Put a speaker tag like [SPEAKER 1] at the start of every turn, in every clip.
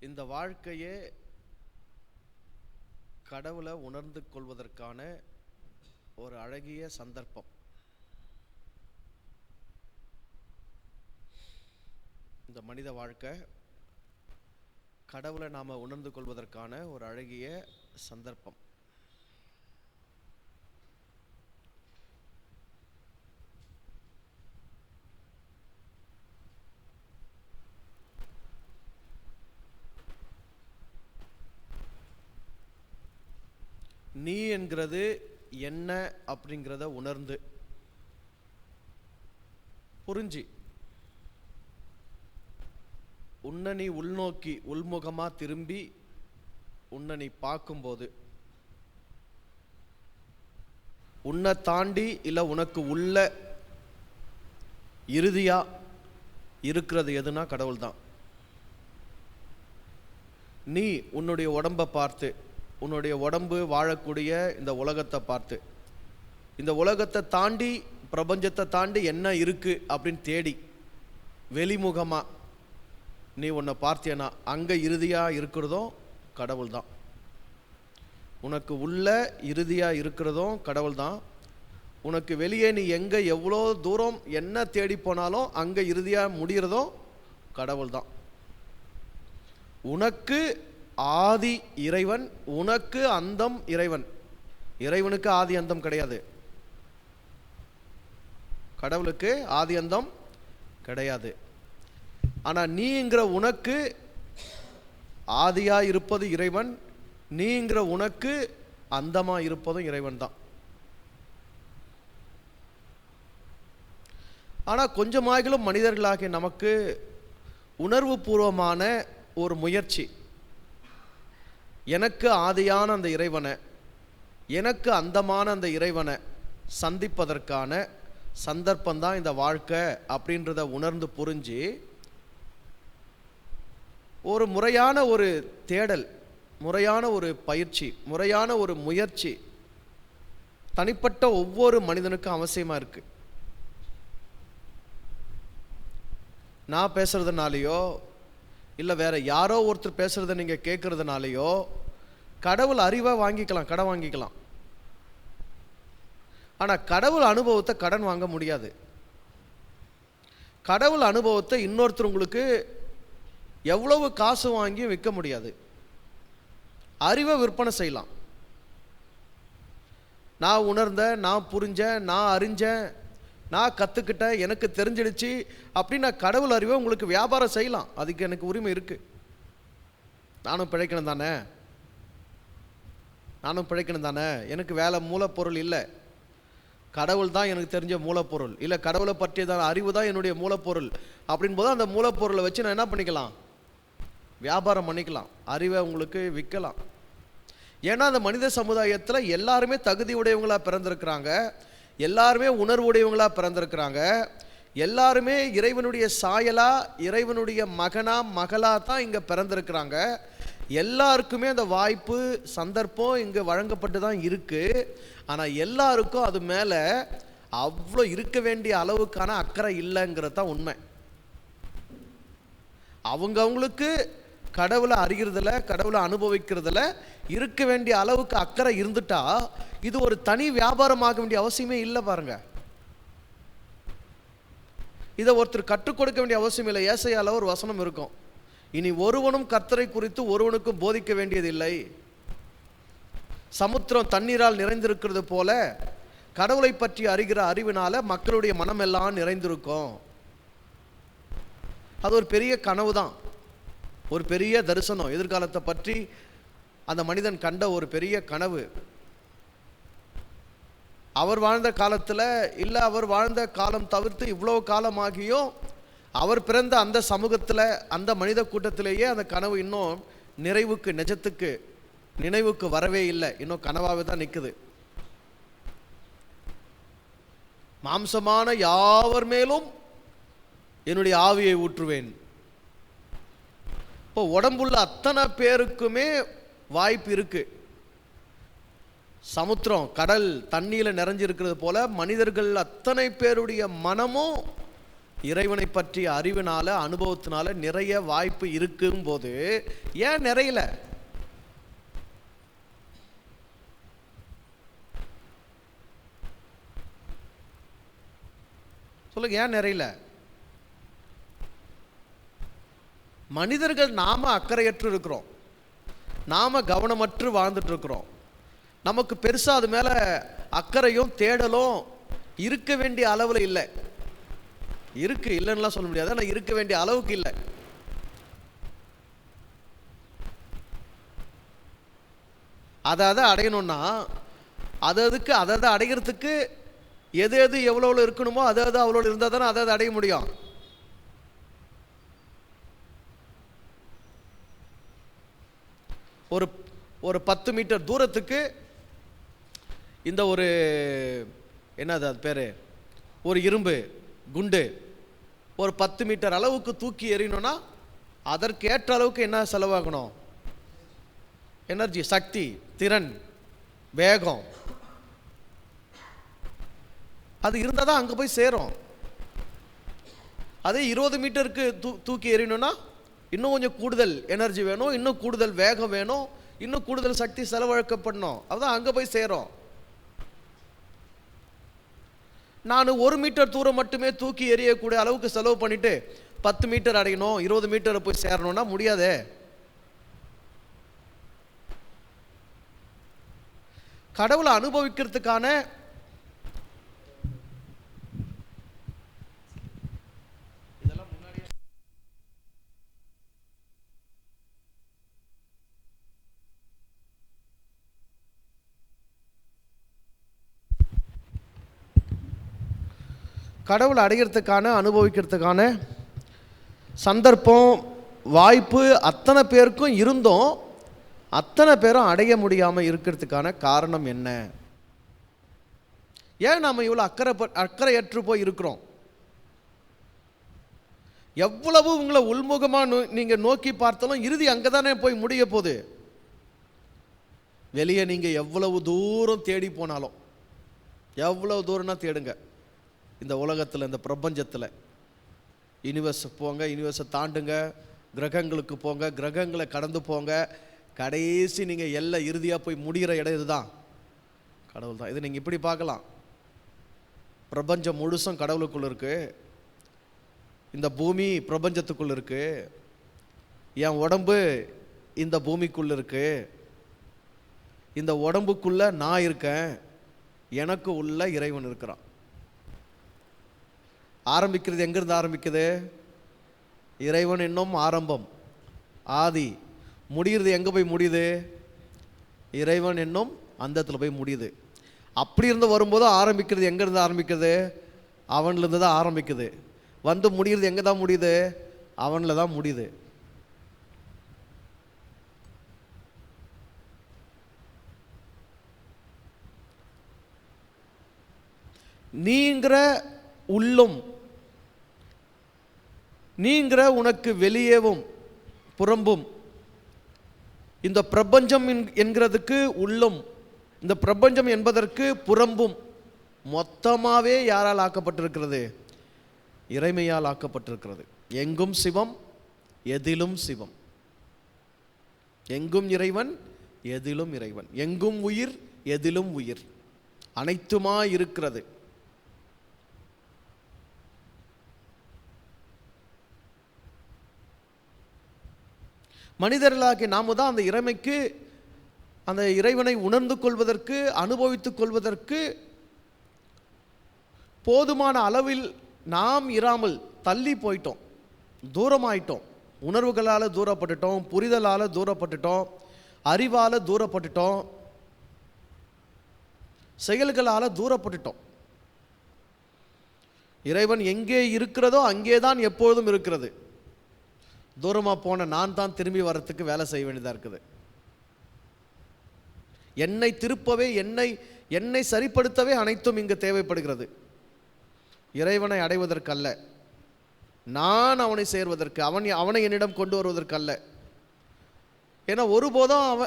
[SPEAKER 1] இந்த வாழ்க்கையே கடவுளை உணர்ந்து கொள்வதற்கான ஒரு அழகிய சந்தர்ப்பம். இந்த மனித வாழ்க்கை கடவுளை நாம் உணர்ந்து கொள்வதற்கான ஒரு அழகிய சந்தர்ப்பம். நீ என்கிறது என்ன அப்படிங்கிறத உணர்ந்து புரிஞ்சு உன்னை நீ உள்நோக்கி உள்முகமா திரும்பி உன்னை நீ பார்க்கும்போது உன்னை தாண்டி இல்லை உனக்கு உள்ள இறுதியா இருக்கிறது எதுனா கடவுள் தான். நீ உன்னுடைய உடம்பை பார்த்து, உன்னுடைய உடம்பு வாழக்கூடிய இந்த உலகத்தை பார்த்து, இந்த உலகத்தை தாண்டி பிரபஞ்சத்தை தாண்டி என்ன இருக்கு அப்படின்னு தேடி வெளிமுகமா நீ உன்னை பார்த்தியனா அங்கே இறுதியாக இருக்கிறதும் கடவுள் தான். உனக்கு உள்ள இறுதியாக இருக்கிறதும் கடவுள் தான். உனக்கு வெளியே நீ எங்கே எவ்வளோ தூரம் என்ன தேடி போனாலும் அங்கே இறுதியாக முடிகிறதும் கடவுள் தான். உனக்கு ஆதி இறைவன், உனக்கு அந்தம் இறைவன். இறைவனுக்கு ஆதி அந்தம் கிடையாது, கடவுளுக்கு ஆதி அந்தம் கிடையாது. ஆனால் நீங்கிற உனக்கு ஆதியாக இருப்பது இறைவன், நீங்கிற உனக்கு அந்தமாக இருப்பதும் இறைவன் தான். ஆனால் கொஞ்சமாகிலும் மனிதர்களாகிய நமக்கு உணர்வு பூர்வமான ஒரு முயற்சி, எனக்கு ஆதியான அந்த இறைவனை, எனக்கு அந்தமான அந்த இறைவனை சந்திப்பதற்கான சந்தர்ப்பந்தான் இந்த வாழ்க்கை அப்படின்றத உணர்ந்து புரிஞ்சு ஒரு முறையான ஒரு தேடல், முறையான ஒரு பயிற்சி, முறையான ஒரு முயற்சி தனிப்பட்ட ஒவ்வொரு மனிதனுக்கும் அவசியமாக இருக்கு. நான் பேசுறதுனாலையோ இல்லை வேற யாரோ ஒருத்தர் பேசுறத நீங்கள் கேட்கறதுனாலையோ கடவுள் அறிவை வாங்கிக்கலாம், கடன் வாங்கிக்கலாம். ஆனால் கடவுள் அனுபவத்தை கடன் வாங்க முடியாது. கடவுள் அனுபவத்தை இன்னொருத்தர் உங்களுக்கு எவ்வளவு காசு வாங்கி விற்க முடியாது. அறிவை விற்பனை செய்யலாம். நான் உணர்ந்தேன், நான் புரிஞ்சேன், நான் அறிஞ்சேன், நான் கற்றுக்கிட்டேன், எனக்கு தெரிஞ்சிடுச்சு அப்படின்னு நான் கடவுள் அறிவை உங்களுக்கு வியாபாரம் செய்யலாம். அதுக்கு எனக்கு உரிமை இருக்கு. நானும் பிழைக்கணும் தானே, நானும் பிழைக்கணும் தானே. எனக்கு வேலை மூலப்பொருள் இல்லை, கடவுள் தான் எனக்கு தெரிஞ்ச மூலப்பொருள். இல்லை கடவுளை பற்றியதான அறிவு தான் என்னுடைய மூலப்பொருள் அப்படின் போது அந்த மூலப்பொருளை வச்சு நான் என்ன பண்ணிக்கலாம், வியாபாரம் பண்ணிக்கலாம், அறிவை உங்களுக்கு விற்கலாம். ஏன்னா அந்த மனித சமுதாயத்தில் எல்லாருமே தகுதி உடையவங்களாக பிறந்திருக்கிறாங்க, எல்லாருமே உணர்வுடையவங்களாக பிறந்திருக்கிறாங்க, எல்லாருமே இறைவனுடைய சாயலா, இறைவனுடைய மகனா மகளா தான் இங்கே பிறந்திருக்கிறாங்க. எல்லாருக்குமே அந்த வாய்ப்பு சந்தர்ப்பம் இங்கே வழங்கப்பட்டு தான் இருக்கு. ஆனால் எல்லாருக்கும் அது மேலே அவ்வளோ இருக்க வேண்டிய அளவுக்கான அக்கறை இல்லைங்கிறது தான் உண்மை. அவங்களுக்கு கடவுளை அறிகிறதுல, கடவுளை அனுபவிக்கிறதுல இருக்க வேண்டிய அளவுக்கு அக்கறை இருந்துட்டா இது ஒரு தனி வியாபாரமாக வேண்டிய அவசியமே இல்லை. பாருங்க, இதை ஒருத்தர் கற்றுக் கொடுக்க வேண்டிய அவசியம் இல்லை. ஏசாயால ஒரு வசனம் இருக்கும், இனி ஒருவனும் கர்த்தரை குறித்து ஒருவனுக்கும் போதிக்க வேண்டியதில்லை. சமுத்திரம் தண்ணீரால் நிறைந்திருக்கிறது போல கடவுளை பற்றி அறிகிற அறிவினால மக்களுடைய மனம் எல்லாம் நிறைந்திருக்கும். அது ஒரு பெரிய கனவு தான், ஒரு பெரிய தரிசனம். எதிர்காலத்தை பற்றி அந்த மனிதன் கண்ட ஒரு பெரிய கனவு. அவர் வாழ்ந்த காலத்தில் இல்லை, அவர் வாழ்ந்த காலம் தவிர்த்து இவ்வளோ காலமாகியும் அவர் பிறந்த அந்த சமூகத்தில், அந்த மனித கூட்டத்திலேயே அந்த கனவு இன்னும் நிறைவுக்கு, நிஜத்துக்கு, நினைவுக்கு வரவே இல்லை. இன்னும் கனவாகவே தான் நிற்குது. மாம்சமான யாவர் மேலும் என்னுடைய ஆவியை ஊற்றுவேன். இப்போ உடம்புள்ள அத்தனை பேருக்குமே வாய்ப்பு இருக்கு. சமுத்திரம், கடல் தண்ணியில் நிறைஞ்சிருக்கிறது போல மனிதர்கள் அத்தனை பேருடைய மனமும் இறைவனை பற்றிய அறிவினால, அனுபவத்தினால நிறைய வாய்ப்பு இருக்கும் போது ஏன் நிறையல? சொல்லுங்க, ஏன் நிறையல? மனிதர்கள் நாம அக்கறையற்று இருக்கிறோம், நாம கவனமற்று வாழ்ந்துட்டு இருக்கிறோம். நமக்கு பெருசா அது மேல அக்கறையும் தேடலும் இருக்க வேண்டிய அளவுல இல்லை. இருக்கு, இல்லைன்னா சொல்ல முடியாது, ஆனால் இருக்க வேண்டிய அளவுக்கு இல்லை. அதை அடையணும்னா அதுக்கு அதை அடைகிறதுக்கு எது எது எவ்வளோ இருக்கணுமோ அது அவ்வளோ இருந்தால் தானே அதை அடைய முடியும். ஒரு 10 மீட்டர் தூரத்துக்கு இந்த ஒரு என்னது அது பேர், ஒரு இரும்பு குண்டு ஒரு 10 மீட்டர் அளவுக்கு தூக்கி எறியணும்னா அதற்கேற்ற அளவுக்கு என்ன செலவாகணும்? எனர்ஜி, சக்தி, திறன், வேகம். அது இருந்தால் தான் அங்கே போய் சேரும். அதே 20 மீட்டருக்கு தூக்கி எறியணும்னா இன்னும் கொஞ்சம் கூடுதல் எனர்ஜி வேணும், இன்னும் கூடுதல் வேகம் வேணும், இன்னும் கூடுதல் சக்தி செலவழிக்கப்படணும். அதுதான் அங்கே போய் சேரும். நான் 1 மீட்டர் தூரம் மட்டுமே தூக்கி எறியக்கூடிய அளவுக்கு செலவு பண்ணிட்டு 10 மீட்டர் அடையணும், 20 மீட்டர் போய் சேரணும்னா முடியாதே. கடவுளை அனுபவிக்கிறதுக்கான கடவுளை அடைகிறதுக்கான அனுபவிக்கிறதுக்கான சந்தர்ப்பம் வாய்ப்பு அத்தனை பேருக்கும் இருந்தும் அத்தனை பேரும் அடைய முடியாமல் இருக்கிறதுக்கான காரணம் என்ன? ஏன் நாம் இவ்வளோ அக்கறையற்று போய் இருக்கிறோம்? எவ்வளவு உங்களை உள்முகமாக நீங்கள் நோக்கி பார்த்தாலும் இறுதி அங்கே தானே போய் முடிய போகுது. வெளியே நீங்கள் எவ்வளவு தூரம் தேடி போனாலும், எவ்வளவு தூரம்னா தேடுங்க, இந்த உலகத்தில், இந்த பிரபஞ்சத்தில் யூனிவர்ஸ் போங்க, யூனிவர்ஸை தாண்டுங்க, கிரகங்களுக்கு போங்க, கிரகங்களை கடந்து போங்க, கடைசி நீங்கள் எல்லாம் இறுதியாக போய் முடிகிற இடம் இதுதான், கடவுள் தான். இது நீங்கள் இப்படி பார்க்கலாம், பிரபஞ்சம் முழுசும் கடவுளுக்குள்ள இருக்கு, இந்த பூமி பிரபஞ்சத்துக்குள்ள இருக்கு, என் உடம்பு இந்த பூமிக்குள்ள இருக்கு, இந்த உடம்புக்குள்ள நான் இருக்கேன், எனக்கு உள்ள இறைவன் இருக்கிறான். ஆரம்பிக்கிறது எங்கிருந்து ஆரம்பிக்குது? இறைவன் என்னும் ஆரம்பம், ஆதி. முடிகிறது எங்கே போய் முடியுது? இறைவன் என்னும் அந்தத்தில் போய் முடியுது. அப்படி இருந்து வரும்போது ஆரம்பிக்கிறது எங்கேருந்து ஆரம்பிக்குது? அவன்லேருந்து தான் ஆரம்பிக்குது. வந்து முடிகிறது எங்கே தான் முடியுது? அவனில் தான் முடியுது. நீங்கிற உள்ளும், நீங்கிற உனக்கு வெளியேவும் புறம்பும், இந்த பிரபஞ்சம் என்கிறதுக்கு உள்ளும், இந்த பிரபஞ்சம் என்பதற்கு புறம்பும் மொத்தமாகவே யாரால் ஆக்கப்பட்டிருக்கிறது? இறைமையால் ஆக்கப்பட்டிருக்கிறது. எங்கும் சிவம், எதிலும் சிவம். எங்கும் இறைவன், எதிலும் இறைவன். எங்கும் உயிர், எதிலும் உயிர். அனைத்துமாய் இருக்கிறது. மனிதர்களாகி நாம தான் அந்த இறைமைக்கு, அந்த இறைவனை உணர்ந்து கொள்வதற்கு, அனுபவித்துக் கொள்வதற்கு போதுமான அளவில் நாம் இராமல் தள்ளி போயிட்டோம், தூரமாயிட்டோம். உணர்வுகளால் தூரப்பட்டுட்டோம், புரிதலால் தூரப்பட்டுட்டோம், அறிவால் தூரப்பட்டுட்டோம், செயல்களால் தூரப்பட்டுட்டோம். இறைவன் எங்கே இருக்கிறதோ அங்கே தான் எப்பொழுதும் இருக்கிறது. தூரமாக போன நான் தான் திரும்பி வரத்துக்கு வேலை செய்ய வேண்டியதாக இருக்குது. என்னை திருப்பவே, என்னை சரிப்படுத்தவே அனைத்தும் இங்கு தேவைப்படுகிறது. இறைவனை அடைவதற்கல்ல, நான் அவனை சேர்வதற்கு, அவனை என்னிடம் கொண்டு வருவதற்கல்ல. ஏன்னா ஒருபோதும்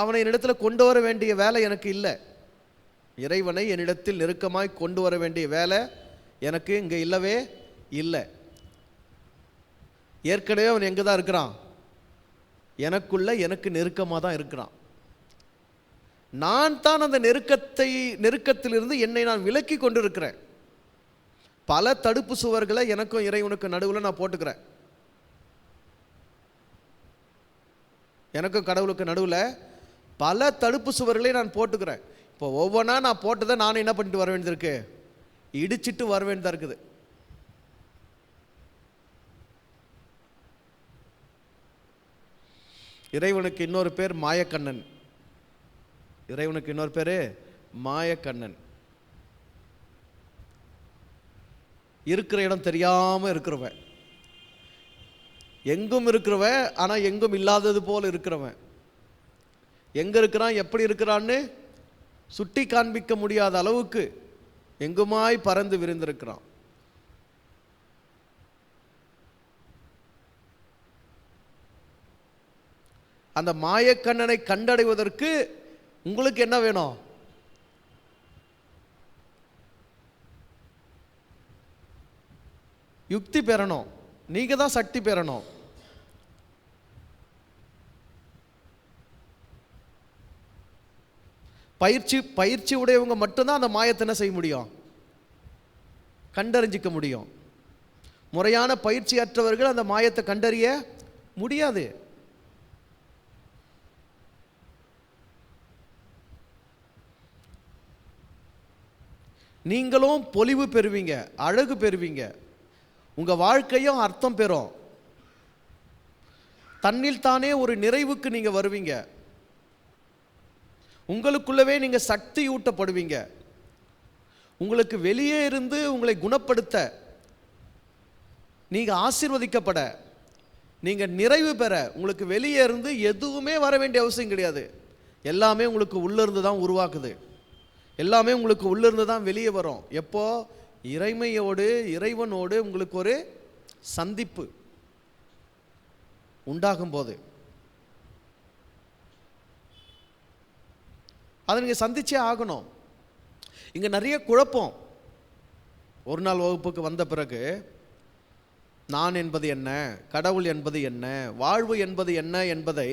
[SPEAKER 1] அவனை என்னிடத்தில் கொண்டு வர வேண்டிய வேலை எனக்கு இல்லை. இறைவனை என்னிடத்தில் நெருக்கமாய் கொண்டு வர வேண்டிய வேலை எனக்கு இங்கே இல்லவே இல்லை. ஏற்கனவே அவன் எங்கே தான் இருக்கிறான்? எனக்குள்ள எனக்கு நெருக்கமாக தான் இருக்கிறான். நான் தான் அந்த நெருக்கத்திலிருந்து என்னை நான் விலக்கி கொண்டு இருக்கிறேன். பல தடுப்பு சுவர்களை எனக்கும் இறைவனுக்கும் நடுவில் நான் போட்டுக்கிறேன். எனக்கும் கடவுளுக்கு நடுவில் பல தடுப்பு சுவர்களை நான் போட்டுக்கிறேன். இப்போ ஒவ்வொன்றா நான் போட்டதை நான் என்ன பண்ணிட்டு வர வேண்டியது இருக்கு? இடிச்சிட்டு வர வேண்டியதாக இருக்குது. இறைவனுக்கு இன்னொரு பேர் மாயக்கண்ணன். இறைவனுக்கு இன்னொரு பேர் மாயக்கண்ணன். இருக்கிற இடம் தெரியாமல் இருக்கிறவன், எங்கும் இருக்கிறவன் ஆனால் எங்கும் இல்லாதது போல் இருக்கிறவன், எங்கே இருக்கிறான் எப்படி இருக்கிறான்னு சுட்டி காண்பிக்க முடியாத அளவுக்கு எங்குமாய் பறந்து விரிந்திருக்கிறான். அந்த மாயக்கண்ணனை கண்டடைவதற்கு உங்களுக்கு என்ன வேணும்? யுக்தி பெறணும். நீங்க தான் சக்தி பெறணும். பயிற்சி உடையவங்க மட்டும்தான் அந்த மாயத்தை என்ன செய்ய முடியும்? கண்டறிஞ்சிக்க முடியும். முறையான பயிற்சி அற்றவர்கள் அந்த மாயத்தை கண்டறிய முடியாது. நீங்களும் பொலிவு பெறுவீங்க, அழகு பெறுவீங்க, உங்க வாழ்க்கையும் அர்த்தம் பெறும். தன்னில் தானே ஒரு நிறைவுக்கு நீங்க வருவீங்க. உங்களுக்குள்ளவே நீங்க சக்தி ஊட்டப்படுவீங்க. உங்களுக்கு வெளியே இருந்து உங்களை குணப்படுத்த, நீங்க ஆசீர்வதிக்கப்பட, நீங்க நிறைவு பெற உங்களுக்கு வெளியே இருந்து எதுவுமே வர வேண்டிய அவசியம் கிடையாது. எல்லாமே உங்களுக்கு உள்ளிருந்து தான் உருவாக்குது. எல்லாமே உங்களுக்கு உள்ளிருந்து தான் வெளியே வரும். எப்போ? இறைமையோடு இறைவனோடு உங்களுக்கு ஒரு சந்திப்பு உண்டாகும் போது. அதை நீங்கள் சந்திச்சே ஆகணும். இங்கே நிறைய குழப்பம். ஒரு நாள் வகுப்புக்கு வந்த பிறகு நான் என்பது என்ன, கடவுள் என்பது என்ன, வாழ்வு என்பது என்ன என்பதை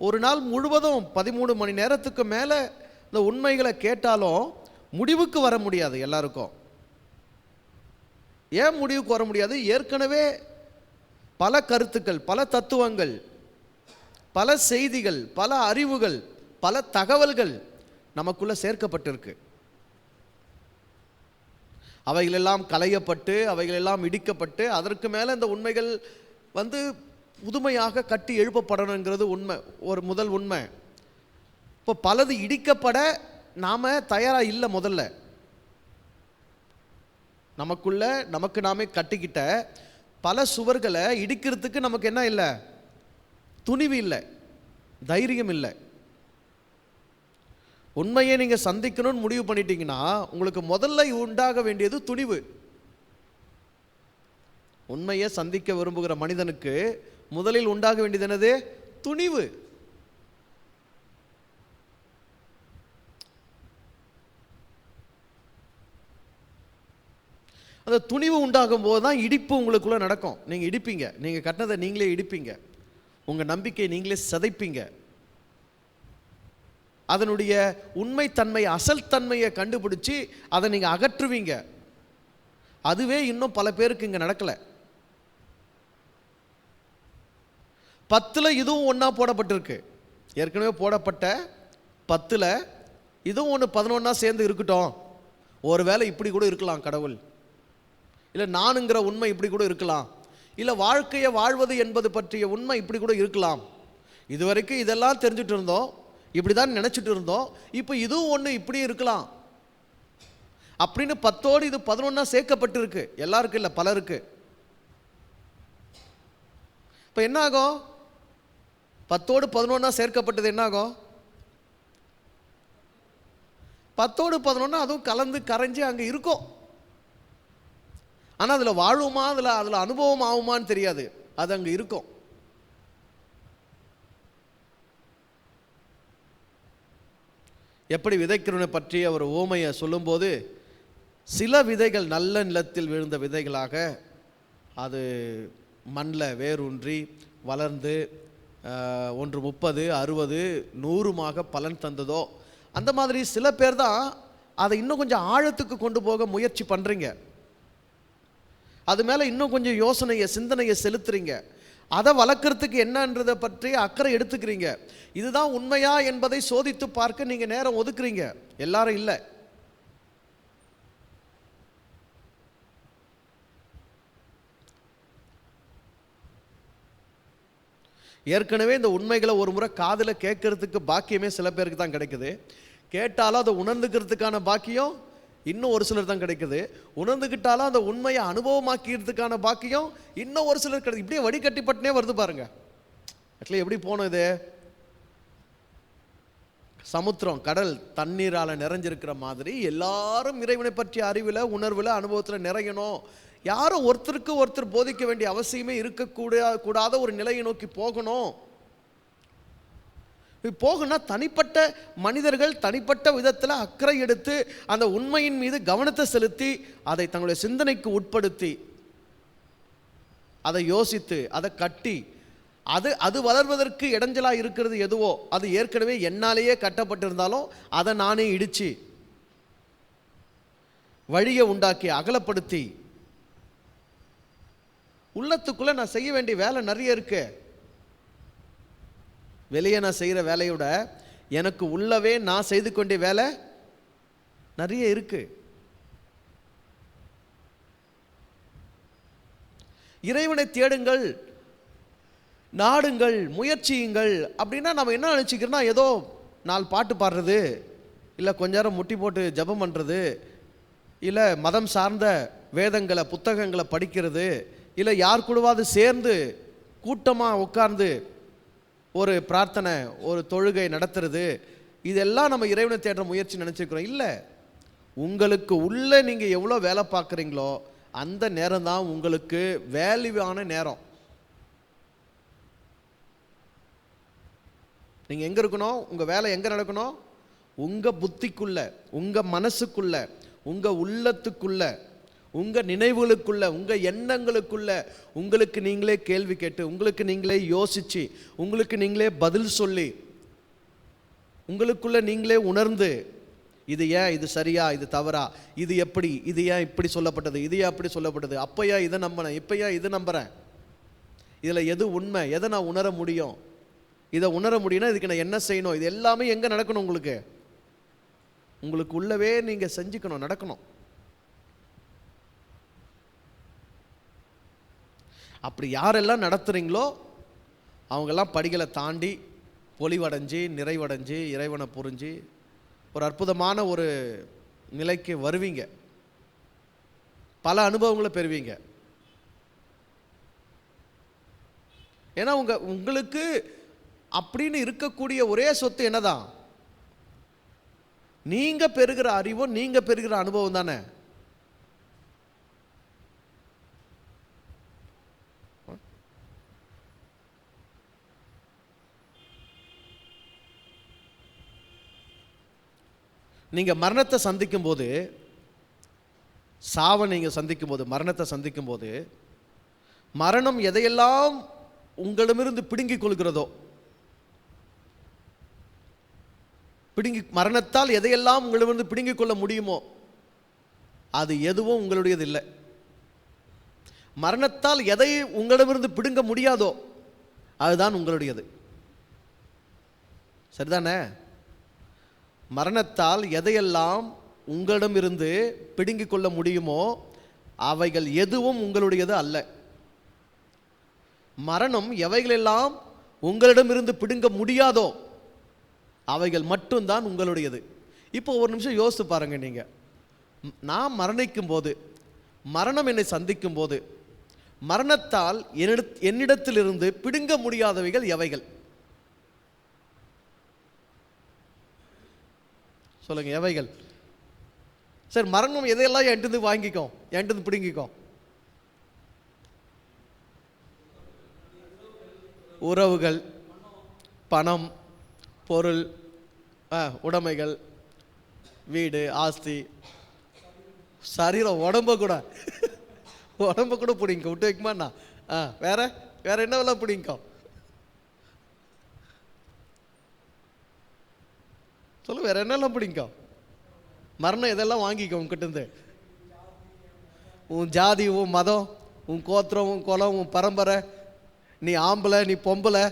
[SPEAKER 1] ஒரு நாள் முழுவதும் 13 மணி நேரத்துக்கு மேலே இந்த உண்மைகளை கேட்டாலும் முடிவுக்கு வர முடியாது எல்லாருக்கும். ஏன் முடிவுக்கு வர முடியாது? ஏற்கனவே பல கருத்துக்கள், பல தத்துவங்கள், பல செய்திகள், பல அறிவுகள், பல தகவல்கள் நமக்குள்ள சேர்க்கப்பட்டிருக்கு. அவைகளெல்லாம் களையப்பட்டு, அவைகளெல்லாம் இடிக்கப்பட்டு, அதற்கு மேலே இந்த உண்மைகள் புதுமையாக கட்டி எழுப்பப்படணுங்கிறது உண்மை, ஒரு முதல் உண்மை. இப்போ பலது இடிக்கப்பட நாம் தயாராக இல்லை. முதல்ல நமக்குள்ள நமக்கு நாமே கட்டிக்கிட்ட பல சுவர்களை இடிக்கிறதுக்கு நமக்கு என்ன இல்லை? துணிவு இல்லை, தைரியம் இல்லை. உண்மையை நீங்கள் சந்திக்கணும்னு முடிவு பண்ணிட்டீங்கன்னா உங்களுக்கு முதல்ல உண்டாக வேண்டியது துணிவு. உண்மையை சந்திக்க விரும்புகிற மனிதனுக்கு முதலில் உண்டாக வேண்டியது என்னது? துணிவு. அந்த துணிவு உண்டாகும் போது தான் இடிப்பு உங்களுக்குள்ள நடக்கும். நீங்கள் இடிப்பீங்க, நீங்கள் கட்டினதை நீங்களே இடிப்பீங்க, உங்கள் நம்பிக்கையை நீங்களே சிதைப்பீங்க. அதனுடைய உண்மைத்தன்மை, அசல் தன்மையை கண்டுபிடிச்சி அதை நீங்கள் அகற்றுவீங்க. அதுவே இன்னும் பல பேருக்கு இங்கே நடக்கலை. 10ல் இதுவும் ஒன்றா போடப்பட்டிருக்கு. ஏற்கனவே போடப்பட்ட 10ல் இதுவும் ஒன்று 11ஆ சேர்ந்து இருக்கட்டும். ஒருவேளை இப்படி கூட இருக்கலாம் கடவுள், இல்லை நானுங்கிற உண்மை இப்படி கூட இருக்கலாம், இல்லை வாழ்க்கையை வாழ்வது என்பது பற்றிய உண்மை இப்படி கூட இருக்கலாம். இதுவரைக்கும் இதெல்லாம் தெரிஞ்சுட்டு இருந்தோம், இப்படி தான் நினச்சிட்டு இருந்தோம், இப்போ இதுவும் ஒன்று இப்படி இருக்கலாம் அப்படின்னு 10ஓடு இது 11ஆ சேர்க்கப்பட்டிருக்கு. எல்லாருக்கும் இல்லை, பலருக்கு. இப்போ என்ன ஆகும்? 10ஓடு 11ஆ சேர்க்கப்பட்டது என்ன ஆகும்? 10ஓடு 11 அதுவும் கலந்து கரைஞ்சி அங்கே இருக்கும். ஆனால் அதில் வாழுமா, அதில் அனுபவம் ஆகுமான்னு தெரியாது. அது அங்கே இருக்கும். எப்படி விதைக்கிறவனை பற்றி அவர் ஓமையை சொல்லும்போது, சில விதைகள் நல்ல நிலத்தில் விழுந்த விதைகளாக அது மண்ணில் வேரூன்றி வளர்ந்து 1 30 60 100 பலன் தந்ததோ, அந்த மாதிரி சில பேர் தான் அதை இன்னும் கொஞ்சம் ஆழத்துக்கு கொண்டு போக முயற்சி பண்ணுறீங்க. அது மேலே இன்னும் கொஞ்சம் யோசனையை சிந்தனையை செலுத்துறீங்க. அதை வளர்க்குறதுக்கு என்னன்றதை பற்றி அக்கறை எடுத்துக்கிறீங்க. இதுதான் உண்மையா என்பதை சோதித்து பார்க்க நீங்கள் நேரம் ஒதுக்குறீங்க. எல்லாரும் இல்லை. ஏற்கனவே இந்த உண்மைகளை ஒரு முறை காதில் கேட்கறதுக்கு பாக்கியமே சில பேருக்கு தான் கிடைக்குது. கேட்டாலும் அதை உணர்ந்துக்கிறதுக்கான பாக்கியம் இன்னும் ஒரு சிலர் தான் கிடைக்குது. உணர்ந்துக்கிட்டாலும் அந்த உண்மையை அனுபவமாக்கிறதுக்கான பாக்கியம் இன்னும் ஒரு சிலர் கிடைக்குது. இப்படியே வடிகட்டிப்பட்டனே வருது பாருங்க. ஆக்சுவலி எப்படி போனோம் இது? சமுத்திரம் கடல் தண்ணீரால் நிறைஞ்சிருக்கிற மாதிரி எல்லாரும் இறைவனை பற்றிய அறிவில் உணர்வில் அனுபவத்தில் நிறையணும். யாரும் ஒருத்தருக்கு ஒருத்தர் போதிக்க வேண்டிய அவசியமே இருக்கக்கூடாத ஒரு நிலையை நோக்கி போகணும். போகணும்னா தனிப்பட்ட மனிதர்கள் தனிப்பட்ட விதத்தில் அக்கறை எடுத்து அந்த உண்மையின் மீது கவனத்தை செலுத்தி அதை தங்களுடைய சிந்தனைக்கு உட்படுத்தி அதை யோசித்து அதை கட்டி அது வளர்வதற்கு இடைஞ்சலாக இருக்கிறது எதுவோ அது ஏற்கனவே என்னாலேயே கட்டப்பட்டிருந்தாலும் அதை நானே இடித்து வழியை உண்டாக்கி அகலப்படுத்தி உள்ளத்துக்குள்ளே நான் செய்ய வேண்டிய வேலை நிறைய இருக்கு. வெளியே நான் செய்கிற வேலையோட எனக்கு உள்ளவே நான் செய்து கொண்ட வேலை நிறைய இருக்கு. இறைவனை தேடுங்கள், நாடுங்கள், முயற்சியுங்கள் அப்படின்னா நம்ம என்ன நினச்சிக்கிறோன்னா ஏதோ 4 பாட்டு பாடுறது, இல்லை கொஞ்ச நேரம் முட்டி போட்டு ஜபம் பண்ணுறது, இல்லை மதம் சார்ந்த வேதங்களை புத்தகங்களை படிக்கிறது, இல்லை யார் கூடவாது சேர்ந்து கூட்டமாக உட்கார்ந்து ஒரு பிரார்த்தனை ஒரு தொழுகை நடத்துறது, இதெல்லாம் நம்ம இறைவனை தேடுற முயற்சி நினச்சிக்கிறோம். இல்லை, உங்களுக்கு உள்ள நீங்கள் எவ்வளோ வேலை பார்க்குறீங்களோ அந்த நேரம் தான் உங்களுக்கு வேல்யூவான நேரம். நீங்கள் எங்கே இருக்கணும்? உங்கள் வேலை எங்கே நடக்கணும்? உங்கள் புத்திக்குள்ள, உங்கள் மனசுக்குள்ள, உங்கள் உள்ளத்துக்குள்ள, உங்கள் நினைவுகளுக்குள்ள, உங்கள் எண்ணங்களுக்குள்ள உங்களுக்கு நீங்களே கேள்வி கேட்டு, உங்களுக்கு நீங்களே யோசித்து, உங்களுக்கு நீங்களே பதில் சொல்லி, உங்களுக்குள்ள நீங்களே உணர்ந்து இது ஏன், இது சரியா, இது தவறா, இது எப்படி, இது ஏன் இப்படி சொல்லப்பட்டது, இது ஏன் அப்படி சொல்லப்பட்டது, அப்போயா இதை நம்பினேன், இப்போயா இது நம்புகிறேன், இதில் எது உண்மை, எதை நான் உணர முடியும், இதை உணர முடியும்னா இதுக்கு நான் என்ன செய்யணும், இது எல்லாமே எங்கே நடக்கணும்? உங்களுக்கு உள்ளவே நீங்கள் செஞ்சுக்கணும், நடக்கணும். அப்படி யாரெல்லாம் நடத்துகிறீங்களோ அவங்கெல்லாம் படிகளை தாண்டி பொலிவடைஞ்சு நிறைவடைஞ்சு இறைவனை புரிஞ்சு ஒரு அற்புதமான ஒரு நிலைக்கு வருவீங்க. பல அனுபவங்களை பெறுவீங்க. ஏன்னா உங்களுக்கு அப்படின்னு இருக்கக்கூடிய ஒரே சொத்து என்னதான்? நீங்க பெறுகிற அறிவும் நீங்க பெறுகிற அனுபவம் தானே. நீங்க மரணத்தை சந்திக்கும் போது, சாவை நீங்க சந்திக்கும் போது, மரணத்தை சந்திக்கும் போது, மரணம் எதையெல்லாம் உங்களிடமிருந்து பிடுங்கிக் கொள்கிறதோ, மரணத்தால் எதையெல்லாம் உங்களிடமிருந்து பிடுங்கிக் கொள்ள முடியுமோ அது எதுவும் உங்களுடையது இல்லை. மரணத்தால் எதை உங்களிடமிருந்து பிடுங்க முடியாதோ அதுதான் உங்களுடையது. சரிதானே? மரணத்தால் எதையெல்லாம் உங்களிடமிருந்து பிடுங்கிக் கொள்ள முடியுமோ அவைகள் எதுவும் உங்களுடையது அல்ல. மரணம் எவைகளெல்லாம் உங்களிடமிருந்து பிடுங்க முடியாதோ அவைகள் மட்டும்தான் உங்களுடையது. இப்போ ஒரு நிமிஷம் யோசித்து பாருங்க. நீங்க நான் மரணிக்கும் போது, மரணம் என்னை சந்திக்கும் போது, மரணத்தால் என்னிடத்திலிருந்து பிடுங்க முடியாதவைகள் எவைகள்? சொல்லுங்க, எவைகள்? சார், மரணம் எதையெல்லாம் என்கிட்ட வாங்கிக்கும், என்கிட்ட பிடுங்கிக்கும்? உறவுகள், பணம், பொருள், உடைமைகள், வீடு, ஆஸ்தி, சரீரம், உடம்ப கூட உடம்ப கூட பிடிங்க விட்டு வைக்குமாண்ணா. வேற வேற என்னவெல்லாம் பிடிங்கோ சொல்லு, வேற என்னெல்லாம் பிடிங்கோ? மரணம் இதெல்லாம் வாங்கிக்கோ உன்கிட்ட. உன் ஜாதி, உன் மதம், உன் கோத்திரம், உன் குலம், உன் பரம்பரை, நீ ஆம்பளை நீ பொம்பளை,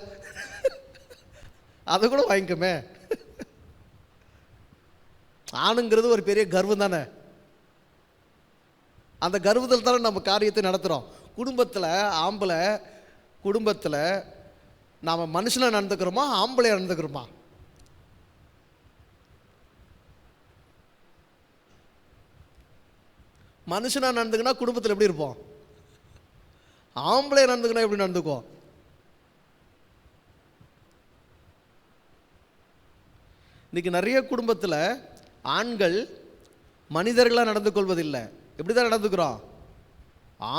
[SPEAKER 1] அதை கூட வாங்கிக்கோமே. ஆணுங்கிறது ஒரு பெரிய கர்வம் தானே. அந்த கர்வத்தில் தானே நம்ம காரியத்தை நடத்துகிறோம். குடும்பத்தில் ஆம்பளை, குடும்பத்தில் நாம் மனுஷனை நடந்துக்கிறோமா ஆம்பளையை நடந்துக்கிறோமா? மனுஷனா நடந்துக்கினா குடும்பத்தில் எப்படி இருப்போம்? ஆம்பளையை நடந்துக்கினா எப்படி நடந்துக்குவோம்? இன்னைக்கு நிறைய குடும்பத்தில் ஆண்கள் மனிதர்களாக நடந்து கொள்வதில்லை. எப்படி தான் நடந்துக்கிறோம்?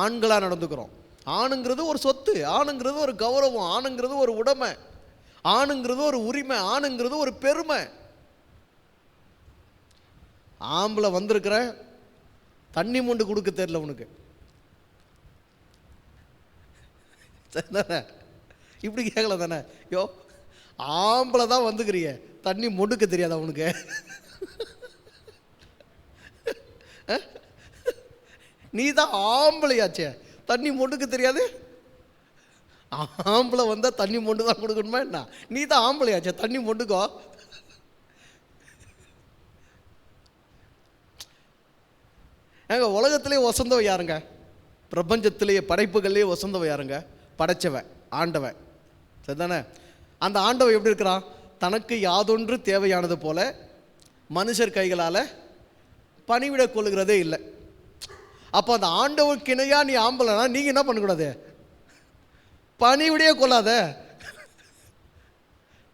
[SPEAKER 1] ஆண்களாக நடந்துக்கிறோம். ஆணுங்கிறது ஒரு சொத்து, ஆணுங்கிறது ஒரு கௌரவம், ஆணுங்கிறது ஒரு உடைமை, ஆணுங்கிறது ஒரு உரிமை, ஆணுங்கிறது ஒரு பெருமை. ஆம்பளை வந்திருக்கிற தண்ணி மூண்டு கொடுக்க தெரியல உனக்கு, தானே? இப்படி கேட்கல தானே? யோ, ஆம்பளை தான் வந்துக்கிறிய, தண்ணி மொண்டுக்க தெரியாதா உனக்கு? நீ தான் ஆம்பளையாச்சே, தண்ணி மொண்டுக்க தெரியாது? ஆம்பளை வந்தால் தண்ணி மொண்டு தான் கொடுக்கணுமா என்ன? நீ தான் ஆம்பளையாச்சே, தண்ணி மொண்டுக்கோ. ஏங்க, உலகத்திலே வசந்தவ யாருங்க? பிரபஞ்சத்திலேயே படைப்புகள்லேயே வசந்தவ யாருங்க? படைச்சவன், ஆண்டவன், சரிதானே? அந்த ஆண்டவன் எப்படி இருக்கிறான்? தனக்கு யாதொன்று தேவையானது போல மனுஷர் கைகளால் பணிவிட கொள்ளுகிறதே இல்லை. அப்போ அந்த ஆண்டவருக்கு இணையா நீ ஆம்பளைனா நீங்கள் என்ன பண்ணக்கூடாது? பணிவிடையே கொள்ளாத,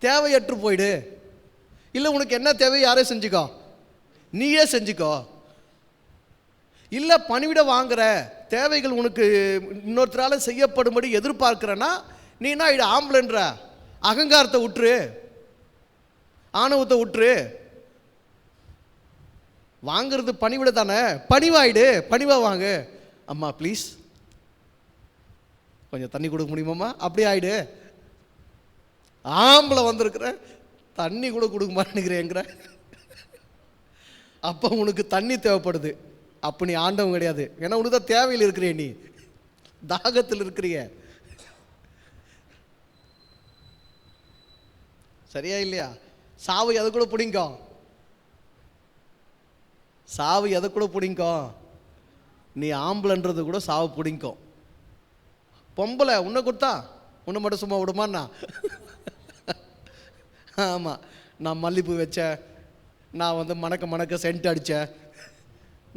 [SPEAKER 1] தேவையற்று போயிடு. இல்லை உனக்கு என்ன தேவை யாரே செஞ்சுக்கோ, நீயே செஞ்சுக்கோ. இல்லை பணிவிட வாங்குற தேவைகள் உனக்கு இன்னொருத்தரால் செய்யப்படும்படி எதிர்பார்க்கிறன்னா நீ என்ன ஆயிடு? ஆம்பளைன்ற அகங்காரத்தை விட்டுரு, ஆணவத்தை விட்டுரு. வாங்கிறது பணிவிட தானே, பணிவாயிடு, பணிவா வாங்கு. அம்மா ப்ளீஸ் கொஞ்சம் தண்ணி கொடுக்க முடியுமாம்மா, அப்படி ஆயிடு. ஆம்பளை வந்திருக்கிற தண்ணி கூட கொடுக்க மாட்டேங்கிறேங்கிற, அப்போ உனக்கு தண்ணி தேவைப்படுது. அப்போ நீ ஆண்டவன் கிடையாது. ஏன்னா உனக்கு தான் தேவையில் இருக்கிறிய, நீ தாகத்தில் இருக்கிறிய. சரியா இல்லையா? சாவு எதை கூட பிடிங்கோ, சாவு எதை கூட பிடிங்கோ. நீ ஆம்பளைன்றது கூட சாவு பிடிங்கோ. பொம்பளை உன்னை கொடுத்தா உன்னை மட்டும் சும்மா விடுமாண்ணா? ஆமாம், நான் மல்லிப்பூ வச்சேன், நான் வந்து மணக்க மணக்க சென்ட் அடித்தேன்,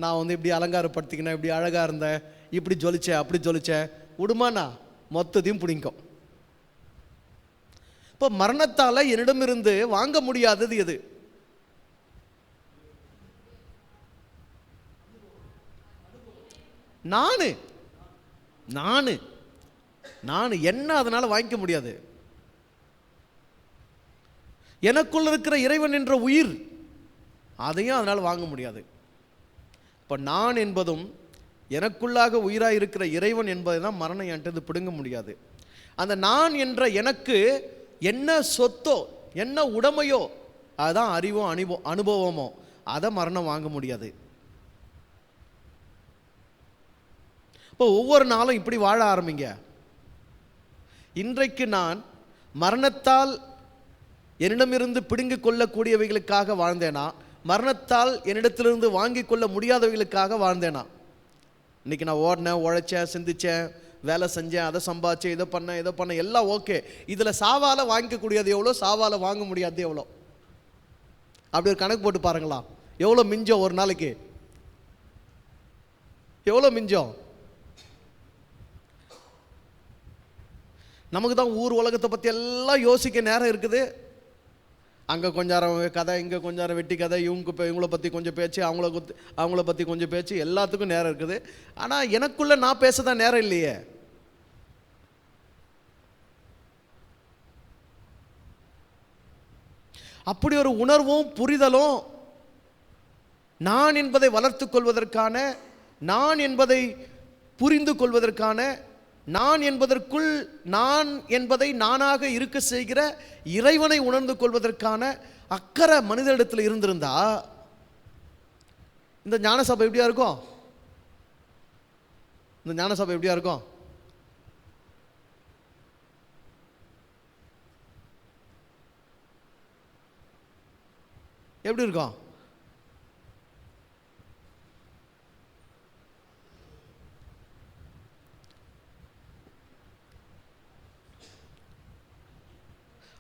[SPEAKER 1] நான் வந்து இப்படி அலங்காரப்படுத்திக்கினேன், இப்படி அழகாக இருந்தேன், இப்படி ஜொலிச்சேன், அப்படி ஜொலிச்சேன், விடுமாண்ணா? மொத்தத்தையும் பிடிங்கோ. இப்போ மரணத்தால் என்னிடமிருந்து வாங்க முடியாதது எது? நானு நானு நான் என்ன அதனால் வாங்கிக்க முடியாது. எனக்குள்ள இருக்கிற இறைவன் என்ற உயிர், அதையும் அதனால் வாங்க முடியாது. இப்போ நான் என்பதும் எனக்குள்ளாக உயிராக இருக்கிற இறைவன் என்பதை தான் மரணம் என்கிட்ட பிடுங்க முடியாது. அந்த நான் என்ற எனக்கு என்ன சொத்தோ என்ன உடைமையோ அதுதான் அறிவோ அனுபவமோ, அதை மரணம் வாங்க முடியாது. இப்போ ஒவ்வொரு நாளும் இப்படி வாழ ஆரம்பிங்க. இன்றைக்கு நான் மரணத்தால் என்னிடமிருந்து பிடுங்கிக் கொள்ளக்கூடியவைகளுக்காக வாழ்ந்தேனா, மரணத்தால் என்னிடத்திலிருந்து வாங்கி கொள்ள முடியாதவைகளுக்காக வாழ்ந்தேனா? இன்றைக்கி நான் ஓடினேன், உழைச்சேன், சிந்தித்தேன், வேலை செஞ்சேன், அதை சம்பாதிச்சேன், இதை பண்ணேன், எல்லாம் ஓகே. இதில் சாவால் வாங்கிக்கக்கூடியது எவ்வளோ, சாவால் வாங்க முடியாது எவ்வளோ? அப்படி ஒரு கணக்கு போட்டு பாருங்களா, எவ்வளோ மிஞ்சம் ஒரு நாளைக்கு? எவ்வளோ மிஞ்சம்? நமக்கு தான் ஊர் உலகத்தை பற்றி எல்லாம் யோசிக்க நேரம் இருக்குது. அங்கே கொஞ்சம் கதை, இங்கே கொஞ்சம் வெட்டி கதை, இவங்களை பற்றி கொஞ்சம் பேச்சு, அவங்கள பற்றி கொஞ்சம் பேச்சு, எல்லாத்துக்கும் நேரம் இருக்குது. ஆனால் எனக்குள்ளே நான் பேச தான் நேரம் இல்லையே. அப்படி ஒரு உணர்வும் புரிதலும் நான் என்பதை வளர்த்து கொள்வதற்கான, நான் என்பதை புரிந்து கொள்வதற்கான, நான் என்பதற்குள் நான் என்பதை நானாக இருக்க செய்கிற இறைவனை உணர்ந்து கொள்வதற்கான அக்கறை மனிதனிடத்தில் இருந்திருந்தா இந்த ஞானசபை எப்படியா இருக்கும்? இந்த ஞானசபை எப்படியா இருக்கும்? எப்படி இருக்கும்?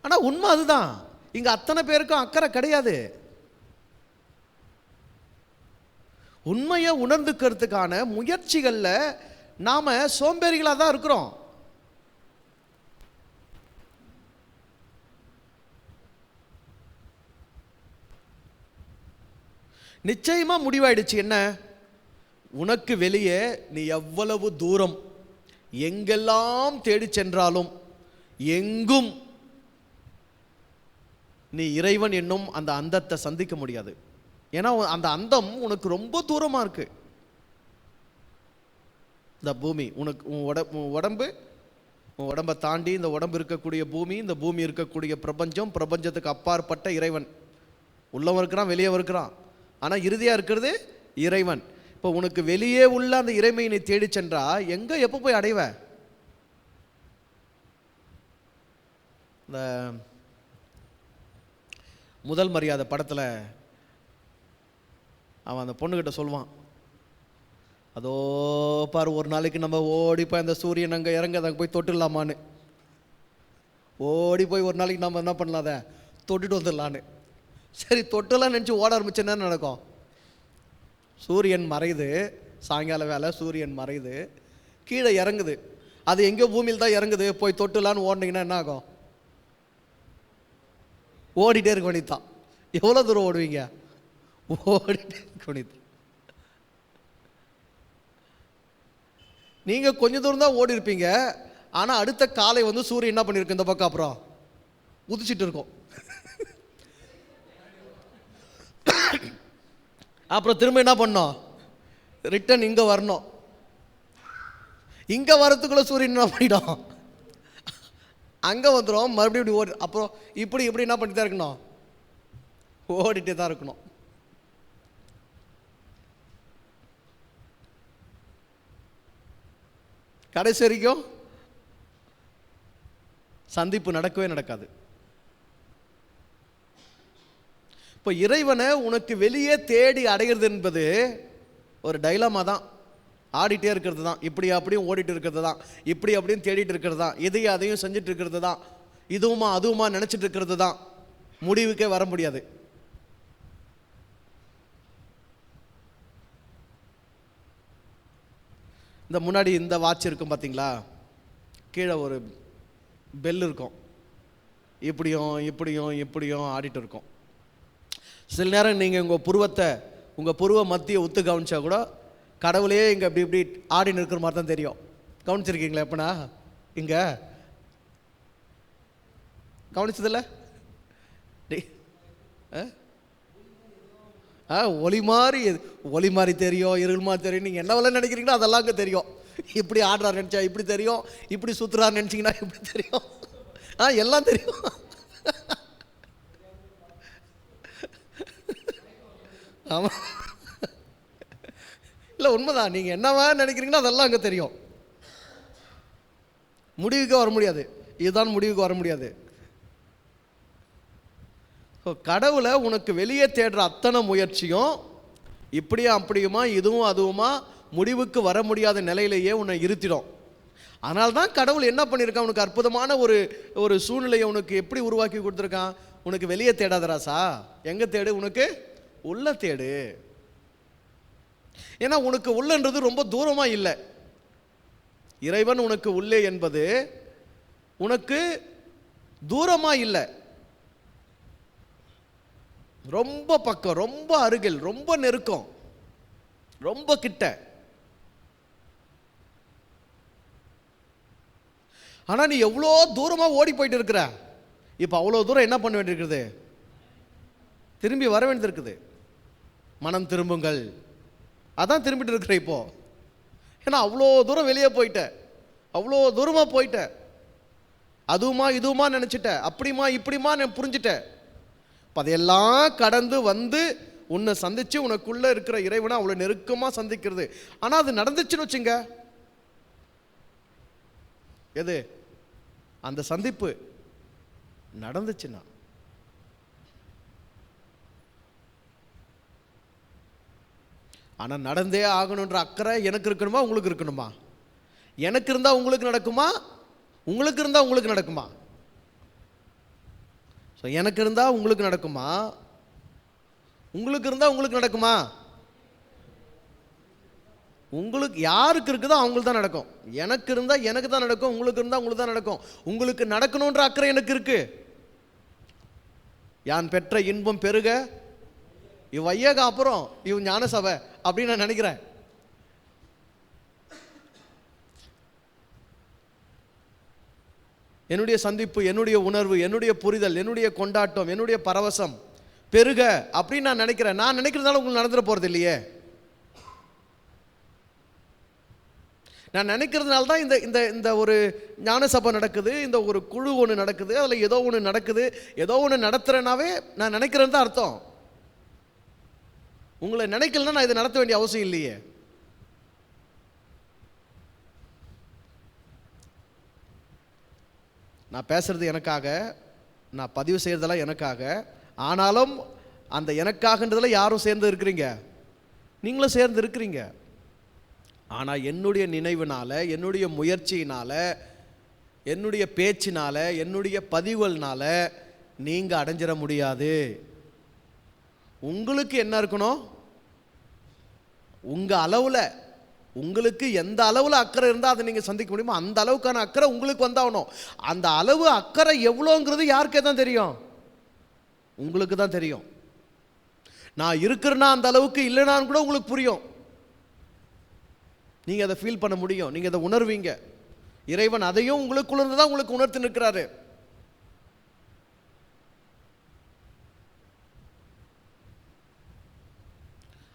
[SPEAKER 1] ஆனா உண்மை அதுதான். இங்க அத்தனை பேருக்கும் அக்கறை கிடையாது. உண்மையை உணர்ந்துக்கிறதுக்கான முயற்சிகள்ல நாம சோம்பேறிகளாக தான் இருக்கிறோம். நிச்சயமா முடிவாயிடுச்சு. என்ன? உனக்கு வெளியே நீ எவ்வளவு தூரம் எங்கெல்லாம் தேடி சென்றாலும் எங்கும் நீ இறைவன் என்னும் அந்த அந்தத்தை சந்திக்க முடியாது. ஏன்னா அந்த அந்தம் உனக்கு ரொம்ப தூரமா இருக்கு. இந்த பூமி உனக்கு உடம்பு, உடம்பை தாண்டி இந்த உடம்பு இருக்கக்கூடிய பூமி, இந்த பூமி இருக்கக்கூடிய பிரபஞ்சம், பிரபஞ்சத்துக்கு அப்பாற்பட்ட இறைவன். உள்ளவன் இருக்கிறான், வெளியே இருக்கிறான், ஆனால் இறுதியாக இருக்கிறது இறைவன். இப்போ உனக்கு வெளியே உள்ள அந்த இறைமையை நீ தேடி சென்றா எங்கே எப்போ போய் அடைவ? இந்த முதல் மரியாதை படத்தில் அவன் அந்த பொண்ணுக்கிட்ட சொல்லுவான், அதோ பாரு ஒரு நாளைக்கு நம்ம ஓடி போய் அந்த சூரியன் அங்கே இறங்க அங்கே போய் தொட்டுடலாமான்னு, ஓடி போய் ஒரு நாளைக்கு நம்ம என்ன பண்ணலாம், அதை தொட்டுட்டு வந்துடலான்னு. சரி, தொட்டுலாம் நினச்சி ஓட ஆரம்பிச்சு என்ன நடக்கும்? சூரியன் மறையுது, சாயங்கால வேலை சூரியன் மறையுது, கீழே இறங்குது. அது எங்கேயோ பூமியில் தான் இறங்குது. போய் தொட்டுலான்னு ஓடினீங்கன்னா என்ன ஆகும்? ஓடிட்டே இருக்க வேண்டியதான். எவ்வளோ தூரம் ஓடுவீங்க? ஓடிட்டே இருக்க வேண்டியது. நீங்கள் கொஞ்சம் தூரம் தான் ஓடி இருப்பீங்க. ஆனால் அடுத்த காலை வந்து சூரியன் என்ன பண்ணியிருக்கு இந்த பக்கம், அப்புறம் உதிச்சிட்டு இருக்கும். அப்புறம் திரும்ப என்ன பண்ணோம்? ரிட்டன் இங்கே வரணும். இங்கே வரத்துக்குள்ளே சூரியன் என்ன பண்ணிடும்? அங்கே வந்துடும். மறுபடியும் இப்படி ஓடி, அப்புறம் இப்படி இப்படி என்ன பண்ணிட்டு தான் இருக்கணும்? ஓடிட்டே தான் இருக்கணும். கடைசி வரைக்கும் சந்திப்பு நடக்கவே நடக்காது. இப்போ இறைவனை உனக்கு வெளியே தேடி அடைகிறது என்பது ஒரு டைலமா தான். ஆடிட்டே இருக்கிறது தான், இப்படி அப்படியும் ஓடிட்டு இருக்கிறது தான், இப்படி அப்படியும் தேடிட்டு இருக்கிறது தான், எதையும் அதையும் செஞ்சுட்டு இருக்கிறது தான், இதுவுமா அதுவுமா நினச்சிட்டு இருக்கிறது தான். முடிவுக்கே வர முடியாது. இந்த முன்னாடி இந்த வாட்ச் இருக்கும் பார்த்தீங்களா, கீழே ஒரு பெல் இருக்கும், இப்படியும் இப்படியும் இப்படியும் ஆடிட்டு இருக்கும். சில நேரம் நீங்கள் உங்கள் புருவ மத்தியை ஒத்து கவனிச்சா கூட கடவுளே இங்கே இப்படி இப்படி ஆடின்னு இருக்கிற மாதிரி தான் தெரியும். கவனிச்சிருக்கீங்களா? எப்பனா இங்கே கவனிச்சதில்ல? ஒளி மாதிரி தெரியும், இருள் மாதிரி தெரியும். நீங்கள் என்னவெல்லாம் நினைக்கிறீங்களோ அதெல்லாம் அங்கே தெரியும். இப்படி ஆடுறாரு நினச்சா இப்படி தெரியும், இப்படி சுற்றுறாரு நினச்சிங்கன்னா இப்படி தெரியும். எல்லாம் தெரியும். ஆமாம், இல்லை உண்மைதான். நீங்கள் என்னவா நினைக்கிறீங்களோ அதெல்லாம் அங்கே தெரியும். முடிவுக்கு வர முடியாது. இதுதான் முடிவுக்கு வர முடியாது. கடவுளை உனக்கு வெளியே தேடுற அத்தனை முயற்சியும் இப்படியா அப்படியுமா இதுவும் அதுவுமா முடிவுக்கு வர முடியாத நிலையிலேயே உன்னை இருத்திடும். அதனால்தான் கடவுள் என்ன பண்ணியிருக்கான், உனக்கு அற்புதமான ஒரு சூழ்நிலையை உனக்கு எப்படி உருவாக்கி கொடுத்துருக்கான். உனக்கு வெளியே தேடாத ராசா, எங்கே தேடு? உனக்கு உள்ள தேடு. ஏன்னா உனக்கு உள்ளன்றது ரொம்ப தூரமாக இல்லை. இறைவன் உனக்கு உள்ளே என்பது உனக்கு தூரமாக இல்லை, ரொம்ப பக்கம், ரொம்ப அருகில், ரொம்ப நெருக்கம், ரொம்ப கிட்ட. ஆனால் நீ எவ்வளோ தூரமாக ஓடி போயிட்டு இருக்கிற. இப்போ அவ்வளோ தூரம் என்ன பண்ண வேண்டியிருக்குது? திரும்பி வர வேண்டியிருக்குது. மனம் திரும்புங்கள், அதான் திரும்பிட்டு இருக்கிற. இப்போ ஏன்னா அவ்வளோ தூரம் வெளியே போயிட்டேன், அவ்வளோ தூரமாக போயிட்டேன், அதுவுமா இதுவுமா நினச்சிட்டேன், அப்படிமா இப்படிமா நான் புரிஞ்சுட்டேன். இப்போ அதையெல்லாம் கடந்து வந்து உன்னை சந்தித்து உனக்குள்ளே இருக்கிற இறைவனை அவ்வளோ நெருக்கமாக சந்திக்கிறது. ஆனால் அது நடந்துச்சுன்னு வச்சுங்க, எது அந்த சந்திப்பு நடந்துச்சுன்னா, ஆனால் நடந்தே ஆகணுன்ற அக்கறை எனக்கு இருக்கணுமா உங்களுக்கு இருக்கணுமா? எனக்கு இருந்தால் உங்களுக்கு நடக்குமா, உங்களுக்கு இருந்தால் உங்களுக்கு நடக்குமா? ஸோ எனக்கு இருந்தால் உங்களுக்கு நடக்குமா, உங்களுக்கு இருந்தால் உங்களுக்கு நடக்குமா? உங்களுக்கு யாருக்கு இருக்குதோ அவங்களுக்கு தான் நடக்கும். எனக்கு இருந்தால் எனக்கு தான் நடக்கும், உங்களுக்கு இருந்தால் உங்களுக்கு தான் நடக்கும். உங்களுக்கு நடக்கணுன்ற அக்கறை எனக்கு இருக்கு. யான் பெற்ற இன்பம் பெருக இவ்வையக அப்புறம் இவ் ஞான சபை அப்படின்னு நான் நினைக்கிறேன். என்னுடைய சந்திப்பு, என்னுடைய உணர்வு, என்னுடைய புரிதல், என்னுடைய கொண்டாட்டம், என்னுடைய பரவசம் பெருக அப்படின்னு நான் நினைக்கிறேன். நான் நினைக்கிறதுனால உங்களுக்கு நடந்துட போகிறது இல்லையே. நான் நினைக்கிறதுனால தான் இந்த இந்த இந்த ஒரு ஞான சபை நடக்குது, இந்த ஒரு குழு ஒன்று நடக்குது, அதில் ஏதோ ஒன்று நடக்குது, ஏதோ ஒன்று நடத்துகிறேன்னாவே நான் நினைக்கிறேன்னு தான் அர்த்தம். உங்களை நினைக்கலன்னா நான் இதை நடத்த வேண்டிய அவசியம் இல்லையே. நான் பேசுறது எனக்காக, நான் பதிவு செய்கிறதெல்லாம் எனக்காக. ஆனாலும் அந்த எனக்காகன்றதில் யாரும் சேர்ந்து இருக்கிறீங்க, நீங்களும் சேர்ந்து இருக்கிறீங்க. ஆனால் என்னுடைய நினைவுனால, என்னுடைய முயற்சியினால், என்னுடைய பேச்சினால், என்னுடைய பதிவுகள்னால நீங்கள் அடைஞ்சிட முடியாது. உங்களுக்கு என்ன இருக்கணும், உங்கள் அளவில், உங்களுக்கு எந்த அளவில் அக்கறை இருந்தால் அதை நீங்கள் சந்திக்க முடியுமோ அந்த அளவுக்கான அக்கறை உங்களுக்கு வந்தாகணும். அந்த அளவு அக்கறை எவ்வளோங்கிறது யாருக்கே தான் தெரியும், உங்களுக்கு தான் தெரியும். நான் இருக்கிறேன்னா அந்த அளவுக்கு இல்லைனான்னு கூட உங்களுக்கு புரியும். நீங்கள் அதை ஃபீல் பண்ண முடியும், நீங்கள் அதை உணர்வீங்க. இறைவன் அதையும் உங்களுக்குள்ளேருந்து தான் உங்களுக்கு உணர்த்து நிற்கிறாரு.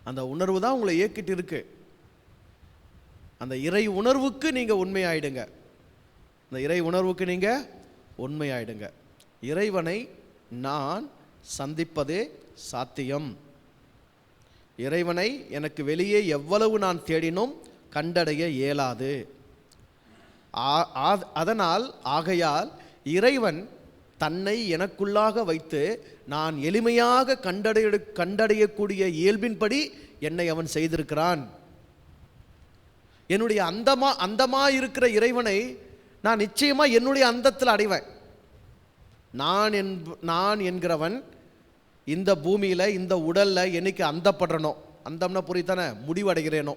[SPEAKER 1] அந்த உணர்வு தான் உங்களை இயக்கிட்டு இருக்கு. அந்த இறை உணர்வுக்கு நீங்கள் உண்மையாயிடுங்க. அந்த இறை உணர்வுக்கு நீங்கள் உண்மையாயிடுங்க. இறைவனை நான் சந்திப்பதே சாத்தியம். இறைவனை எனக்கு வெளியே எவ்வளவு நான் தேடினும் கண்டடைய இயலாது. அதனால் ஆகையால் இறைவன் தன்னை எனக்குள்ளாக வைத்து நான் எளிமையாக கண்டடையக்கூடிய இயல்பின்படி என்னை அவன் செய்திருக்கிறான். என்னுடைய அந்தமா இருக்கிற இறைவனை நான் நிச்சயமாக என்னுடைய அந்தத்தில் அடைவேன். நான் என்கிறவன் இந்த பூமியில், இந்த உடலில் என்னைக்கு அந்தப்படுறனோ, அந்தம்னா புரியுதானே, முடிவடைகிறேனோ,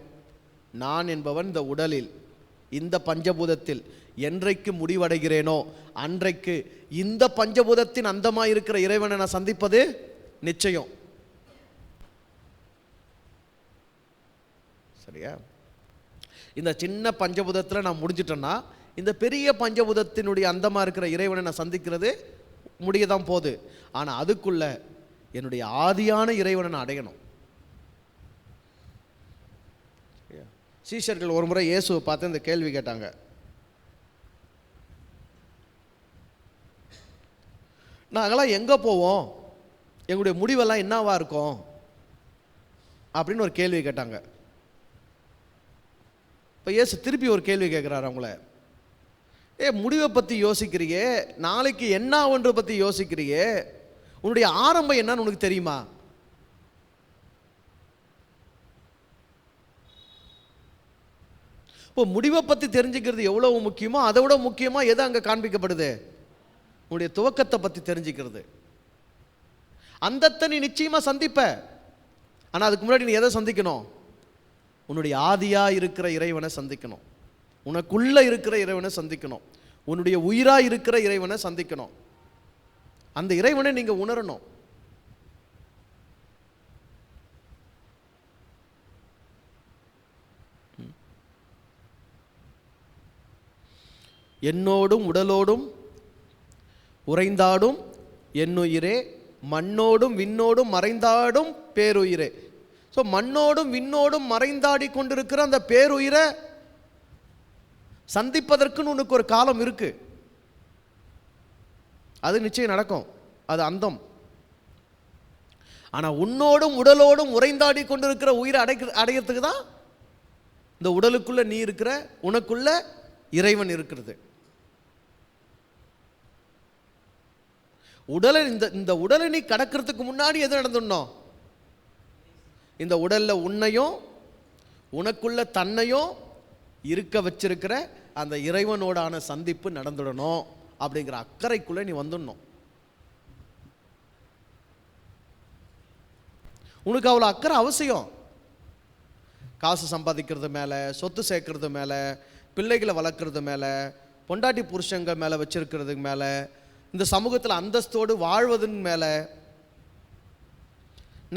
[SPEAKER 1] நான் என்பவன் இந்த உடலில், இந்த பஞ்சபூதத்தில் என்றைக்கு முடிவடைகிறேனோ அன்றைக்கு இந்த பஞ்சபூதத்தின் அந்தமாக இருக்கிற இறைவனை நான் சந்திப்பது நிச்சயம். சரியா? இந்த சின்ன பஞ்சபூதத்தில் நான் முடிஞ்சிட்டேன்னா இந்த பெரிய பஞ்சபூதத்தினுடைய அந்தமாக இருக்கிற இறைவனை நான் சந்திக்கிறது முடியதான் போகுது. ஆனால் அதுக்குள்ள என்னுடைய ஆதியான இறைவனை நான் அடையணும். சீஷர்கள் ஒரு முறை இயேசுவை பார்த்து இந்த கேள்வி கேட்டாங்க. நாங்களாம் எங்கே போவோம், எங்களுடைய முடிவெல்லாம் என்னவா இருக்கும் அப்படின்னு ஒரு கேள்வி கேட்டாங்க. இப்போ இயேசு திருப்பி ஒரு கேள்வி கேட்குறாரு அவங்கள. முடிவை பற்றி யோசிக்கிறியே, நாளைக்கு என்ன ஆகுன்றதை பற்றி யோசிக்கிறியே, உன்னுடைய ஆரம்பம் என்னன்னு உனக்கு தெரியுமா? இப்போ முடிவை பற்றி தெரிஞ்சுக்கிறது எவ்வளவு முக்கியமோ அதை விட முக்கியமாக எது அங்கே காண்பிக்கப்படுது, உன்னுடைய துவக்கத்தை பற்றி தெரிஞ்சுக்கிறது. அந்தத்தை நீ நிச்சயமாக சந்திப்ப. ஆனால் அதுக்கு முன்னாடி நீ எதை சந்திக்கணும், உன்னுடைய ஆதியாக இருக்கிற இறைவனை சந்திக்கணும், உனக்குள்ளே இருக்கிற இறைவனை சந்திக்கணும், உன்னுடைய உயிராக இருக்கிற இறைவனை சந்திக்கணும். அந்த இறைவனை நீங்கள் உணரணும். என்னோடும் உடலோடும் உறைந்தாடும் என்னுயிரே, மண்ணோடும் விண்ணோடும் மறைந்தாடும் பேருயிரே. ஸோ மண்ணோடும் விண்ணோடும் மறைந்தாடி கொண்டிருக்கிற அந்த பேருயிரை சந்திப்பதற்குன்னு உனக்கு ஒரு காலம் இருக்கு, அது நிச்சயம் நடக்கும், அது அந்தம். ஆனால் உன்னோடும் உடலோடும் உறைந்தாடி கொண்டிருக்கிற உயிரை அடையிறதுக்கு தான் இந்த உடலுக்குள்ள நீ இருக்கிற, உனக்குள்ள இறைவன் இருக்கிறது. உடலை இந்த உடலை நீ கடக்கிறதுக்கு முன்னாடி எது நடந்துடணும்? இந்த உடல்ல உன்னையும் உனக்குள்ள தன்னையும் இருக்க வச்சிருக்கிற அந்த இறைவனோடான சந்திப்பு நடந்துடணும். அப்படிங்கிற அக்கறைக்குள்ள நீ வந்துடணும். உனக்கு அவ்வளோ அக்கறை அவசியம். காசு சம்பாதிக்கிறது மேலே, சொத்து சேர்க்கறது மேலே, பிள்ளைகளை வளர்க்குறது மேலே, பொண்டாட்டி புருஷங்க மேலே வச்சிருக்கிறதுக்கு மேலே, இந்த சமூகத்தில் அந்தஸ்தோடு வாழ்வதன் மேலே,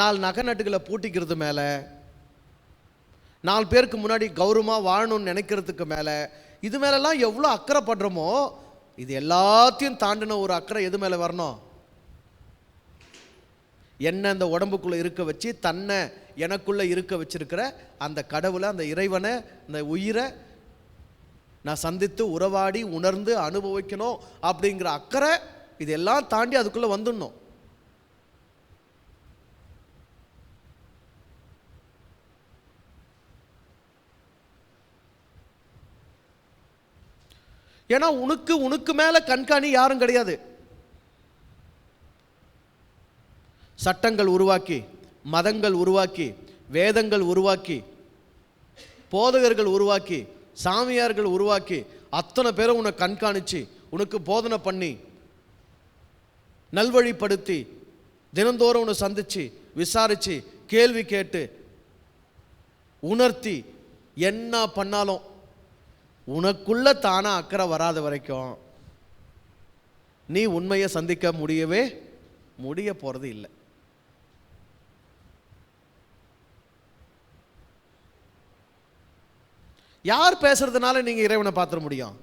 [SPEAKER 1] 4 நகை நட்டுகளை பூட்டிக்கிறது மேலே, 4 பேருக்கு முன்னாடி கௌரவமாக வாழணும்னு நினைக்கிறதுக்கு மேலே, இது மேலெல்லாம் எவ்வளோ அக்கறைப்படுறோமோ, இது எல்லாத்தையும் தாண்டின ஒரு அக்கறை எது மேலே வரணும்? என்ன இந்த உடம்புக்குள்ளே இருக்க வச்சு தன்னை எனக்குள்ளே இருக்க வச்சிருக்கிற அந்த கடவுளை, அந்த இறைவனை, அந்த உயிரை நான் சந்தித்து உறவாடி உணர்ந்து அனுபவிக்கணும் அப்படிங்கிற அக்கறை இதெல்லாம் தாண்டி அதுக்குள்ளே வந்துடணும். ஏன்னா உனக்கு மேலே கண்காணி யாரும் கிடையாது. சட்டங்கள் உருவாக்கி, மதங்கள் உருவாக்கி, வேதங்கள் உருவாக்கி, போதகர்கள் உருவாக்கி, சாமியார்கள் உருவாக்கி, அத்தனை பேரும் உன்னை கண்காணித்து உனக்கு போதனை பண்ணி நல்வழிப்படுத்தி தினந்தோறும் உன்னை சந்தித்து விசாரித்து கேள்வி கேட்டு உணர்த்தி என்ன பண்ணாலும் உனக்குள்ள தானா அக்கறை வராத வரைக்கும் நீ உண்மையை சந்திக்க முடிய போகிறது இல்லை. யார் பேசுறதுனால நீங்க இறைவனை பார்த்துட முடியும்?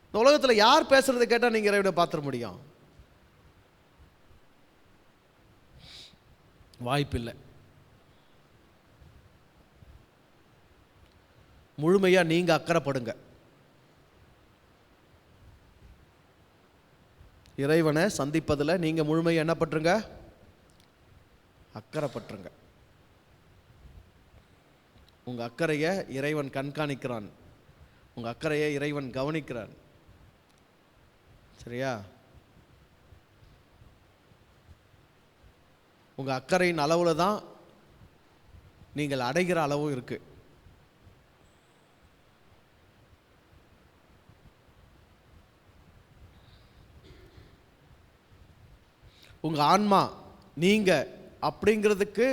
[SPEAKER 1] இந்த உலகத்தில் யார் பேசுறதை கேட்டால் நீங்க இறைவனை பார்த்துட முடியும்? வாய்ப்பில்லை. முழுமையா நீங்க அக்கறைப்படுங்க. இறைவனை சந்திப்பதில் நீங்க முழுமையா என்ன பண்றீங்க? அக்கறைப்பட்டுருங்க. உங்க அக்கறையை இறைவன் கண்காணிக்கிறான், உங்க அக்கறையை இறைவன் கவனிக்கிறான். சரியா? உங்க அக்கறையின் அளவுல தான் நீங்கள் அடைகிற அளவும் இருக்கு. உங்க ஆன்மா நீங்க அப்படிங்கிறதுக்கு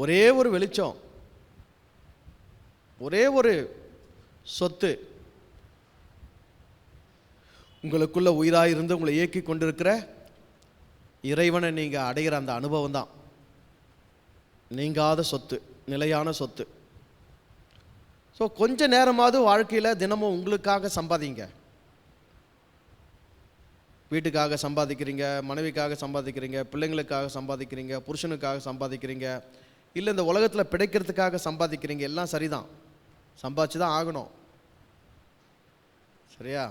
[SPEAKER 1] ஒரே ஒரு வெளிச்சம், ஒரே ஒரு சொத்து உங்களுக்குள்ள உயிராக இருந்து உங்களை இயக்கி கொண்டிருக்கிற இறைவனை நீங்கள் அடைகிற அந்த அனுபவம் தான் நீங்காத சொத்து, நிலையான சொத்து. ஸோ கொஞ்ச நேரமாவது வாழ்க்கையில் தினமும் உங்களுக்காக சம்பாதிங்க. வீட்டுக்காக சம்பாதிக்கிறீங்க, மனைவிக்காக சம்பாதிக்கிறீங்க, பிள்ளைங்களுக்காக சம்பாதிக்கிறீங்க, புருஷனுக்காக சம்பாதிக்கிறீங்க, இல்லை இந்த உலகத்தில் பிழைக்கிறதுக்காக சம்பாதிக்கிறீங்க, எல்லாம் சரிதான், சம்பாதிச்சு தான் ஆகணும். சரியா?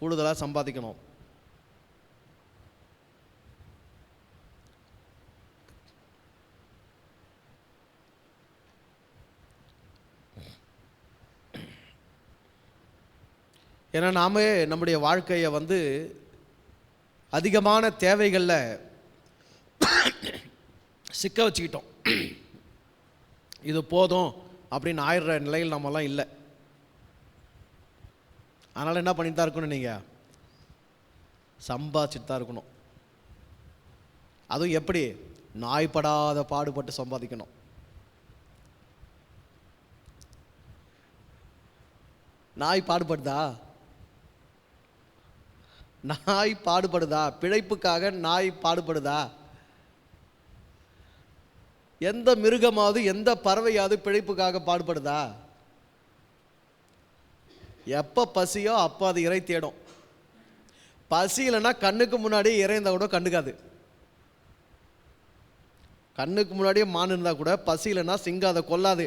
[SPEAKER 1] கூடுதலாக சம்பாதிக்கணும். ஏன்னா நாம நம்முடைய வாழ்க்கையை அதிகமான தேவைகளில் சிக்க வச்சுக்கிட்டோம். இது போதும் அப்படின்னு ஆயிடுற நிலையில் நம்மலாம் இல்லை. அதனால் என்ன பண்ணிட்டு தான் இருக்கணும்? நீங்கள் சம்பாதிச்சுட்டு தான் இருக்கணும். அதுவும் எப்படி? நாய்படாத பாடுபட்டு சம்பாதிக்கணும். நாய் பாடுபடுதா? நாய் பாடுபடுதா? பிழைப்புக்காக நாய் பாடுபடுதா? எந்த மிருகமாவது எந்த பறவையாவது பிழைப்புக்காக பாடுபடுதா? எப்போ பசியோ அப்போ அது இறை தேடும். பசி இல்லைன்னா கண்ணுக்கு முன்னாடியே இறை இருந்தால் கூட கண்டுக்காது. கண்ணுக்கு முன்னாடியே மான் இருந்தால் கூட பசி இல்லைன்னா சிங்கம் அதை கொல்லாது.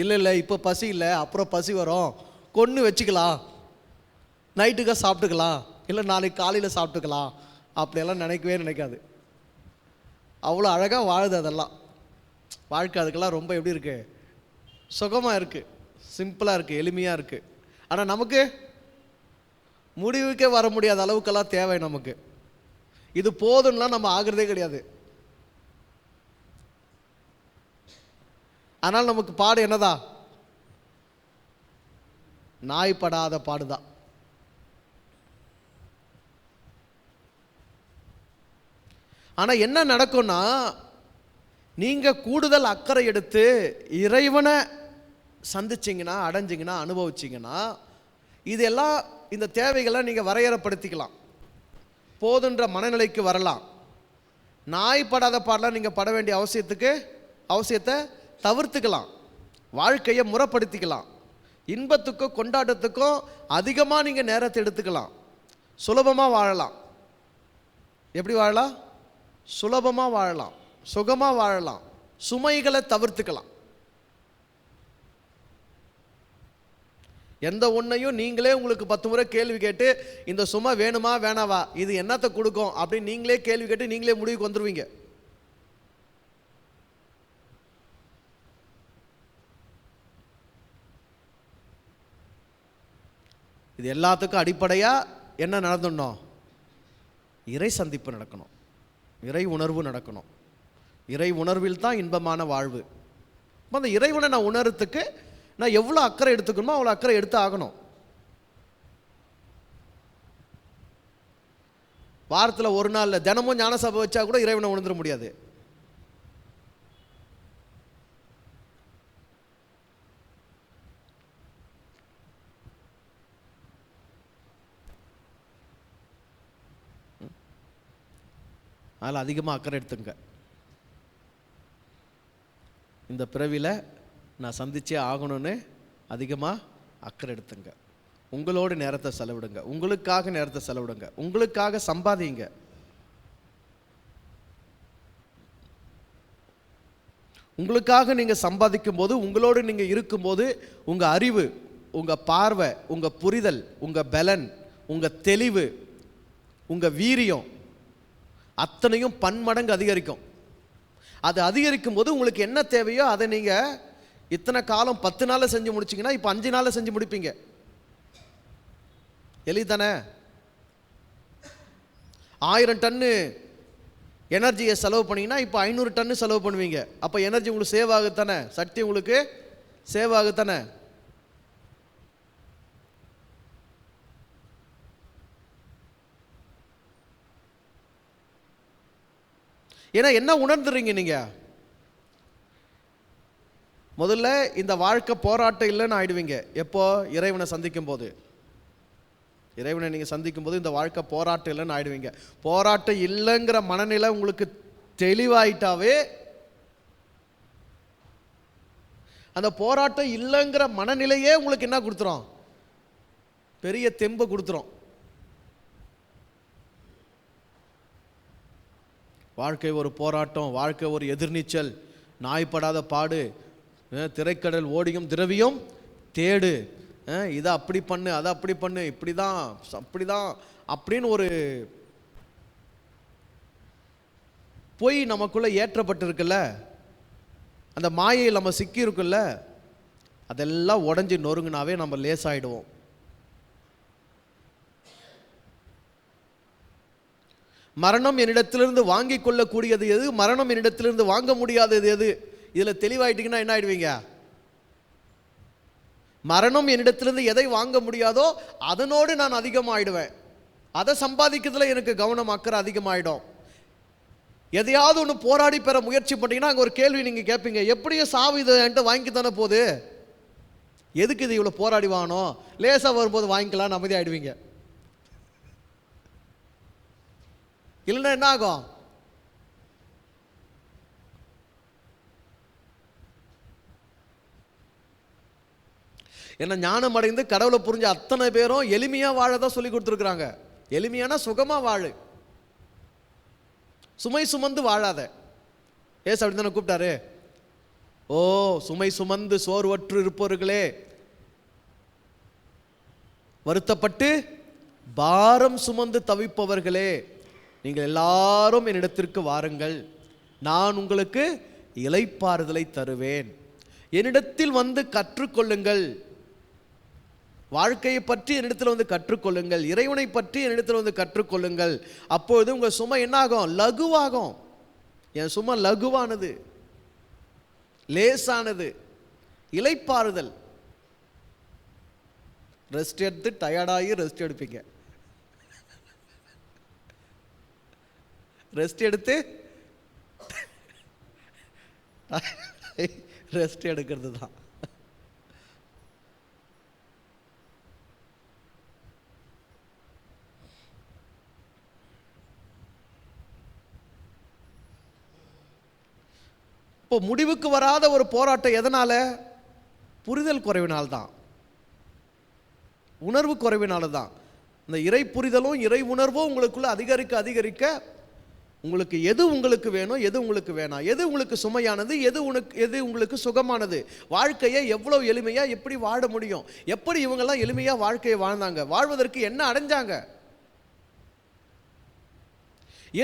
[SPEAKER 1] இல்லை இப்போ பசி இல்லை, அப்புறம் பசி வரும், கொன்று வச்சுக்கலாம், நைட்டுக்காக சாப்பிட்டுக்கலாம், இல்லை நாளைக்கு காலையில் சாப்பிட்டுக்கலாம், அப்படியெல்லாம் நினைக்கவே நினைக்காது. அவ்வளோ அழகாக வாழுது. அதெல்லாம் வாழ்க்கை அதுக்கெல்லாம் ரொம்ப எப்படி இருக்குது, சுகமாக இருக்குது, சிம்பிளாக இருக்குது, எளிமையாக இருக்குது. ஆனால் நமக்கு முடிவுக்கே வர முடியாத அளவுக்கெல்லாம் தேவை நமக்கு. இது போதும்லாம் நம்ம ஆகிறதே கிடையாது. ஆனால் நமக்கு பாடு என்னதா, நாய்ப்படாத பாடுதான். ஆனால் என்ன நடக்கும்னா, நீங்கள் கூடுதல் அக்கறை எடுத்து இறைவனை சந்திச்சிங்கன்னா, அடைஞ்சிங்கன்னா, அனுபவிச்சிங்கன்னா, இதெல்லாம் இந்த தேவைகளை நீங்கள் வரையறைப்படுத்திக்கலாம், போதுன்ற மனநிலைக்கு வரலாம். நாய்ப்படாத பாடலாம் நீங்கள் பட வேண்டிய அவசியத்தை தவிர்த்துக்கலாம், வாழ்க்கையை முறைப்படுத்திக்கலாம், இன்பத்துக்கும் கொண்டாட்டத்துக்கும் அதிகமாக நீங்கள் நேரத்தை எடுத்துக்கலாம், சுலபமாக வாழலாம். எப்படி வாழலாம்? சுலபமாக வாழலாம், சுகமாக வாழலாம், சுமைகளை தவிர்த்துக்கலாம். எந்த ஒன்றையும் நீங்களே உங்களுக்கு 10 முறை கேள்வி கேட்டு இந்த சுமை வேணுமா வேணாவா, இது என்னத்தை கொடுக்கும் அப்படின்னு நீங்களே கேள்வி கேட்டு நீங்களே முடிவுக்கு வந்துடுவீங்க. இது எல்லாத்துக்கும் அடிப்படையாக என்ன நடந்துடணும்? இறை சந்திப்பு நடக்கணும், இறை உணர்வு நடக்கணும். இறை உணர்வில் தான் இன்பமான வாழ்வு. அப்போ அந்த இறைவனை நான் உணர்றதுக்கு நான் எவ்வளோ அக்கறை எடுத்துக்கணுமோ அவ்வளோ அக்கறை எடுத்து ஆகணும். வாரத்தில் ஒரு நாள் தினமும் ஞான சபை வச்சா கூட இறைவனை உணர்ந்துட முடியாது. அதில் அதிகமாக அக்கறை எடுத்துங்க. இந்த பிறவியில் நான் சந்திச்சே ஆகணும்னு அதிகமாக அக்கறை எடுத்துங்க. உங்களோட நேரத்தை செலவிடுங்க, உங்களுக்காக நேரத்தை செலவிடுங்க, உங்களுக்காக சம்பாதிங்க. உங்களுக்காக நீங்கள் சம்பாதிக்கும் போது, உங்களோடு நீங்கள் இருக்கும்போது, உங்கள் அறிவு, உங்கள் பார்வை, உங்கள் புரிதல், உங்கள் பலன், உங்கள் தெளிவு, உங்கள் வீரியம் அத்தனையும் பன்மடங்கு அதிகரிக்கும். அது அதிகரிக்கும் போது உங்களுக்கு என்ன தேவையோ அதை நீங்கள் இத்தனை காலம் 10 நாளில் செஞ்சு முடிச்சிங்கன்னா இப்போ 5 நாளில் செஞ்சு முடிப்பீங்க. எளிதானே? 1000 டன்னு எனர்ஜியை செலவு பண்ணிங்கன்னா இப்போ 500 டன்னு செலவு பண்ணுவீங்க. அப்போ எனர்ஜி உங்களுக்கு சேவ் ஆகுத்தானே, சக்தி உங்களுக்கு சேவ் ஆகுத்தானே. ஏன்னா என்ன உணர்ந்துறீங்க நீங்கள்? முதல்ல இந்த வாழ்க்கை போராட்டம் இல்லைன்னு ஆயிடுவீங்க. எப்போ? இறைவனை சந்திக்கும் போது. இறைவனை நீங்கள் சந்திக்கும் போது இந்த வாழ்க்கை போராட்டம் இல்லைன்னு ஆயிடுவீங்க. போராட்டம் இல்லைங்கிற மனநிலை உங்களுக்கு தெளிவாயிட்டாவே, அந்த போராட்டம் இல்லைங்கிற மனநிலையே உங்களுக்கு என்ன கொடுத்துரும்? பெரிய தெம்பு கொடுத்துரும். வாழ்க்கை ஒரு போராட்டம், வாழ்க்கை ஒரு எதிர்நீச்சல், நாய்ப்படாத பாடு, திரைக்கடல் ஓடியும் திரவியம் தேடு, இதை அப்படி பண்ணு, அதை அப்படி பண்ணு, இப்படிதான் அப்படிதான் அப்படின்னு ஒரு பொய் நமக்குள்ள ஏற்றப்பட்டிருக்குல்ல, அந்த மாயையில் நம்ம சிக்கி இருக்குல்ல, அதெல்லாம் உடஞ்சி நொறுங்கினாவே நம்ம லேசாயிடுவோம். மரணம் என்னிடத்திலிருந்து வாங்கி கொள்ளக்கூடியது எது, மரணம் என்னிடத்திலிருந்து வாங்க முடியாதது எது, இதில் தெளிவாயிட்டீங்கன்னா என்ன ஆயிடுவீங்க? மரணம் என்னிடத்திலிருந்து எதை வாங்க முடியாதோ அதனோடு நான் அதிகமாகிடுவேன். அதை சம்பாதிக்கிறதுல எனக்கு கவனம், அக்கறை அதிகமாகிடும். எதையாவது ஒன்று போராடி பெற முயற்சி பண்ணிங்கன்னா அங்கே ஒரு கேள்வி நீங்கள் கேட்பீங்க, எப்படியும் சாவு இதை என்கிட்ட வாங்கி தானே போகுது, எதுக்கு இது இவ்வளோ போராடி வாங்கணும், லேசாக வரும்போது வாங்கிக்கலாம், அமைதி ஆகிடுவீங்க. இல்லைன்னா என்ன ஆகும்? ஏன்னா ஞானம் அடைந்து கடவுளை புரிஞ்ச அத்தனை பேரும் எளிமையாக வாழதான் சொல்லி கொடுத்துருக்குறாங்க. எளிமையான சுகமாக வாழு, சுமை சுமந்து வாழாத. ஏசு அப்படி தானே கூப்பிட்டாரு. ஓ சுமை சுமந்து சோர்வற்று இருப்பவர்களே, வருத்தப்பட்டு பாரம் சுமந்து தவிப்பவர்களே, நீங்கள் எல்லாரும் என்னிடத்திற்கு வாருங்கள், நான் உங்களுக்கு இளைப்பாறுதலை தருவேன். என்னிடத்தில் வந்து கற்றுக்கொள்ளுங்கள். வாழ்க்கையை பற்றி என்னிடத்தில் வந்து கற்றுக்கொள்ளுங்கள். இறைவனை பற்றி என்னிடத்தில் வந்து கற்றுக்கொள்ளுங்கள். அப்பொழுது உங்கள் சுமை என்னாகும்? லகுவாகும். என் சுமை லகுவானது, லேசானது. இளைப்பாறுதல். ரெஸ்ட் எடுத்து டயர்டாகி ரெஸ்ட் எடுப்பீங்க. ரெஸ்ட் எடுத்து ரெஸ்ட் எடுக்கிறது தான். இப்போ முடிவுக்கு வராத ஒரு போராட்டம் எதனால? புரிதல் குறைவினால்தான், உணர்வு குறைவினால தான். இந்த இறை புரிதலும் இறை உணர்வும் உங்களுக்குள்ள அதிகரிக்க அதிகரிக்க உங்களுக்கு எது உங்களுக்கு வேணும், எது உங்களுக்கு வேணாம், எது உங்களுக்கு சுமையானது, எது உங்களுக்கு சுகமானது, வாழ்க்கையை எவ்வளோ எளிமையாக எப்படி வாழ முடியும், எப்படி இவங்கெல்லாம் எளிமையாக வாழ்க்கையை வாழ்ந்தாங்க, வாழ்வதற்கு என்ன அடைஞ்சாங்க,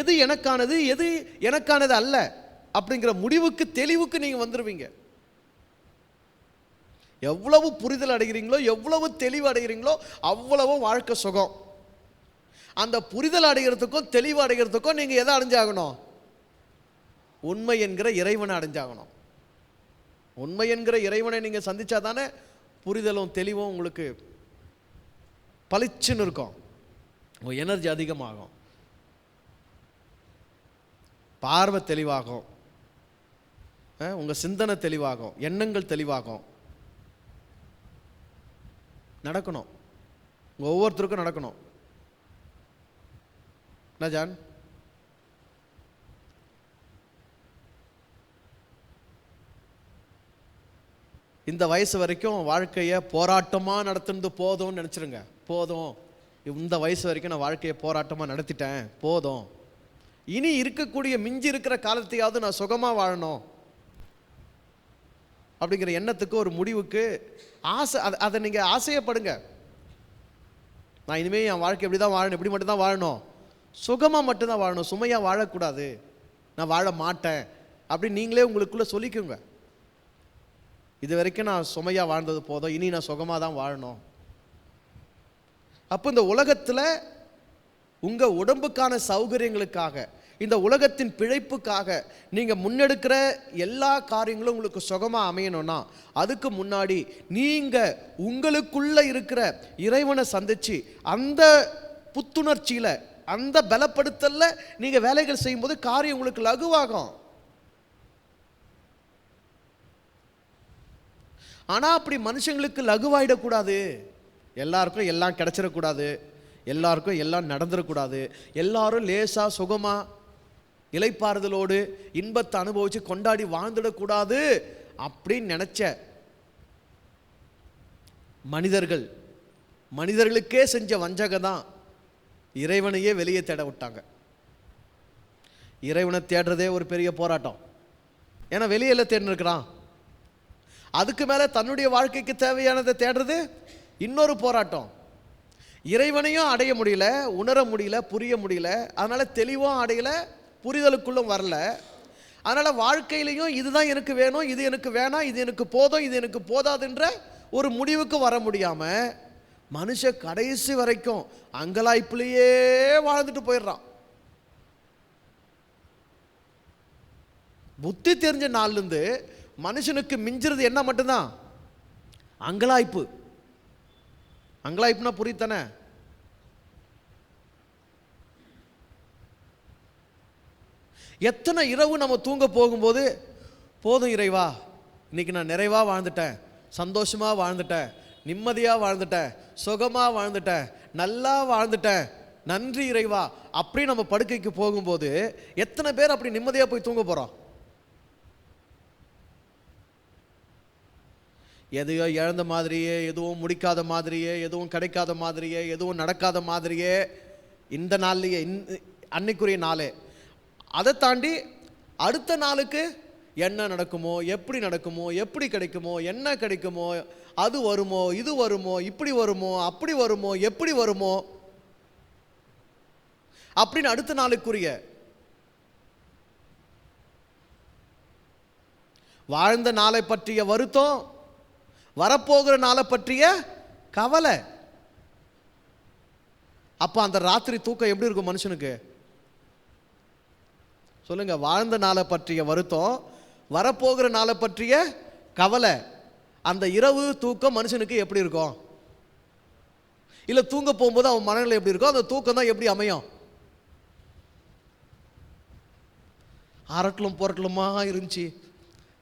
[SPEAKER 1] எது எனக்கானது எது எனக்கானது அல்ல அப்படிங்கிற முடிவுக்கு தெளிவுக்கு நீங்கள் வந்துடுவீங்க. எவ்வளவு புரிதல் அடைகிறீங்களோ, எவ்வளவு தெளிவு அடைகிறீங்களோ அவ்வளவு வாழ்க்கை சுகம். அந்த புரிதல் அடைகிறதுக்கும் தெளிவு அடைகிறதுக்கும் நீங்கள் எதை அடைஞ்சாகணும்? உண்மை என்கிற இறைவனை அடைஞ்சாகணும். உண்மை என்கிற இறைவனை நீங்கள் சந்திச்சா தானே புரிதலும் தெளிவும் உங்களுக்கு பளிச்சுன்னு இருக்கும். உங்கள் எனர்ஜி அதிகமாகும், பார்வை தெளிவாகும், உங்கள் சிந்தனை தெளிவாகும், எண்ணங்கள் தெளிவாகும். நடக்கணும், உங்கள் ஒவ்வொருத்தருக்கும் நடக்கணும். என்ன ஜான்? இந்த வயசு வரைக்கும் வாழ்க்கையை போராட்டமாக நடத்துனது போதும்னு நினச்சிருங்க. போதும், இந்த வயசு வரைக்கும் நான் வாழ்க்கையை போராட்டமாக நடத்திட்டேன், போதும். இனி இருக்கக்கூடிய மிஞ்சி இருக்கிற காலத்தையாவது நான் சுகமாக வாழணும் அப்படிங்கிற எண்ணத்துக்கு, ஒரு முடிவுக்கு ஆசை, அதை நீங்கள் ஆசையப்படுங்க. நான் இனிமேல் என் வாழ்க்கை எப்படி தான் வாழணும், எப்படி மட்டும்தான் வாழணும், சுகமாக மட்டும்தான் வாழணும், சுமையாக வாழக்கூடாது, நான் வாழ மாட்டேன் அப்படின்னு நீங்களே உங்களுக்குள்ளே சொல்லிக்கோங்க. இது வரைக்கும் நான் சுமையாக வாழ்ந்தது போதும், இனி நான் சுகமாக தான் வாழணும். அப்போ இந்த உலகத்தில் உங்கள் உடம்புக்கான சௌகரியங்களுக்காக, இந்த உலகத்தின் பிழைப்புக்காக நீங்கள் முன்னெடுக்கிற எல்லா காரியங்களும் உங்களுக்கு சுகமாக அமையணும்னா அதுக்கு முன்னாடி நீங்கள் உங்களுக்குள்ளே இருக்கிற இறைவனை சந்திச்சு அந்த புத்துணர்ச்சியில், அந்த பலப்படுத்தலில் நீங்கள் வேலைகள் செய்யும்போது காரியம் உங்களுக்கு லகுவாகும். ஆனால் அப்படி மனுஷங்களுக்கு லகுவாயிடக்கூடாது. எல்லாருக்கும் எல்லாம் கிடைச்சிடக்கூடாது, எல்லாருக்கும் எல்லாம் நடந்துடக்கூடாது, எல்லாரும் லேசாக சுகமாக இளைப்பாறுதலோடு இன்பத்தை அனுபவித்து கொண்டாடி வாழ்ந்துடக்கூடாது அப்படின்னு நினச்ச மனிதர்களுக்கே செஞ்ச வஞ்சகம் தான் இறைவனையே வெளியே தேட விட்டாங்க. இறைவனை தேடுறதே ஒரு பெரிய போராட்டம். ஏன்னா வெளியில் தேடிருக்கிறான். அதுக்கு மேலே தன்னுடைய வாழ்க்கைக்கு தேவையானதை தேடுறது இன்னொரு போராட்டம். இறைவனையும் அடைய முடியல, உணர முடியல, புரிய முடியல, அதனால் தெளிவும் அடையலை, புரிதலுக்குள்ளும் வரல. அதனால் வாழ்க்கையிலையும் இதுதான் எனக்கு வேணும், இது எனக்கு வேணாம், இது எனக்கு போதும், இது எனக்கு போதாதுன்ற ஒரு முடிவுக்கு வர முடியாமல் மனுஷ கடைசி வரைக்கும் அங்கலாய்ப்புலேயே வாழ்ந்துட்டு போயிடுறான். புத்தி தெரிஞ்ச நாள்லேருந்து மனுஷனுக்கு மிஞ்சிறது என்ன மட்டும்தான்? அங்கலாய்ப்பு. அங்கலாய்ப்புனா புரியுதானே? எத்தனை இரவு நம்ம தூங்க போகும்போது, போதும் இறைவா, இன்னைக்கு நான் நிறைவாக வாழ்ந்துட்டேன், சந்தோஷமாக வாழ்ந்துட்டேன், நிம்மதியாக வாழ்ந்துட்டேன், சுகமாக வாழ்ந்துட்டேன், நல்லா வாழ்ந்துட்டேன், நன்றி இறைவா அப்படி நம்ம படுக்கைக்கு போகும்போது எத்தனை பேர் அப்படி நிம்மதியாக போய் தூங்க போகிறோம்? எதையோ இழந்த மாதிரியே, எதுவும் முடிக்காத மாதிரியே, எதுவும் கிடைக்காத மாதிரியே, எதுவும் நடக்காத மாதிரியே இந்த நாள்லையே, அன்னைக்குரிய நாளே. அதை தாண்டி அடுத்த நாளுக்கு என்ன நடக்குமோ, எப்படி நடக்குமோ, எப்படி கிடைக்குமோ, என்ன கிடைக்குமோ, அது வருமோ, இது வருமோ, இப்படி வருமோ, அப்படி வருமோ, எப்படி வருமோ அப்படின்னு அடுத்த நாளுக்குரிய வாழ்ந்த நாளை பற்றிய வருத்தம், வரப்போகிற நாளை பற்றிய கவலை. அப்ப அந்த ராத்திரி தூக்கம் எப்படி இருக்கும் மனுஷனுக்கு சொல்லுங்க? வாழ்ந்த நாளை பற்றிய வருத்தம், வரப்போகிற நாளை பற்றிய கவலை. அந்த இரவு தூக்கம் மனுஷனுக்கு எப்படி இருக்கும்? இல்ல தூங்க போகும்போது அவன் மனநிலை எப்படி இருக்கும்? அந்த தூக்கம் தான் எப்படி அமையும்? அரட்டலும் புரட்டலுமா இருந்துச்சு,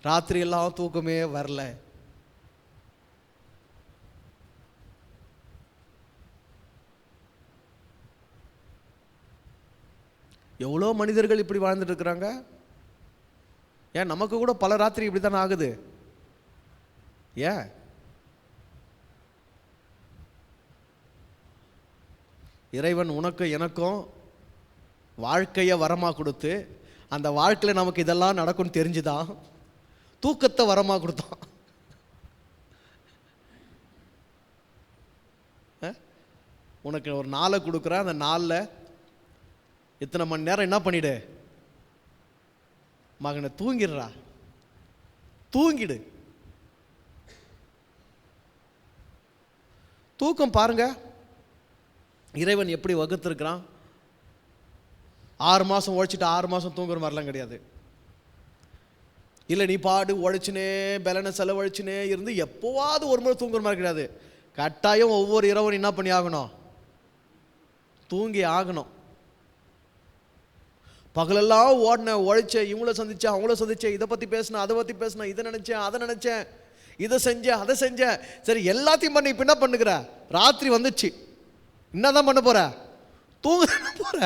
[SPEAKER 1] ராத்திரி எல்லாம் தூக்கமே வரல. எவ்வளோ மனிதர்கள் இப்படி வாழ்ந்துட்டு இருக்கிறாங்க. ஏன் நமக்கு கூட பல ராத்திரி இப்படி தானே ஆகுது. ஏன் இறைவன் உனக்கு எனக்கும் வாழ்க்கையை வரமா கொடுத்து, அந்த வாழ்க்கையில் நமக்கு இதெல்லாம் நடக்கும்னு தெரிஞ்சுதான் தூக்கத்தை வரமா கொடுத்தான். உனக்கு ஒரு நாளை கொடுக்குறேன், அந்த நாளில் இத்தனை மணி நேரம் என்ன பண்ணிடு மகனை, தூங்கிடுறா, தூங்கிடு. தூக்கம் பாருங்க இறைவன் எப்படி வகுத்திருக்கிறான். 6 மாதம் உழைச்சிட்டு 6 மாதம் தூங்குற மாதிரிலாம் கிடையாது. இல்லை நீ பாடு உழைச்சினே பலனை செலவழிச்சுனே இருந்து எப்போவாது ஒரு முறை தூங்குற மாதிரி கிடையாது. கட்டாயம் ஒவ்வொரு இரவும் என்ன பண்ணி ஆகணும்? தூங்கி ஆகணும். பகலெல்லாம் ஓடினேன், உழைச்சேன், இவங்கள சந்திச்சேன், அவங்கள சந்திச்சேன், இதை பற்றி பேசினேன், அதை பற்றி பேசினேன், இதை நினச்சேன், அதை நினச்சேன், இதை செஞ்சேன், அதை செஞ்சேன். சரி எல்லாத்தையும் பண்ணி இப்போ என்ன பண்ணுகிற? ராத்திரி வந்துச்சு, என்னதான் பண்ண போற? தூங்க போற.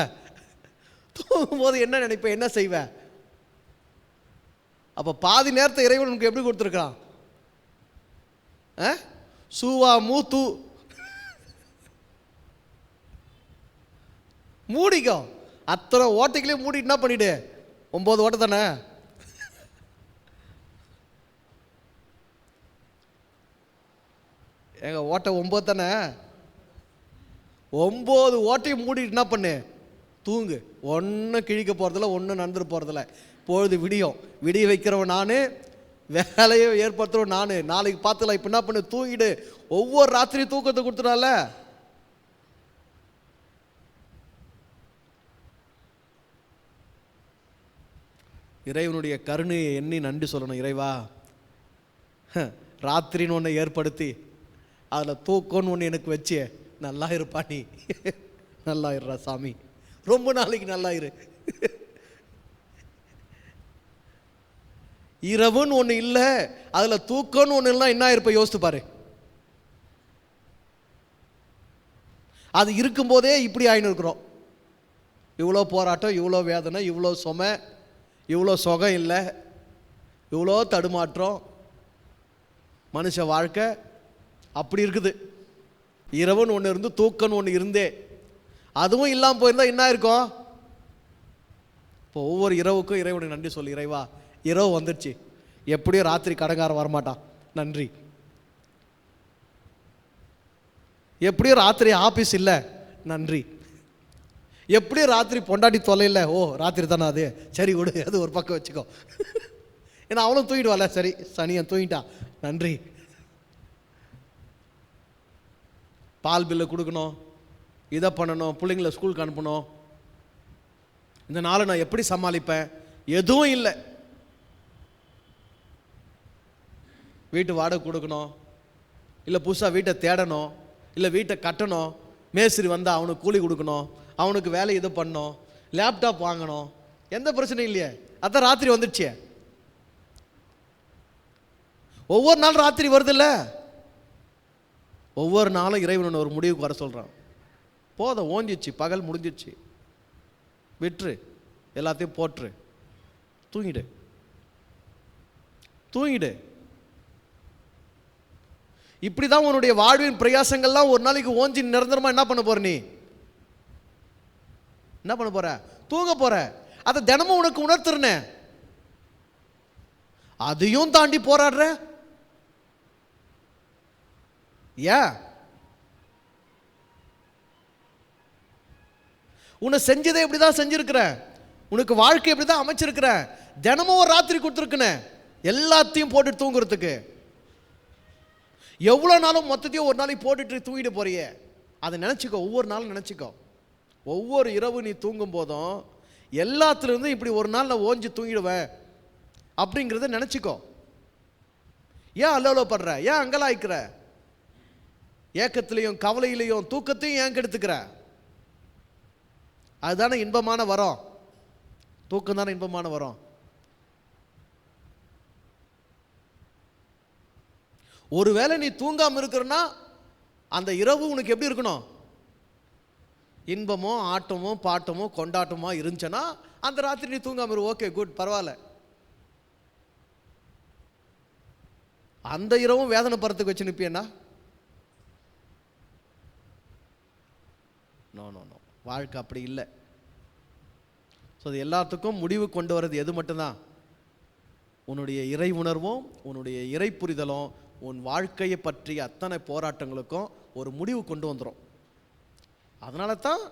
[SPEAKER 1] தூங்கும் போது என்ன நினைப்ப, என்ன செய்வ? அப்போ பாதி நேரத்தை இறைவன் உனக்கு எப்படி கொடுத்துருக்கான்? சூவா மூத்து மூடிக்கோ. அத்தனை ஓட்டைகளே மூடி என்ன பண்ணிடு? 9 ஓட்டை தானே. எங்க ஓட்டை 9 தானே. 9 ஓட்டையும் மூடி என்ன பண்ணு? தூங்கு. ஒன்றும் கிழிக்க போகிறதில்ல, ஒன்றும் நடந்துட்டு போகிறதில்ல. பொழுது விடியும், விடிய வைக்கிறவன் நான், வேலையை ஏற்படுத்துகிறவன் நான். நாளைக்கு பார்த்துக்கலாம். இப்போ என்ன பண்ணு? தூங்கிடு. ஒவ்வொரு ராத்திரி தூக்கத்தை கொடுத்துடால. இறைவனுடைய கருணையை எண்ணி நன்றி சொல்லணும். இறைவா, ராத்திரின்னு ஒன்று ஏற்படுத்தி அதில் தூக்கம்னு ஒன்று எனக்கு வச்சு நல்லா இருப்பா, நீ நல்லா இருறா சாமி, ரொம்ப நாளைக்கு நல்லா இரு. இரவுன்னு ஒன்று இல்லை, அதில் தூக்கம்னு ஒன்று இல்லை, என்ன இருப்ப யோசித்து பாரு. அது இருக்கும்போதே இப்படி ஆயின்னு இருக்கிறோம். இவ்வளோ போராட்டம், இவ்வளோ வேதனை, இவ்வளோ சுமை, இவ்வளோ சுகம் இல்லை, இவ்வளோ தடுமாற்றம், மனுஷ வாழ்க்கை அப்படி இருக்குது. இரவுன்னு ஒன்று இருந்து தூக்கம்னு ஒன்று இருந்தே அதுவும் இல்லாமல் போயிருந்தா என்ன இருக்கும்? இப்போ ஒவ்வொரு இரவுக்கும் இறைவனுக்கு நன்றி சொல்லி, இறைவா இரவு வந்துடுச்சு, எப்படியும் ராத்திரி கடங்காரம் வரமாட்டான், நன்றி. எப்படியும் ராத்திரி ஆஃபீஸ் இல்லை, நன்றி. எப்படியும் ராத்திரி பொண்டாட்டி தொலை இல்லை, ஓ ராத்திரி தானே அது, சரி விடு, அது ஒரு பக்கம் வச்சுக்கோ. ஏன்னா அவளும் தூங்கிடுவாள், சரி சனியன் தூங்கிட்டான், நன்றி. பால் பில்லு கொடுக்கணும், இதை பண்ணணும், பிள்ளைங்கள ஸ்கூலுக்கு அனுப்பணும், இந்த நாளை நான் எப்படி சமாளிப்பேன்? எதுவும் இல்லை. வீட்டு வாடகை கொடுக்கணும், இல்லை புதுசாக வீட்டை தேடணும், இல்லை வீட்டை கட்டணும், மேஸ்திரி வந்தால் அவனுக்கு கூலி கொடுக்கணும், அவனுக்கு வேலை இது பண்ணணும், லேப்டாப் வாங்கணும், எந்த பிரச்சனையும் இல்லையே. அதான் ராத்திரி வந்துடுச்சே. ஒவ்வொரு நாள் ராத்திரி வருதில்ல. ஒவ்வொரு நாளும் இறைவன் ஒரு முடிவுக்கு வர சொல்கிறான். போதும், ஓஞ்சிச்சு, பகல் முடிஞ்சிச்சு, விட்டுரு, எல்லாத்தையும் போட்டுரு, தூங்கிடு, தூங்கிடு. இப்படி தான் உன்னுடைய வாழ்வின் பிரயாசங்கள்லாம் ஒரு நாளைக்கு ஓஞ்சி நிரந்தரமாக என்ன பண்ண போற? நீ என்ன பண்ண போற? தூங்க போற. அதை தினமும் உனக்கு உணர்த்துறேன். அதையும் தாண்டி போராடுற. ஏன்? உன்னை செஞ்சதை எப்படிதான் செஞ்சிருக்கிற, உனக்கு வாழ்க்கை எப்படிதான் அமைச்சிருக்கிற, தினமும் ஒரு ராத்திரி கொடுத்துருக்குன எல்லாத்தையும் போட்டு தூங்குறதுக்கு. எவ்வளோ நாளும் மொத்தத்தையும் ஒரு நாளைக்கு போட்டுட்டு தூங்கிட்டு போறியே, அதை நினச்சிக்கோ. ஒவ்வொரு நாளும் நினச்சிக்கோ. ஒவ்வொரு இரவு நீ தூங்கும் போதும் எல்லாத்துலேருந்து இப்படி ஒரு நாள் நான் ஓஞ்சி தூங்கிடுவேன் அப்படிங்கிறத நினச்சிக்கோ. ஏன் அல்லோலப்படுற? ஏன் அங்கலாய்க்கிற? ஏக்கத்திலையும் கவலையிலையும் தூக்கத்தையும் ஏன் கெடுத்துக்கிற? அதுதானே இன்பமான வரம். தூக்கம் தானே இன்பமான வரம். ஒருவேளை நீ தூங்காமல் இருக்கிறன்னா அந்த இரவு உனக்கு எப்படி இருக்கணும்? இன்பமோ ஆட்டமோ பாட்டமோ கொண்டாட்டமோ இருந்துச்சுன்னா அந்த ராத்திரி நீ தூங்காம இரு. ஓகே, குட், பரவாயில்ல. அந்த இரவும் வேதனை படுறதுக்கு வச்சு நிற்பியன்னா? நோ நோ நோ, வாழ்க்கை அப்படி இல்லை. ஸோ அது எல்லாத்துக்கும் முடிவு கொண்டு வர்றது எது மட்டும்தான்? உன்னுடைய இறை உணர்வும் உன்னுடைய இறை புரிதலும் உன் வாழ்க்கையை பற்றிய அத்தனை போராட்டங்களுக்கும் ஒரு முடிவு கொண்டு வந்துடும். அதனால தான்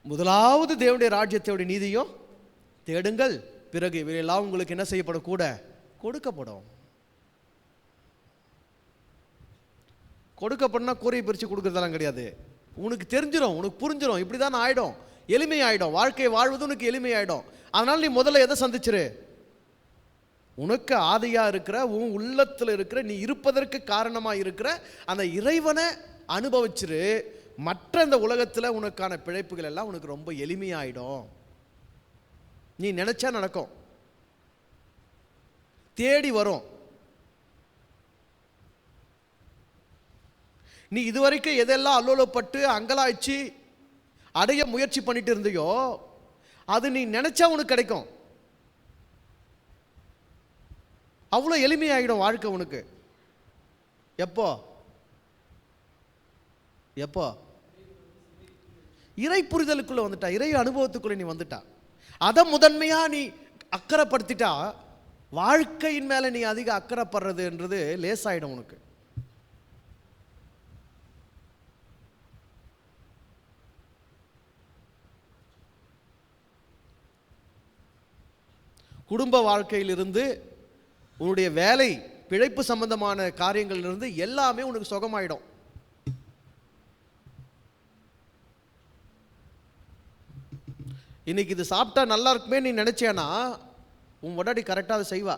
[SPEAKER 1] முதலாவது தேவனுடைய ராஜ்யத்தோடைய நீதியும் தேடுங்கள், பிறகு இவையெல்லாம் உங்களுக்கு என்ன செய்யப்படும்? கூட கொடுக்கப்படும். கொடுக்கப்படனா கூரையை பிரித்து கொடுக்கறதெல்லாம் கிடையாது. உனக்கு தெரிஞ்சிடும், உனக்கு புரிஞ்சிடும், இப்படி தான் ஆகிடும், எளிமையாயிடும். வாழ்க்கையை வாழ்வது உனக்கு எளிமையாயிடும். அதனால் நீ முதல்ல எதை சந்திச்சிரு? உனக்கு ஆதியாக இருக்கிற, உன் உள்ளத்தில் இருக்கிற, நீ இருப்பதற்கு காரணமாக இருக்கிற அந்த இறைவனை அனுபவிச்சிரு. மற்ற இந்த உலகத்தில் உனக்கான பிழைப்புகள் எல்லாம் உனக்கு ரொம்ப எளிமையாயிடும். நீ நினைச்சா நடக்கும், தேடி வரும். நீ இதுவரைக்கும் எதெல்லாம் அல்லோலப்பட்டு அங்கலாய்ச்சி அடைய முயற்சி பண்ணிட்டு இருந்தியோ அது நீ நினைச்சா உனக்கு கிடைக்கும். அவ்வளோ எளிமையாயிடும் வாழ்க்கை உனக்கு. எப்போ? எப்போ? இறை புரிதலுக்குள்ள வந்துட்டா, இறை அனுபவத்துக்குள்ள நீ வந்துட்டா, அதை முதன்மையா நீ அக்கறைப்படுத்திட்டா வாழ்க்கையின் மேல நீ அதிக அக்கறைப்படுறதுன்றது லேசாயிடும் உனக்கு. குடும்ப வாழ்க்கையிலிருந்து உன்னுடைய வேலை பிழைப்பு சம்பந்தமான காரியங்களிலிருந்து எல்லாமே உனக்கு சுகமாயிடும். இன்னைக்கு இது சாப்பிட்டா நல்லா இருக்குமே நீ நினைச்சேனா உன் உடனடி கரெக்டாக அதை செய்வா.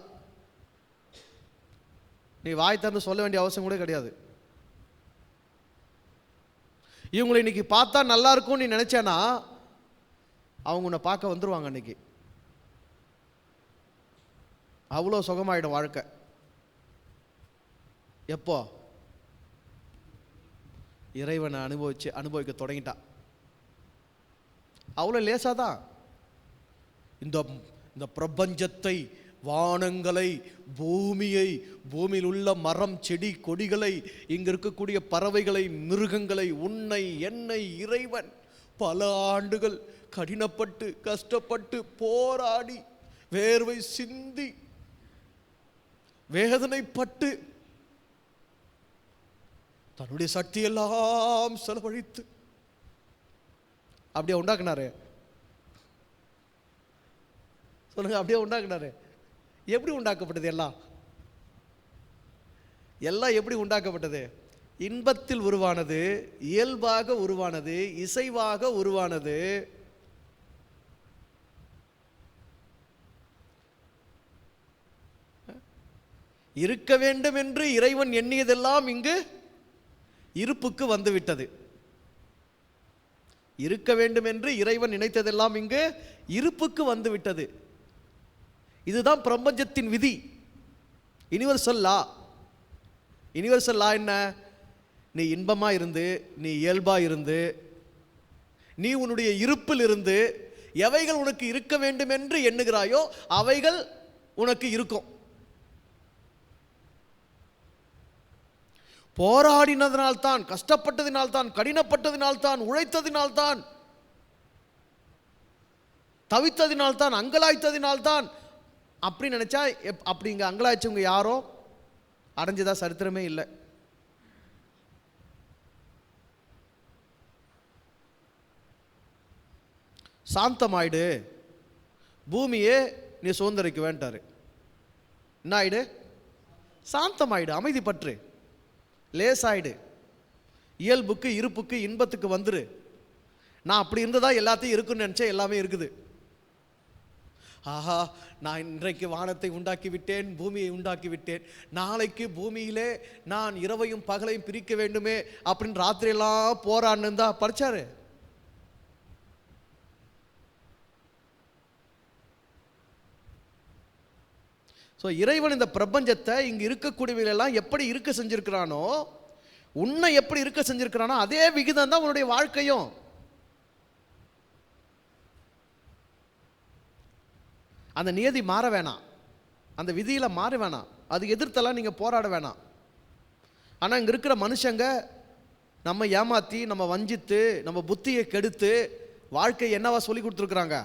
[SPEAKER 1] நீ வாய் திறந்து சொல்ல வேண்டிய அவசியம் கூட கிடையாது. இவங்களை இன்னைக்கு பார்த்தா நல்லா இருக்கும் நீ நினைச்சேனா அவங்க உன்னை பார்க்க வந்துருவாங்க. அன்னைக்கு அவ்வளோ சுகமாயிடும் வாழ்க்கை. எப்போ? இறைவனை அனுபவிக்க தொடங்கிட்டா. அவ்வளோ லேசாதான். இந்த பிரபஞ்சத்தை, வானங்களை, பூமியை, பூமியில் உள்ள மரம் செடி கொடிகளை, இங்க இருக்கக்கூடிய பறவைகளை, மிருகங்களை, உன்னை என்னை இறைவன் பல ஆண்டுகள் கடினப்பட்டு கஷ்டப்பட்டு போராடி வேர்வை சிந்தி வேதனைப்பட்டு தன்னுடைய சக்தியெல்லாம் செலவழித்து அப்படியே உண்டாக்குனாரு. சொல்லுங்க, அப்படியே உண்டாக்குனாரு. எப்படி உண்டாக்கப்பட்டது? எல்லாம் எப்படி உண்டாக்கப்பட்டது? இன்பத்தில் உருவானது, இயல்பாக உருவானது, இசைவாக உருவானது. இருக்க வேண்டும் என்று இறைவன் எண்ணியதெல்லாம் இங்கு இருப்புக்கு வந்துவிட்டது. இருக்க வேண்டும் என்று இறைவன் நினைத்ததெல்லாம் இங்கு இருப்புக்கு வந்துவிட்டது. இதுதான் பிரபஞ்சத்தின் விதி. யுனிவர்சல் லா. யுனிவர்சல் லா என்ன? நீ இன்பமா இருந்து, நீ இயல்பா இருந்து, நீ உன்னுடைய இருப்பில் இருந்து எவைகள் உனக்கு இருக்க வேண்டும் என்று எண்ணுகிறாயோ அவைகள் உனக்கு இருக்கும். போராடினதினால்தான், கஷ்டப்பட்டதினால்தான், கடினப்பட்டதினால்தான், உழைத்ததினால்தான், தவித்ததினால்தான், அங்கலாய்த்ததினால்தான் அப்படி நினச்சா அப்படி இங்கே அங்கலாய்ச்சவங்க யாரோ அடைஞ்சதா சரித்திரமே இல்லை. சாந்தமாயிடு, பூமியே நீ சுதந்திரிக்க வேண்டாரு. என்ன ஆயிடு? சாந்தமாயிடு, அமைதி பற்று, லேசாயிடு, இயல்புக்கு இருப்புக்கு இன்பத்துக்கு வந்துரு. நான் அப்படி இருந்ததா எல்லாத்தையும் இருக்குன்னு நினச்சேன், எல்லாமே இருக்குது. ஆஹா, நான் இன்றைக்கு வானத்தை உண்டாக்கி விட்டேன், பூமியை உண்டாக்கி விட்டேன், நாளைக்கு பூமியிலே நான் இரவையும் பகலையும் பிரிக்க வேண்டுமே அப்படின்னு ராத்திரியெல்லாம் போராடின்னு தான் படிச்சாரு. ஸோ இறைவன் இந்த பிரபஞ்சத்தை இங்கே இருக்கக்கூடியவர்களெல்லாம் எப்படி இருக்க செஞ்சிருக்கிறானோ, உன்னை எப்படி இருக்க செஞ்சிருக்கிறானோ அதே விகிதம் தான் உன்னுடைய வாழ்க்கையும். அந்த நியதி மாற வேணாம், அந்த விதியில் மாற வேணாம், அது எதிர்த்தெல்லாம் நீங்கள் போராட வேணாம். ஆனால் இங்கே இருக்கிற மனுஷங்க நம்ம ஏமாற்றி, நம்ம வஞ்சித்து, நம்ம புத்தியை கெடுத்து வாழ்க்கை என்னவா சொல்லி கொடுத்துருக்குறாங்க?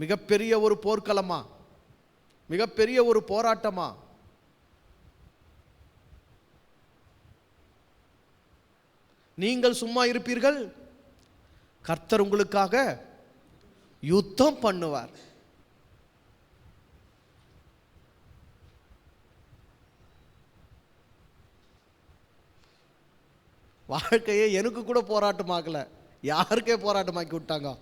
[SPEAKER 1] மிகப்பெரிய ஒரு போர்க்களமா, மிகப்பெரிய ஒரு போராட்டமா. நீங்கள் சும்மா இருப்பீர்கள், கர்த்தர் உங்களுக்காக யுத்தம் பண்ணுவார். வாழ்க்கையை எனக்கு கூட போராட்டமாக்கல, யாருக்கே போராட்டமாக்கி விட்டாங்க?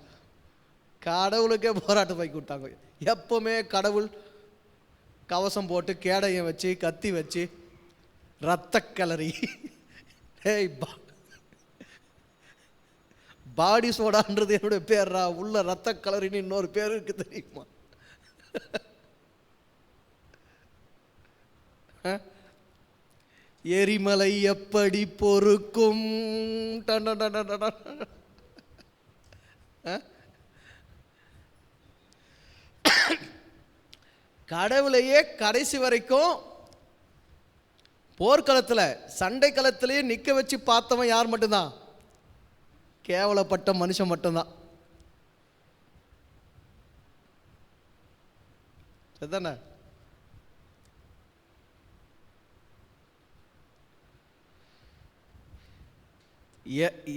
[SPEAKER 1] கடவுளுக்கே போராட்டமாக்கி விட்டாங்க. எப்பவுமே கடவுள் கவசம் போட்டு கேடையை வச்சு கத்தி வச்சு ரத்த கலரி, பாடி சோடான்றது என்னுடைய பேர்ரா, உள்ள ரத்த கலரின்னு இன்னொரு பேர் இருக்கு தெரியுமா? எரிமலை எப்படி பொறுக்கும்? கடவுளையே கடைசி வரைக்கும் போர்க்களத்தில், சண்டை களத்திலேயே நிற்க வச்சு பார்த்தவன் யார் மட்டும்தான்? கேவலப்பட்ட மனுஷன் மட்டும்தான். சரிதானே?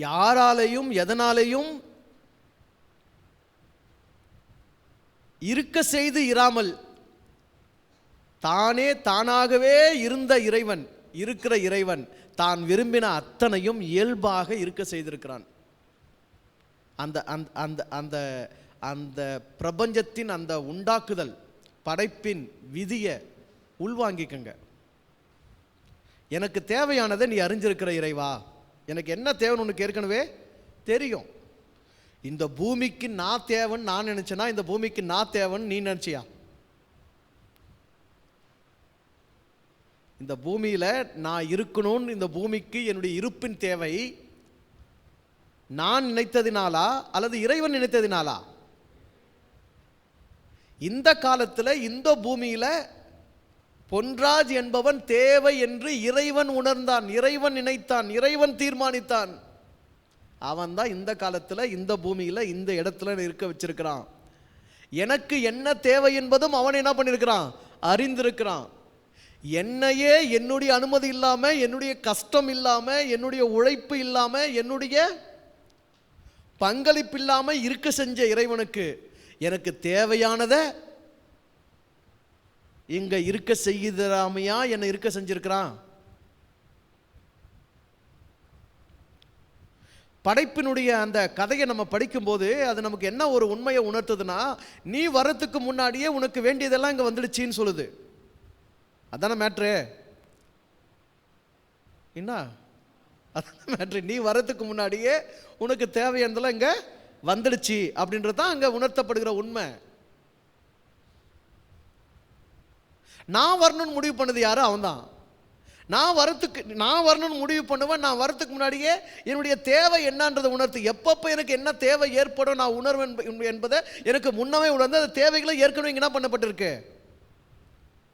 [SPEAKER 1] யாராலையும் எதனாலையும் இருக்க செய்து இராமல் தானே தானாகவே இருந்த இறைவன், இருக்கிற இறைவன் தான் விரும்பின அத்தனையும் இயல்பாக இருக்க செய்திருக்கிறான். அந்த அந்த அந்த அந்த பிரபஞ்சத்தின் அந்த உண்டாக்குதல் படைப்பின் விதியை உள்வாங்கிக்கங்க. எனக்கு தேவையானதை நீ அறிஞ்சிருக்கிற இறைவா, எனக்கு என்ன தேவைன்னு உனக்கு ஏற்கனவே தெரியும். இந்த பூமிக்கு நான் தேவைன்னு நான் நினைச்சேனா, இந்த பூமிக்கு நான் தேவைன்னு நீ நினைச்சியா? இந்த பூமியில் நான் இருக்கணும்னு, இந்த பூமிக்கு என்னுடைய இருப்பின் தேவை நான் நினைத்ததினாலா அல்லது இறைவன் நினைத்ததினாலா? இந்த காலத்தில் இந்த பூமியில் பொன்ராஜ் என்பவன் தேவை என்று இறைவன் உணர்ந்தான், இறைவன் நினைத்தான், இறைவன் தீர்மானித்தான். அவன் தான் இந்த காலத்தில் இந்த பூமியில் இந்த இடத்துல இருக்க வச்சிருக்கிறான். எனக்கு என்ன தேவை என்பதும் அவன் என்ன பண்ணியிருக்கிறான்? அறிந்திருக்கிறான். என்னையே என்னுடைய அனுமதி இல்லாமல், என்னுடைய கஷ்டம் இல்லாமல், என்னுடைய உழைப்பு இல்லாமல், என்னுடைய பங்களிப்பு இல்லாமல் இருக்க செஞ்ச இறைவனுக்கு எனக்கு தேவையானதை இங்க இருக்க செய்யறாமையா என்னை இருக்க செஞ்சிருக்கிறான்? படைப்பினுடைய அந்த கதையை நம்ம படிக்கும்போது அது நமக்கு என்ன ஒரு உண்மையை உணர்த்துதுன்னா, நீ வரத்துக்கு முன்னாடியே உனக்கு வேண்டியதெல்லாம் இங்கே வந்துடுச்சின்னு சொல்லுது. அதான மேட்ரு? என்ன அதான மேட்ரு? நீ வரத்துக்கு முன்னாடியே உனக்கு தேவையானதெல்லாம் இங்கே வந்துடுச்சு அப்படின்றது தான் அங்கே உணர்த்தப்படுகிற உண்மை. நான் வரணும்னு முடிவு பண்ணது யாரு? அவன் தான். நான் வரணும்னு முடிவு பண்ணுவேன். நான் வரத்துக்கு முன்னாடியே என்னுடைய தேவை என்னன்றதை உணர்த்து. எப்பப்போ எனக்கு என்ன தேவை ஏற்படும் நான் உணர்வேன் என்பதை எனக்கு முன்னமே உணர்ந்து அந்த தேவைகளை ஏற்கனவே என்ன பண்ணப்பட்டிருக்கு?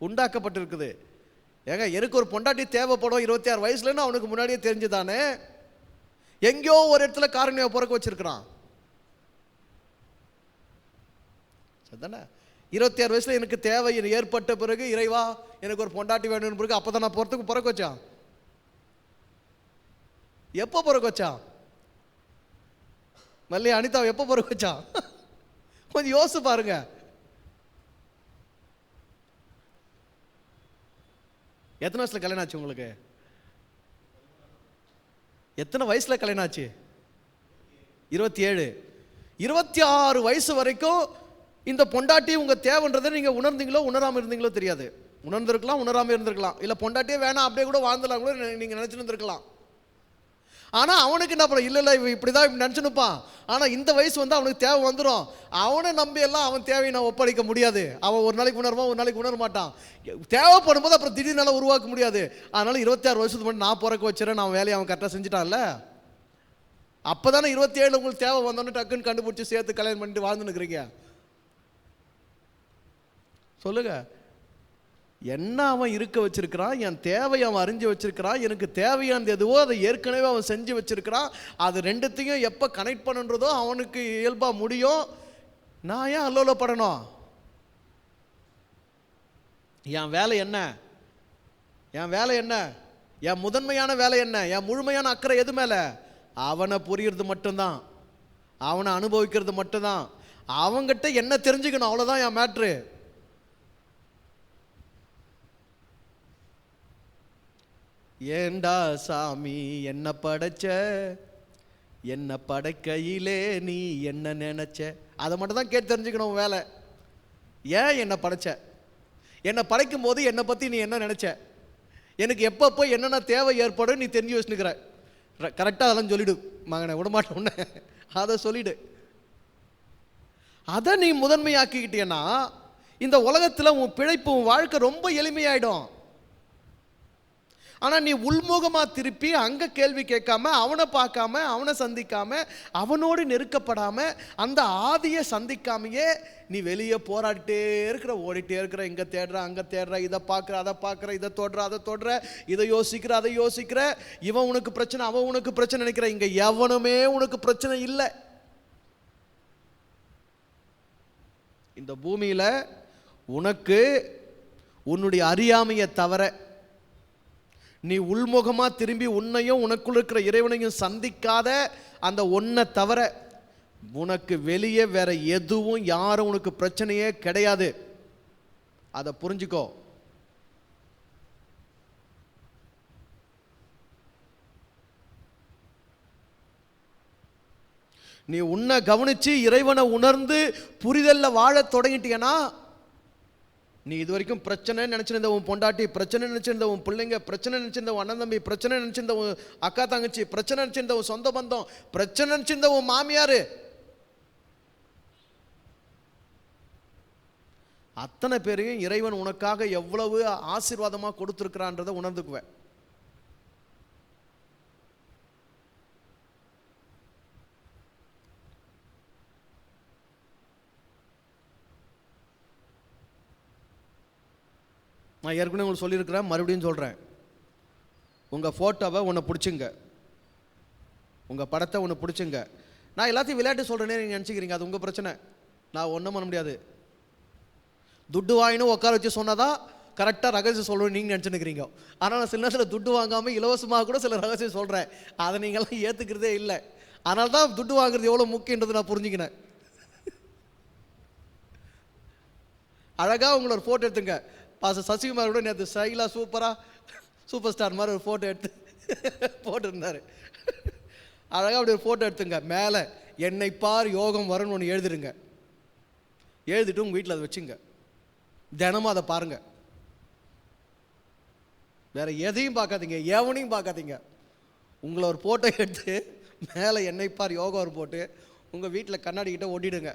[SPEAKER 1] உண்டாக்கப்பட்டிருக்குது. ஏங்க, எனக்கு ஒரு பொண்டாட்டி தேவைப்படும் 26 வயசுலன்னு அவனுக்கு முன்னாடியே தெரிஞ்சுதானே எங்கேயோ ஒரு இடத்துல காரணியை பிறக்க வச்சிருக்கிறான். சரிதானே? 26 வயசுல எனக்கு தேவை ஏற்பட்ட பிறகு, இறைவா எனக்கு ஒரு பொண்டாட்டி வேணும் பிறகு, அப்போ தான் நான் போகிறதுக்கு பிறகு வச்சான். எப்போ பிறகு வச்சான்? மல்லி அனிதா எப்போ பிறகு வச்சான்? கொஞ்சம் யோசிச்சு பாருங்க. எத்தனை வயசுல கல்யாணம் ஆச்சு உங்களுக்கு? எத்தனை வயசுல கல்யாணம் ஆச்சு? 27. 26 வயசு வரைக்கும் இந்த பொண்டாட்டி உங்க தேவைன்றதை நீங்க உணர்ந்தீங்களோ உணராம இருந்தீங்களோ தெரியாது. உணர்ந்திருக்கலாம், உணராம இருந்திருக்கலாம். இல்ல பொண்டாட்டியே வேணாம் அப்படியே கூட வாழ்ந்துலாம் கூட நீங்க நினைச்சிருந்திருக்கலாம். ஆனா அவனுக்கு என்ன பண்ண, இல்ல இவன் இப்படிதான் நினைச்சுனுப்பான். ஆனா இந்த வயசு வந்து அவனுக்கு தேவை வந்துடும். அவனை நம்பி எல்லாம் அவன் தேவையை நான் ஒப்படைக்க முடியாது. அவன் ஒரு நாளைக்கு உணர்வான், ஒரு நாளைக்கு உணர மாட்டான். தேவைப்படும் போது அப்புறம் திடீர்னால உருவாக்க முடியாது. அதனால 26 வருஷத்துக்கு முன்னாடி நான் பிறக்க வச்சுறேன், நான் வேலையை அவன் கரெக்டாக செஞ்சுட்டான்ல. அப்பதானே 27 உங்களுக்கு தேவை வந்தோன்னு டக்குன்னு கண்டுபிடிச்சி சேர்த்து கல்யாணம் பண்ணிட்டு வாழ்ந்துன்னு இருக்கிறீங்க. சொல்லுங்க, என்ன அவன் இருக்க வச்சிருக்கிறான், என் தேவையை அவன் அறிஞ்சு வச்சிருக்கிறான், எனக்கு தேவையானது எதுவோ அதை ஏற்கனவே அவன் செஞ்சு வச்சிருக்கிறான். அது ரெண்டுத்தையும் எப்போ கனெக்ட் பண்ணுன்றதோ அவனுக்கு இயல்பா முடியும். நான் ஏன் அல்லோலப்படணும்? என் வேலை என்ன? என் வேலை என்ன? என் முதன்மையான வேலை என்ன? என் முழுமையான அக்கறை எது மேல? அவனை புரியுறது மட்டும்தான், அவனை அனுபவிக்கிறது மட்டும்தான், அவங்கிட்ட என்ன தெரிஞ்சுக்கணும், அவ்வளோதான் என் மேட்ரு. ஏண்டா சாமி என்ன படைச்ச, என்ன படைக்கையிலே நீ என்ன நினைச்ச, அதை மட்டும் தான் கேட்டு தெரிஞ்சுக்கணும் வேலை. ஏன் என்ன படைச்ச, என்னை படைக்கும் போது என்னை பற்றி நீ என்ன நினைச்ச, எனக்கு எப்பப்போ என்னென்ன தேவை ஏற்படும் நீ தெரிஞ்சு வச்சுனுக்கிற. கரெக்டாக அதெல்லாம் சொல்லிடு மகனை, விடமாட்டேன் உன்னை, அதை சொல்லிடு. அதை நீ முதன்மையாக்கிக்கிட்டேன்னா இந்த உலகத்தில் உன் பிழைப்பு, உன் வாழ்க்கை ரொம்ப எளிமையாயிடும். ஆனால் நீ உள்முகமாக திருப்பி அங்கே கேள்வி கேட்காம, அவனை பார்க்காம, அவனை சந்திக்காம, அவனோடு நெருக்கப்படாம, அந்த ஆதியை சந்திக்காமையே நீ வெளியே போராடிட்டே இருக்கிற, ஓடிட்டே இருக்கிற, இங்கே தேடுற அங்கே தேடுற, இதை பார்க்குற அதை பார்க்குற, இதை தொடுற அதை தொடுற, இதை யோசிக்கிற அதை யோசிக்கிற, இவன் உனக்கு பிரச்சனை அவன் உனக்கு பிரச்சனை நினைக்கிற. இங்கே எவனுமே உனக்கு பிரச்சனை இல்லை. இந்த பூமியில் உனக்கு உன்னுடைய அறியாமையை தவிர, நீ உள்முகமா திரும்பி உன்னையும் உனக்குள்ள இருக்கிற இறைவனையும் சந்திக்காத அந்த ஒன்றை தவிர உனக்கு வெளியே வேற எதுவும் யாரும் உனக்கு பிரச்சனையே கிடையாது. அதை புரிஞ்சுக்கோ. நீ உன்னை கவனிச்சு இறைவனை உணர்ந்து புரிதல்ல வாழ தொடங்கிட்டீங்கன்னா, நீ இது வரைக்கும் பிரச்சனை நினைச்சிருந்த உன் பொண்டாட்டி, பிரச்சனை நினைச்சிருந்த உன் பிள்ளைங்க, பிரச்சனை நினைச்சிருந்த உன் அண்ணன் தம்பி, பிரச்சனை நினைச்சிருந்த உன் அக்கா தங்கச்சி, பிரச்சனை நினைச்சிருந்த உன் சொந்த பந்தம், பிரச்சனை நினைச்சிருந்த உன் மாமியாரு, அத்தனை பேரையும் இறைவன் உனக்காக எவ்வளவு ஆசீர்வாதமா கொடுத்திருக்கிறான்றதை உணர்ந்துக்குவேன். நான் ஏற்கனவே உங்களுக்கு சொல்லியிருக்கிறேன், மறுபடியும் சொல்கிறேன். உங்கள் ஃபோட்டோவை ஒன்று பிடிச்சிங்க, உங்கள் படத்தை ஒன்று பிடிச்சிங்க. நான் எல்லாத்தையும் விளையாட்டு சொல்கிறேனே நீங்கள் நினச்சிக்கிறீங்க, அது உங்கள் பிரச்சனை. நான் ஒன்றும் பண்ண முடியாது. துட்டு வாங்கினு உட்கார வச்சு சொன்னதான் கரெக்டாக ரகசியம் சொல்கிறேன் நீங்கள் நினச்சினுக்கிறீங்க. ஆனால் நான் சில நேரத்தில் துட்டு வாங்காமல் இலவசமாக கூட சில ரகசியம் சொல்கிறேன். அதை நீங்கள்லாம் ஏற்றுக்கிறதே இல்லை. அதனால தான் துட்டு வாங்குறது எவ்வளோ முக்கியன்றது நான் புரிஞ்சுக்கினேன். அழகாக உங்களோட ஃபோட்டோ எடுத்துங்க. பாஸ்டர் சசிகுமார் கூட நேற்று ஸ்டைலாக சூப்பராக சூப்பர் ஸ்டார் மாதிரி ஒரு ஃபோட்டோ எடுத்து போட்டுருந்தார். அழகாக அப்படி ஒரு ஃபோட்டோ எடுத்துங்க. மேலே என்னை பார் யோகம் வரும்னு ஒன்று எழுதிடுங்க. எழுதிட்டு உங்கள் வீட்டில் அதை வச்சுங்க. தினமும் அதை பாருங்கள். வேறு எதையும் பார்க்காதீங்க, எவனையும் பார்க்காதீங்க. உங்களை ஒரு ஃபோட்டோ எடுத்து மேலே என்னை பார் யோகம் வரும் போட்டு உங்கள் வீட்டில் கண்ணாடிக்கிட்ட ஒட்டிடுங்க.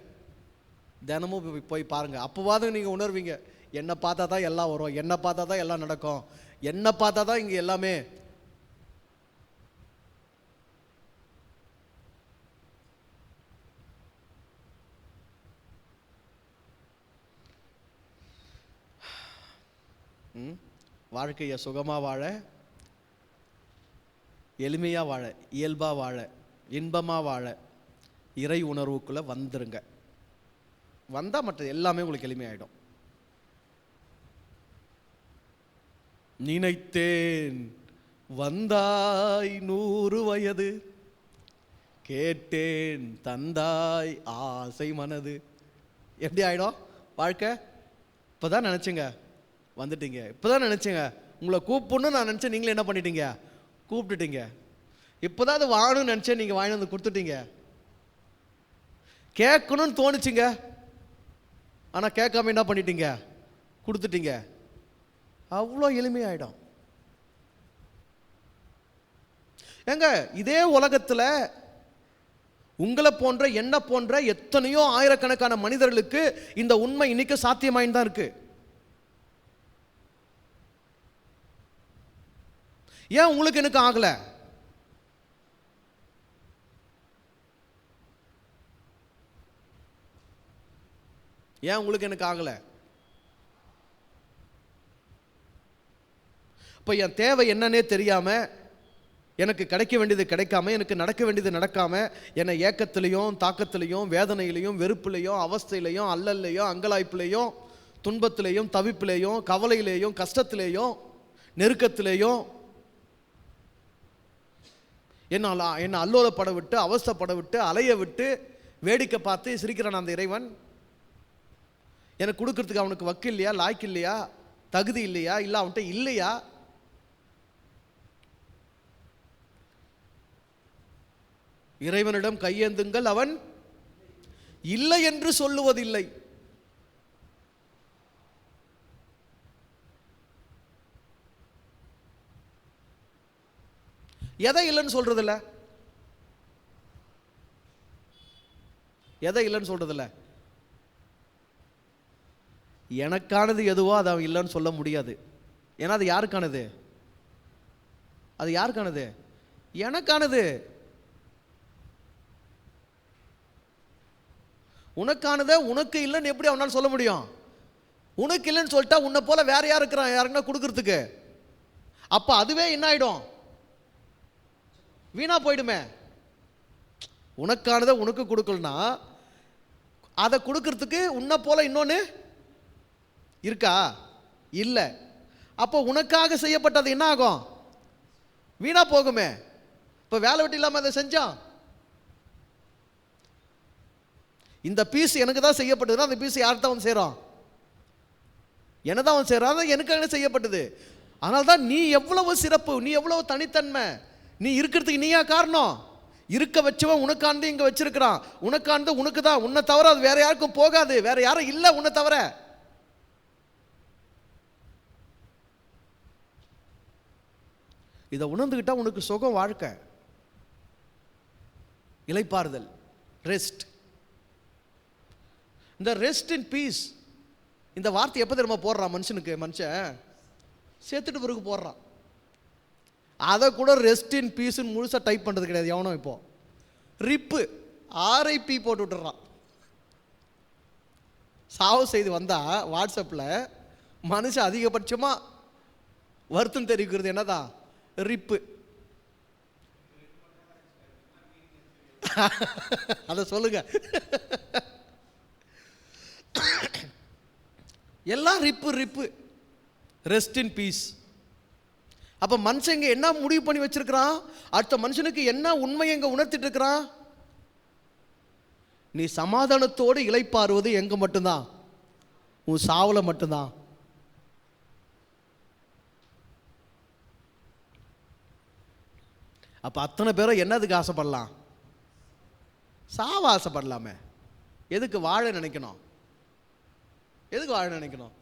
[SPEAKER 1] தினமும் போய் பாருங்கள். அப்போவாது நீங்கள் உணர்வீங்க, என்னை பார்த்தா தான் எல்லாம் வரும், என்னை பார்த்தா தான் எல்லாம் நடக்கும், என்னை பார்த்தா தான் இங்கே எல்லாமே. வாழ்க்கையை சுகமாக வாழ, எளிமையாக வாழ, இயல்பாக வாழ, இன்பமாக வாழ இறை உணர்வுக்குள்ளே வந்துருங்க. வந்தால் மற்ற எல்லாமே உங்களுக்கு எளிமையாயிடும். நினைத்தேன் வந்தாய் 100 வயது, கேட்டேன் தந்தாய் ஆசை மனது. எப்படி ஆயிடும் வாழ்க்கை? இப்போதான் நினச்சிங்க வந்துட்டீங்க, இப்போதான் நினச்சிங்க உங்களை கூப்பிடணும்னு நான் நினச்சேன், நீங்களே என்ன பண்ணிட்டீங்க? கூப்பிட்டுட்டீங்க. இப்போதான் அது வாங்கணும்னு நினச்சேன், நீங்கள் வாங்கி வந்து கொடுத்துட்டீங்க. கேட்கணும்னு தோணுச்சுங்க, ஆனால் கேட்காம என்ன பண்ணிட்டீங்க? கொடுத்துட்டீங்க. அவ்வளோ எளிமையாயிடும். ஏங்க, இதே உலகத்தில் உங்களை போன்ற என்ன போன்ற எத்தனையோ ஆயிரக்கணக்கான மனிதர்களுக்கு இந்த உண்மை இன்னைக்கு சாத்தியமாயின்னு தான் இருக்கு. ஏன் உங்களுக்கு எனக்கு ஆகல? ஏன் உங்களுக்கு எனக்கு ஆகல? இப்போ என் தேவை என்னன்னே தெரியாம, எனக்கு கிடைக்க வேண்டியது கிடைக்காம, எனக்கு நடக்க வேண்டியது நடக்காம, என்னை ஏக்கத்திலையும் தாக்கத்திலையும் வேதனையிலையும் வெறுப்பிலையும் அவஸ்தையிலையும் அல்லல்லையும் அங்கலாய்ப்பிலையும் துன்பத்திலையும் தவிப்பிலையும் கவலையிலையும் கஷ்டத்திலையும் நெருக்கத்திலையும் என்னை அல்லோலப்பட விட்டு அவஸ்தைப்பட விட்டு அலைய விட்டு வேடிக்கை பார்த்து சிரிக்கிறான் அந்த இறைவன். எனக்கு கொடுக்கறதுக்கு அவனுக்கு வக்கு இல்லையா? லாய்க்கு இல்லையா? தகுதி இல்லையா? இல்லை அவன்கிட்ட இல்லையா? இறைவனிடம் கையேந்துங்கள், அவன் இல்லை என்று சொல்லுவதில்லை. எதை இல்லைன்னு சொல்றதில்ல? எதை இல்லைன்னு சொல்றதில்ல? எனக்கானது எதுவோ அதை அவன் இல்லைன்னு சொல்ல முடியாது. ஏன்னா அது யாருக்கானது? அது யாருக்கானது? எனக்கானது. உனக்கானதை உனக்கு இல்லைன்னு எப்படி அவனால் சொல்ல முடியும்? உனக்கு இல்லைன்னு சொல்லிட்டா உன்னை போல வேற யார் இருக்கிறான் யாருன்னா கொடுக்கறதுக்கு? அப்ப அதுவே என்ன ஆயிடும்? வீணா போயிடுமே. உனக்கானதை உனக்கு கொடுக்கலனா அதை கொடுக்கறதுக்கு உன்னை போல இன்னொன்னு இருக்கா? இல்லை. அப்போ உனக்காக செய்யப்பட்டது என்ன ஆகும்? வீணா போகுமே. இப்போ வேலை வெட்டி இல்லாமல் அதை செஞ்சான். இந்த பீஸ் எனக்கு தான் செய்யப்பட்டதுன்னா அந்த பீஸ் யார் தான் அவன் செய்கிறான்? என்ன தான் அவன் செய்கிறான்? அது எனக்காக செய்யப்பட்டது. அதனால தான் நீ எவ்வளவு சிறப்பு, நீ எவ்வளவு தனித்தன்மை, நீ இருக்கிறதுக்கு நீயா காரணம். இருக்க வச்சவன் உனக்கானது இங்கே வச்சிருக்கிறான். உனக்கானது உனக்கு தான். உன்னை தவிர அது வேற யாருக்கும் போகாது. வேற யாரும் இல்லை உன்னை தவிர. இதை உணர்ந்துக்கிட்டா உனக்கு சுகம், வாழ்க்கை, இளைப்பாறுதல், ரெஸ்ட். இந்த ரெஸ்ட் இன் பீஸ் இந்த வார்த்தை எப்போ தெரியுமா போடுறான் மனுஷனுக்கு? மனுஷன் சேர்த்துட்டு பிறகு போடுறான். அதை கூட ரெஸ்ட் இன் பீஸ்ன்னு முழுசாக டைப் பண்ணுறது கிடையாது எவனோ. இப்போ ரிப்பு RIP போட்டு விட்டுறான். சாவு செய்து வந்தால் வாட்ஸ்அப்பில் மனுஷன் அதிகபட்சமாக வருத்தம் தெரிவிக்கிறது என்னதான்? ரிப்பு. அதை சொல்லுங்க. எல்லாம் ரிப்பு. Rest in peace. அப்ப மனுஷங்க என்ன முடிவு பண்ணி வச்சிருக்கிறான்? அடுத்த மனுஷனுக்கு என்ன உண்மையை எங்க உணர்த்திட்டு இருக்கிறான்? நீ சமாதானத்தோடு இளைப்பாறுவது எங்க மட்டும்தான்? உன் சாவுல மட்டும்தான். அப்ப அத்தனை பேரும் என்னதுக்கு ஆசைப்படலாம்? சாவ ஆசைப்படலாமே. எதுக்கு வாழ நினைக்கணும்? எதுக்கு வாழ நினைக்கணும்?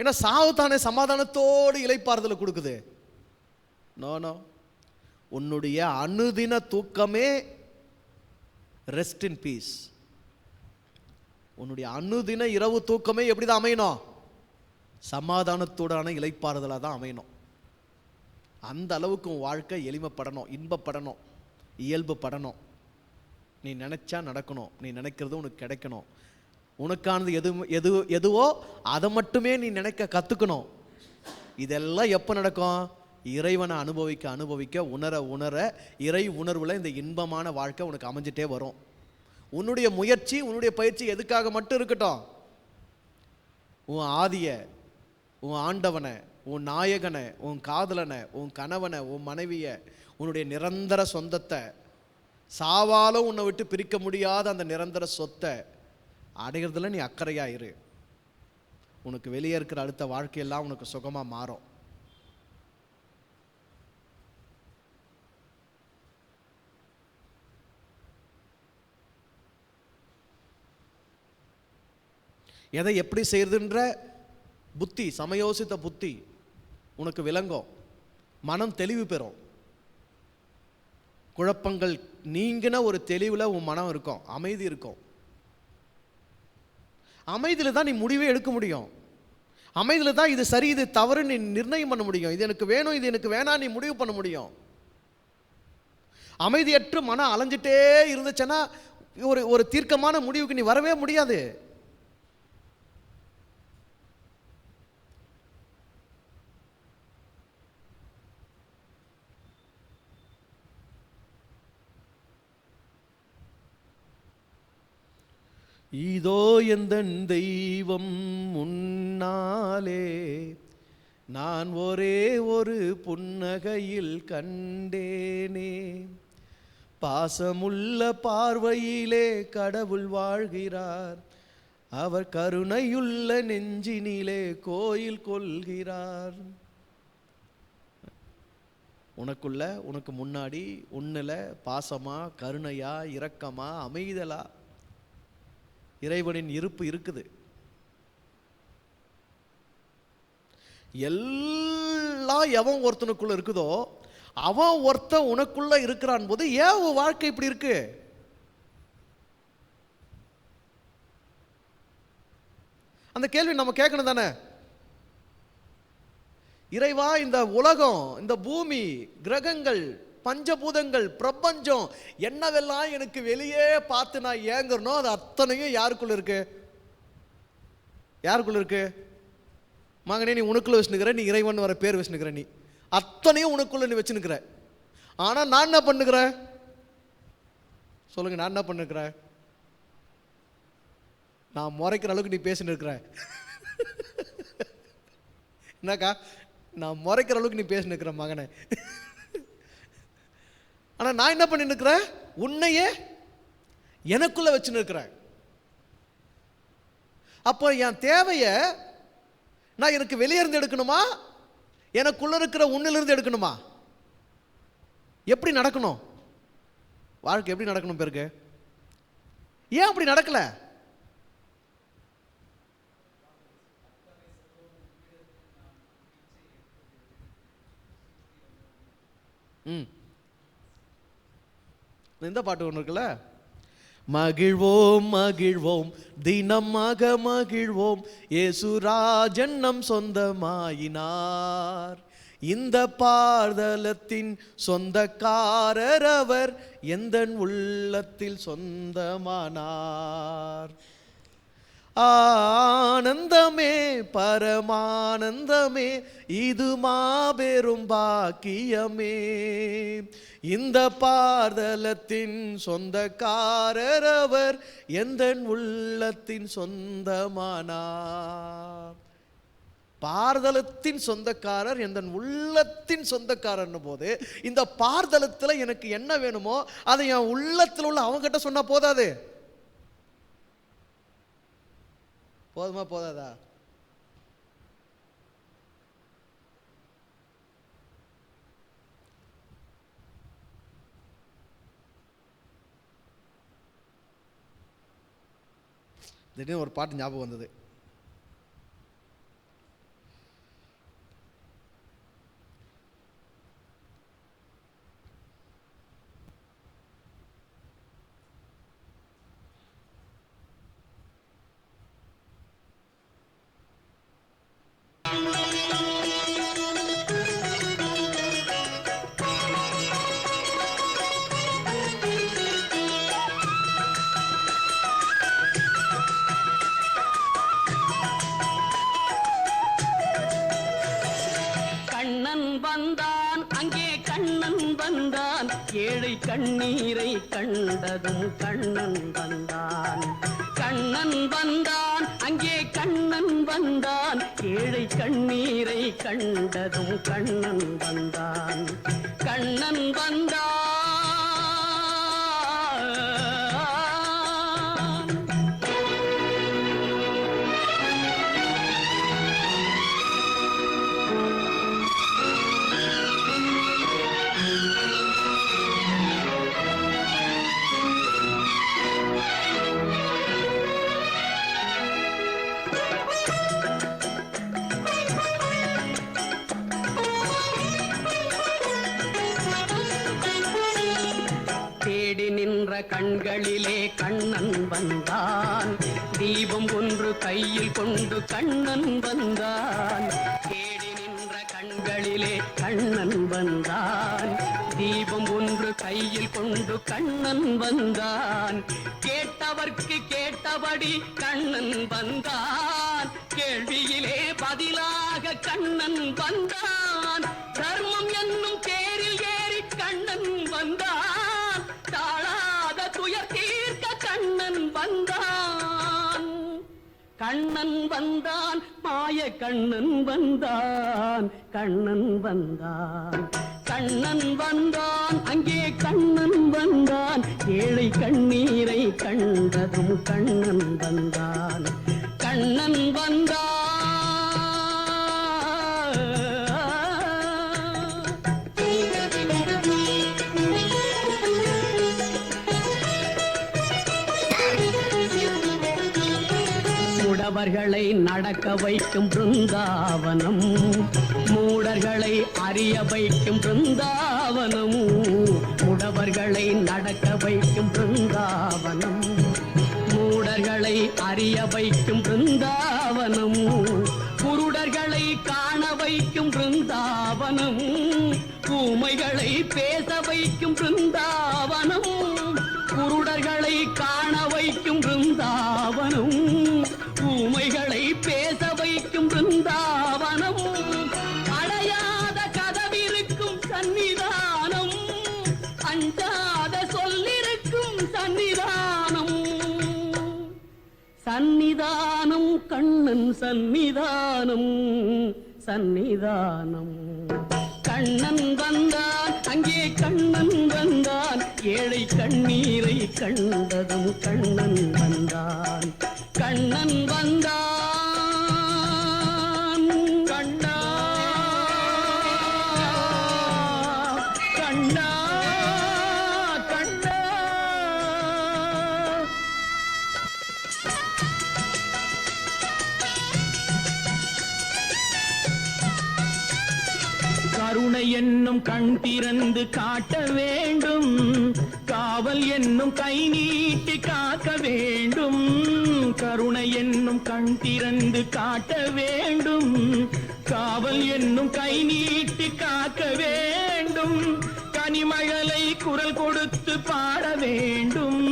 [SPEAKER 1] ஏன்னா சாவு தானே சமாதானத்தோடு இளைப்பாறுதலை கொடுக்குது. நோ, உன்னுடைய அனுதின தூக்கமே ரெஸ்ட் இன் பீஸ். உன்னுடைய அனுதின இரவு தூக்கமே எப்படிதான் அமையணும்? சமாதானத்தோடான இளைப்பாறுதலாக தான் அமையணும். அந்த அளவுக்கு உன் வாழ்க்கை எளிமைப்படணும், இன்பப்படணும், இயல்பு படணும். நீ நினைச்சா நடக்கணும், நீ நினைக்கிறது உனக்கு கிடைக்கணும். உனக்கானது எதுவோ அதை மட்டுமே நீ நினைக்க கற்றுக்கணும். இதெல்லாம் எப்போ நடக்கும்? இறைவனை அனுபவிக்க உணர இறை உணர்வில் இந்த இன்பமான வாழ்க்கை உனக்கு அமைஞ்சிட்டே வரும். உன்னுடைய முயற்சி, உன்னுடைய பயிற்சி எதுக்காக மட்டும் இருக்கட்டும்? உன் ஆதிய, உன் ஆண்டவனை, உன் நாயகனை, உன் காதலனை, உன் கணவனை, உன் மனைவிய, உன்னுடைய நிரந்தர சொந்தத்தை, சாவாலும் உன்னை விட்டு பிரிக்க முடியாத அந்த நிரந்தர சொத்தை அடைகிறதுல நீ அக்கறையாயிரு. உனக்கு வெளியே இருக்கிற அடுத்த வாழ்க்கையெல்லாம் உனக்கு சுகமாக மாறும். எதை எப்படி செய்யறதுன்ற புத்தி, சமயோசித்த புத்தி உனக்கு விளங்கும். மனம் தெளிவு பெறும். குழப்பங்கள் நீங்கின ஒரு தெளிவில் உன் மனம் இருக்கும், அமைதி இருக்கும். அமைதியில் தான் நீ முடிவே எடுக்க முடியும். அமைதியில் தான் இது சரி இது தவறு நீ நிர்ணயம் பண்ண முடியும். இது எனக்கு வேணும், இது எனக்கு வேணாம் நீ முடிவு பண்ண முடியும். அமைதியற்று மனம் அலைஞ்சிட்டே இருந்துச்சுன்னா ஒரு தீர்க்கமான முடிவுக்கு நீ வரவே முடியாது. இதோ எந்தன் தெய்வம் முன்னாலே நான் ஒரே ஒரு புன்னகையில் கண்டேனே, பாசமுள்ள பார்வையிலே கடவுள் வாழ்கிறார், அவர் கருணையுள்ள நெஞ்சினிலே கோயில் கொள்கிறார். உனக்குள்ள, உனக்கு முன்னாடி, உன்னில் பாசமா, கருணையா, இரக்கமா, அமைதலா இறைவனின் இருப்பு இருக்குது. எல்லாம் எவன் ஒருத்தனுக்குள்ள இருக்குதோ அவன் ஒருத்தன் உனக்குள்ள இருக்கிறான் போது ஏன் உன் வாழ்க்கை இப்படி இருக்கு? அந்த கேள்வி நம்ம கேட்கணும் தானே. இறைவா, இந்த உலகம், இந்த பூமி, கிரகங்கள், பஞ்சபூதங்கள், பிரபஞ்சம் என்னவெல்லாம் எனக்கு வெளியே பார்த்து நான் ஏங்குறனோ அது அத்தனையும் யாருக்குள்ள இருக்கு? யாருக்குள்ள இருக்கு? மகனே, நீ உனக்குள்ள வச்சுனுக்கிற, நீ இறைவன் வர பேர் வச்சுனுக்கிற, நீ அத்தனையும் உனக்குள்ள நீ வச்சுனுக்கிற. ஆனா நான் என்ன பண்ணுகிறேன் சொல்லுங்க? நான் என்ன பண்ணுகிறேன்? நான் முறைக்கிற அளவுக்கு நீ பேசின்னு இருக்கிற. என்னக்கா, நான் முறைக்கிற அளவுக்கு நீ பேசின்னு இருக்கிற மகனே. ஆனா நான் என்ன பண்ணி இருக்கிறேன்? உன்னையே எனக்குள்ள வச்சுன்னு இருக்கிறேன். அப்போ என் தேவைய நான் எனக்கு வெளியே இருந்து எடுக்கணுமா, எனக்குள்ள இருக்கிற உன்னிலிருந்து எடுக்கணுமா? எப்படி நடக்கணும் வாழ்க்கை? எப்படி நடக்கணும் பேருக்கு? ஏன் அப்படி நடக்கல? இந்த பாட்டு ஒன்று இருக்குல்ல, மகிழ்வோம் மகிழ்வோம் தினமாக மகிழ்வோம், இயேசுராஜன் நம் சொந்தமாயினார், இந்த பார்தலத்தின் சொந்தக்காரர் அவர், எந்தன் உள்ளத்தில் சொந்தமானார். ஆனந்தமே பரமானந்தமே, இது மாபெரும் பாக்கியமே, இந்த பார்தலத்தின் சொந்தக்காரர் அவர், எந்தன் உள்ளத்தின் சொந்தமானார். பார்தலத்தின் சொந்தக்காரர் எந்தன் உள்ளத்தின் சொந்தக்காரர்னு போது, இந்த பார்தலத்தில் எனக்கு என்ன வேணுமோ அதை என் உள்ளத்தில் உள்ள அவங்ககிட்ட சொன்னா போதாது? போதுமா போதாதா? திடீர்னு ஒரு பாட்டு ஞாபகம் வந்தது.
[SPEAKER 2] வந்தான் அங்கே கண்ணன் வந்தான், ஏழை கண்ணீரை கண்டதும் கண்ணன் வந்தான். கண்ணன் வந்தான் அங்கே கண்ணன் வந்தான், ஏழை கண்ணீரை கண்டதும் கண்ணன் வந்தான். கண்ணன் வந்தான். தேடி நின்ற கண்களிலே கண்ணன் வந்தான், தீபம் ஒன்று கையில் கொண்டு கண்ணன் வந்தான். தேடி நின்ற கண்களிலே கண்ணன் வந்தான், தீபம் ஒன்று கையில் கொண்டு கண்ணன் வந்தான். கேட்டவர்க்கு கேட்டபடி கண்ணன் வந்தான், கேள்வியிலே பதிலாக கண்ணன் வந்தான். தர்மம் என்னும் தேரில் ஏறி கண்ணன் வந்தான், தாழாத துயர் தீர்க்க கண்ணன் வந்தான். கண்ணன் வந்தான், மாய கண்ணன் வந்தான், கண்ணன் வந்தான். கண்ணன் வந்தான் அங்கே கண்ணன் வந்தான், ஏழை கண்ணீரை கண்டதும் கண்ணன் வந்தான். கண்ணன் வந்தான். முடவர்களை நடக்க வைக்கும் பிருந்தாவனம், மூடர்களை அறிய வைக்கும் பிருந்தாவனம். முடவர்களை நடக்க வைக்கும் பிருந்தாவனம், மூடர்களை அறிய வைக்கும் பிருந்தாவனம். குருடர்களை காண வைக்கும் பிருந்தாவனம், ஊமைகளை பேச வைக்கும் பிருந்தாவனம். குருடர்களை காண வைக்கும் பிருந்தாவனம், ஊமைகளை பேச வைக்கும் பிருந்தாவனம். அடையாத கதவிருக்கும் சன்னிதானம், அஞ்சாத சொல்லிருக்கும் சன்னிதானம். சன்னிதானம் கண்ணன் சன்னிதானம், சன்னிதானம். கண்ணன் வந்தான் அங்கே கண்ணன் வந்தான், ஏழை கண்ணீரை கண்டதும் கண்ணன் வந்தான். கண்ணன் வந்தான். கண்ணா கண்ணா கண்ணா. கருணை என்னும் கண் திறந்து காட்ட வேண்டும், காவல் என்னும் கை நீட்டி காக்க வேண்டும். கருணை என்னும் கண் திறந்து காட்ட வேண்டும், காவல் என்னும் கை நீட்டி காக்க வேண்டும். கனிமழலை குரல் கொடுத்து பாட வேண்டும்,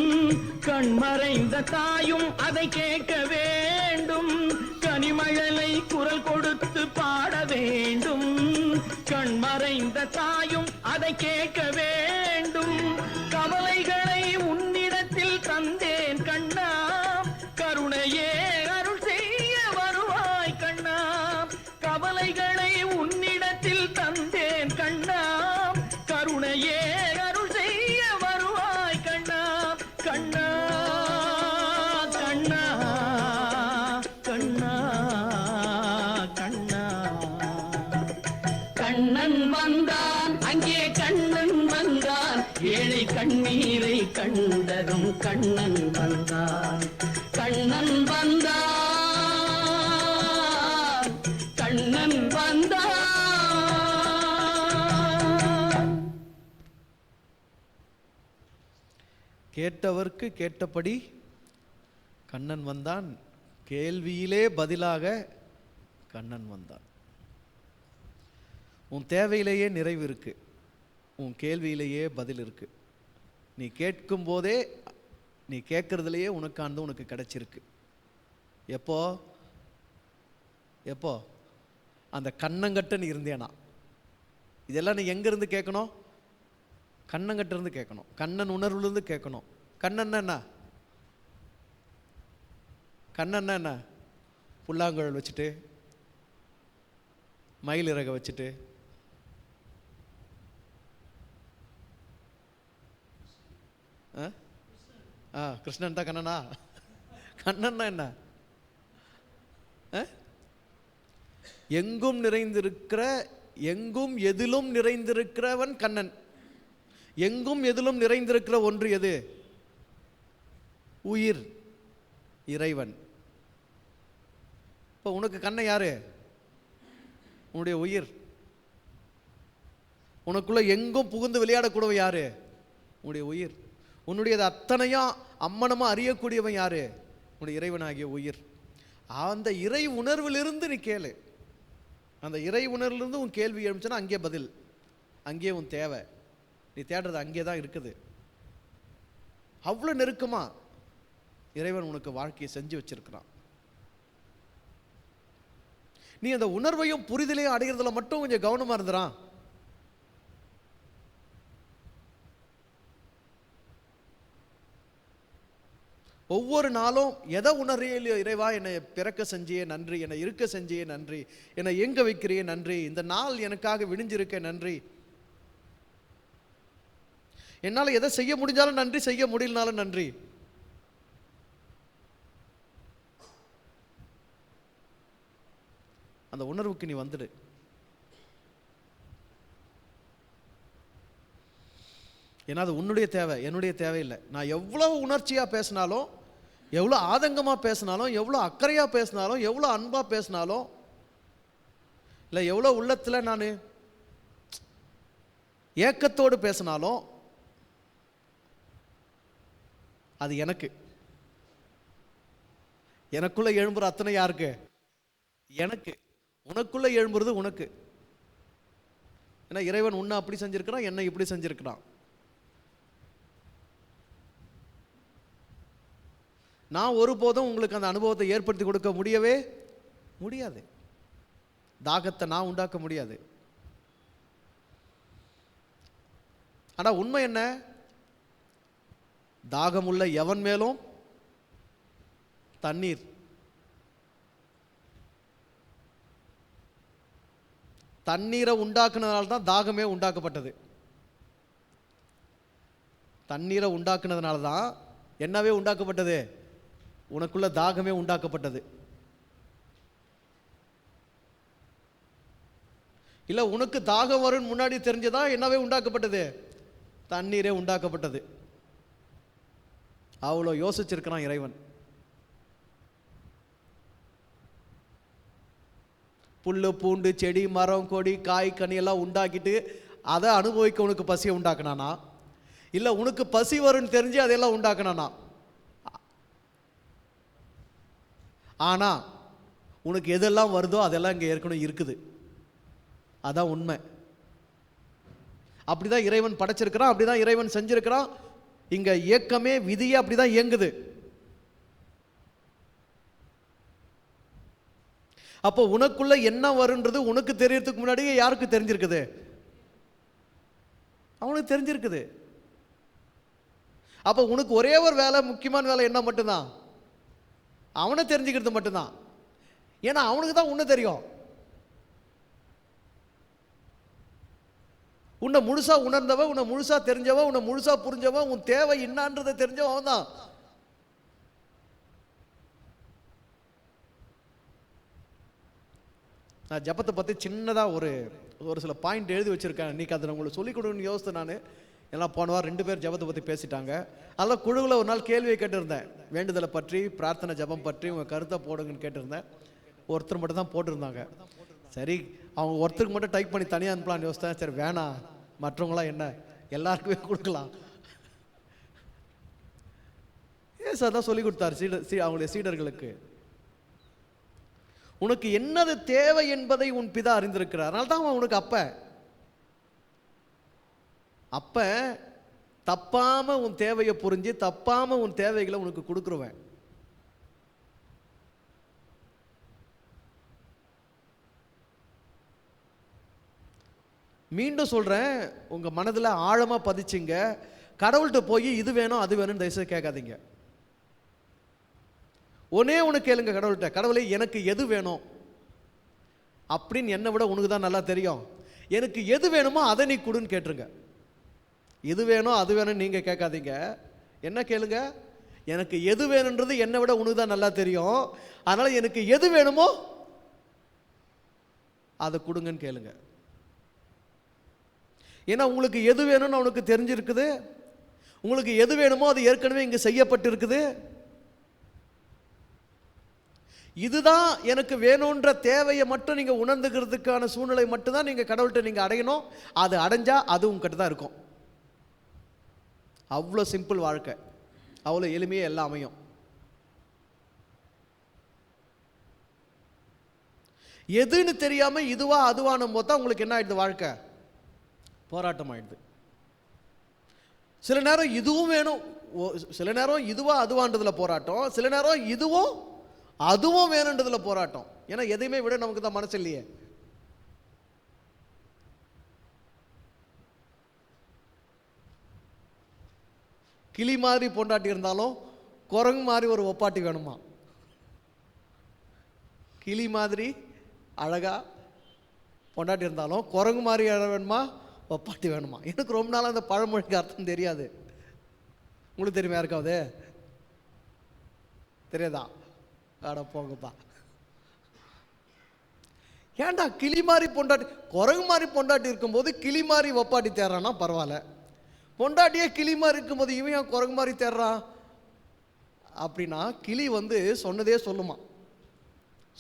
[SPEAKER 2] கண்மறைந்த தாயும் அதை கேட்க வேண்டும். கனிமழலை குரல் கொடுத்து பாட வேண்டும், கண்மறைந்த தாயும் அதை கேட்க வேண்டும். கவலைகளை உன்னிடத்தில் தந்தேன் கண்ணா, கருணையே அருள் செய்ய வருவாய் கண்ணா. கவலைகளை உன்னிடத்தில் தந்தேன் கண்ணா, கருணையே அருள் செய்ய வருவாய் கண்ணா. கண்ணா கண்ணா கண்ணா கண்ணா. கண்ணன் வந்தான் அங்கே கண்ணன் வந்தான், ஏழை கண்ணீரை கண்டதும் கண்ணன் வந்தான். கண்ணன் வந்தான், கண்ணன் வந்தான்.
[SPEAKER 1] கேட்டவர்க்கு கேட்டபடி கண்ணன் வந்தான், கேள்வியிலே பதிலாக கண்ணன் வந்தான். உன் தேவையிலேயே நிறைவு இருக்கு, உன் கேள்வியிலேயே பதில் இருக்கு. நீ கேட்கும் போதே, நீ கேட்கறதுலையே உனக்கானது உனக்கு கிடைச்சிருக்கு. எப்போ எப்போ அந்த கண்ணங்கட்ட நீ இருந்தேனா, இதெல்லாம் நீ எங்கேருந்து கேட்கணும்? கண்ணங்கிட்டிருந்து கேட்கணும், கண்ணன் உணர்வுலேருந்து கேட்கணும். கண்ணன்னா என்ன? கண்ணன்னா என்ன? புல்லாங்குழல் வச்சுட்டு, மயில் இறக வச்சுட்டு, கிருஷ்ணன் தான் கண்ணனா? கண்ணன்னா என்ன? எங்கும் நிறைந்திருக்கிற, எங்கும் எதிலும் நிறைந்திருக்கிறவன் கண்ணன். எங்கும் எதிலும் நிறைந்திருக்கிற ஒன்று எது? உயிர், இறைவன். இப்போ உனக்கு கண்ணன் யாரு? உன்னுடைய உயிர். உனக்குள்ள எங்கும் புகுந்து விளையாடக்கூடியவன் யாரு? உன்னுடைய உயிர். உன்னுடையது அத்தனையும் அம்மனமா அறியக்கூடியவன் யாரு? உன்னுடைய இறைவனாகிய உயிர். அந்த இறை உணர்விலிருந்து நீ கேளு. அந்த இறை உணர்விலிருந்து உன் கேள்வி எழுந்துச்சுன்னா அங்கே பதில், அங்கே உன் தேவை. நீ தேடுறது அங்கே தான் இருக்குது. அவ்வளோ நெருக்கமா இறைவன் உனக்கு வாழ்க்கையை செஞ்சு வச்சிருக்கிறான். நீ அந்த உணர்வையும் புரிதலையும் அடைகிறதுல மட்டும் கொஞ்சம் கவனமா இருந்துறான். ஒவ்வொரு நாளும் எதை உணர்றியோ, இறைவா என்னை பிறக்க செஞ்சியே நன்றி, என்னை இருக்க செஞ்சியே நன்றி, என்னை எங்க வைக்கிறியே நன்றி, இந்த நாள் எனக்காக விடிஞ்சிருக்க நன்றி, என்னால் எதை செய்ய முடிஞ்சாலும் நன்றி, செய்ய முடியலனாலும் நன்றி. அந்த உணர்வுக்கு நீ வந்துடு. ஏன்னா அது உன்னுடைய தேவை, என்னுடைய தேவையில்லை. நான் எவ்வளவு உணர்ச்சியா பேசினாலும், எவ்வளோ ஆதங்கமா பேசினாலும், எவ்வளோ அக்கறையா பேசினாலும், எவ்வளோ அன்பா பேசினாலும், இல்லை எவ்வளோ உள்ளத்தில் நான் ஏக்கத்தோடு பேசினாலும், அது எனக்கு. எனக்குள்ள எழும்புற அத்தனை யாருக்கு? எனக்கு. உனக்குள்ள எழும்புறது உனக்கு. ஏன்னா இறைவன் உன்னை அப்படி செஞ்சிருக்கிறான், என்னை இப்படி செஞ்சிருக்கிறான். நான் ஒருபோதும் உங்களுக்கு அந்த அனுபவத்தை ஏற்படுத்தி கொடுக்க முடியவே முடியாது. தாகத்தை நான் உண்டாக்க முடியாது. ஆனா உண்மை என்ன? தாகமுள்ள எவன் மேலும் தண்ணீர். தண்ணீரை உண்டாக்குனதுனால தான் தாகமே உண்டாக்கப்பட்டது. தண்ணீரை உண்டாக்குனதுனால தான் என்னவே உண்டாக்கப்பட்டது? உனக்குள்ள தாகமே உண்டாக்கப்பட்டது. இல்ல உனக்கு தாகம் வரும் முன்னாடி தெரிஞ்சதா என்னவே உண்டாக்கப்பட்டது? தண்ணீரே உண்டாக்கப்பட்டது. அவ்வளோ யோசிச்சிருக்கிறான் இறைவன். புல்லு பூண்டு செடி மரம் கொடி காய் கனி எல்லாம் உண்டாக்கிட்டு அதை அனுபவிக்க உனக்கு பசியை உண்டாக்குனானா? இல்லை உனக்கு பசி வரும்னு தெரிஞ்சு அதையெல்லாம் உண்டாக்குனானா? ஆனா உனக்கு எதெல்லாம் வருதோ அதெல்லாம் இங்கே ஏற்கனவே இருக்குது. அதான் உண்மை. அப்படிதான் இறைவன் படைச்சிருக்கிறான், அப்படிதான் இறைவன் செஞ்சிருக்கிறான். இங்க இயக்கமே விதியே அப்படிதான் இயங்குது. அப்போ உனக்குள்ள என்ன வருன்றது உனக்கு தெரியறதுக்கு முன்னாடியே யாருக்கு தெரிஞ்சிருக்குது? அவனுக்கு தெரிஞ்சிருக்குது. அப்போ உனக்கு ஒரே ஒரு வேலை, முக்கியமான வேலை என்ன மட்டும்தான்? அவனை தெரிஞ்சுக்கிறது மட்டும்தான். ஏன்னா அவனுக்கு தான் உன்னை தெரியும். உன்னை முழுசா உணர்ந்தவன், உன்னை முழுசா தெரிஞ்சவன், உன்னை முழுசா புரிஞ்சவன், உன் தேவை என்னான்றதை தெரிஞ்சவன் அவன் தான். நான் ஜபத்தை பற்றி சின்னதாக ஒரு சில பாயிண்ட் எழுதி வச்சுருக்கேன். இன்றைக்கி அதை உங்களுக்கு சொல்லிக் கொடுக்கணும்னு யோசித்து நான் எல்லாம் போன வாரம் 2 பேர் ஜபத்தை பற்றி பேசிட்டாங்க. அதெல்லாம் குழுவில் ஒரு நாள் கேள்வியை கேட்டிருந்தேன். வேண்டுதலை பற்றி, பிரார்த்தனை ஜபம் பற்றி உங்கள் கருத்தை போடுங்கன்னு கேட்டிருந்தேன். ஒருத்தர் மட்டும் தான் போட்டிருந்தாங்க. சரி அவங்க ஒருத்தருக்கு மட்டும் டைப் பண்ணி தனியாக அனுப்பலான்னு யோசித்தேன். சரி வேணாம், மற்றவங்களாம் என்ன எல்லாருக்குமே கொடுக்கலாம். சார் தான் சொல்லி கொடுத்தாரு அவங்களுடைய சீடர்களுக்கு. உனக்கு என்னது தேவை என்பதை உன் பிதா அறிந்திருக்கிறார். அதனால தான் அவன் உனக்கு அப்ப தப்பாம உன் தேவையை புரிஞ்சு தப்பாம உன் தேவைகளை உனக்கு கொடுக்குறவன். மீண்டும் சொல்கிறேன், உங்கள் மனதில் ஆழமாக பதிச்சுங்க. கடவுள்கிட்ட போய் இது வேணும் அது வேணும்னு தயவுசெய்து கேட்காதீங்க. ஒன்னே ஒன்று கேளுங்க கடவுள்கிட்ட, கடவுளே எனக்கு எது வேணும் அப்படின்னு என்னை விட உனக்கு தான் நல்லா தெரியும். எனக்கு எது வேணுமோ அதை நீ கொடுன்னு கேட்டுருங்க. இது வேணும் அது வேணும்னு நீங்கள் கேட்காதீங்க. என்ன கேளுங்க, எனக்கு எது வேணுன்றது என்னை விட உனக்கு தான் நல்லா தெரியும், அதனால் எனக்கு எது வேணுமோ அதை கொடுங்கன்னு கேளுங்க. ஏன்னா உங்களுக்கு எது வேணும்னு அவனுக்கு தெரிஞ்சிருக்குது. உங்களுக்கு எது வேணுமோ அது ஏற்கனவே இங்கே செய்யப்பட்டிருக்குது. இதுதான் எனக்கு வேணுன்ற தேவையை மட்டும் நீங்கள் உணர்ந்துக்கிறதுக்கான சூழ்நிலை மட்டும்தான் நீங்கள் கடவுள்கிட்ட நீங்கள் அடையணும். அது அடைஞ்சா அது உங்ககிட்ட தான் இருக்கும். அவ்வளோ சிம்பிள் வாழ்க்கை, அவ்வளோ எளிமையாக எல்லாம் அமையும். எதுன்னு தெரியாமல் இதுவா அதுவான போது தான் உங்களுக்கு என்ன ஆயிடுது, வாழ்க்கை போராட்டம் ஆயிடுது. சில நேரம் இதுவும் வேணும், சில நேரம் இதுவா அதுவான்றதுல போராட்டம், சில நேரம் இதுவும் அதுவும் வேணுன்றதுல போராட்டம். ஏன்னா எதையுமே விட நமக்கு தான் மனசு இல்லையே. கிளி மாதிரி பொண்டாட்டி இருந்தாலும் குரங்கு மாதிரி ஒரு ஒப்பாட்டி வேணுமா? கிளி மாதிரி அழகா பொண்டாட்டி இருந்தாலும் குரங்கு மாதிரி வேணுமா, ஒப்பாட்டி வேணுமா? எனக்கு ரொம்ப நாளாக அந்த பழமொழிக்கு அர்த்தம் தெரியாது. உங்களுக்கு தெரியுமா யாருக்காவது? தெரியாதா? ஆட போங்கப்பா. ஏன்டா கிளி மாதிரி பொண்டாட்டி குரங்கு மாதிரி பொண்டாட்டி இருக்கும்போது கிளி மாதிரி ஒப்பாட்டி தேர்றான்னா பரவாயில்ல, பொண்டாட்டியே கிளி மாதிரி இருக்கும்போது இவன் ஏன் குரங்கு மாதிரி தேர்றான் அப்படின்னா, கிளி சொன்னதே சொல்லுமா,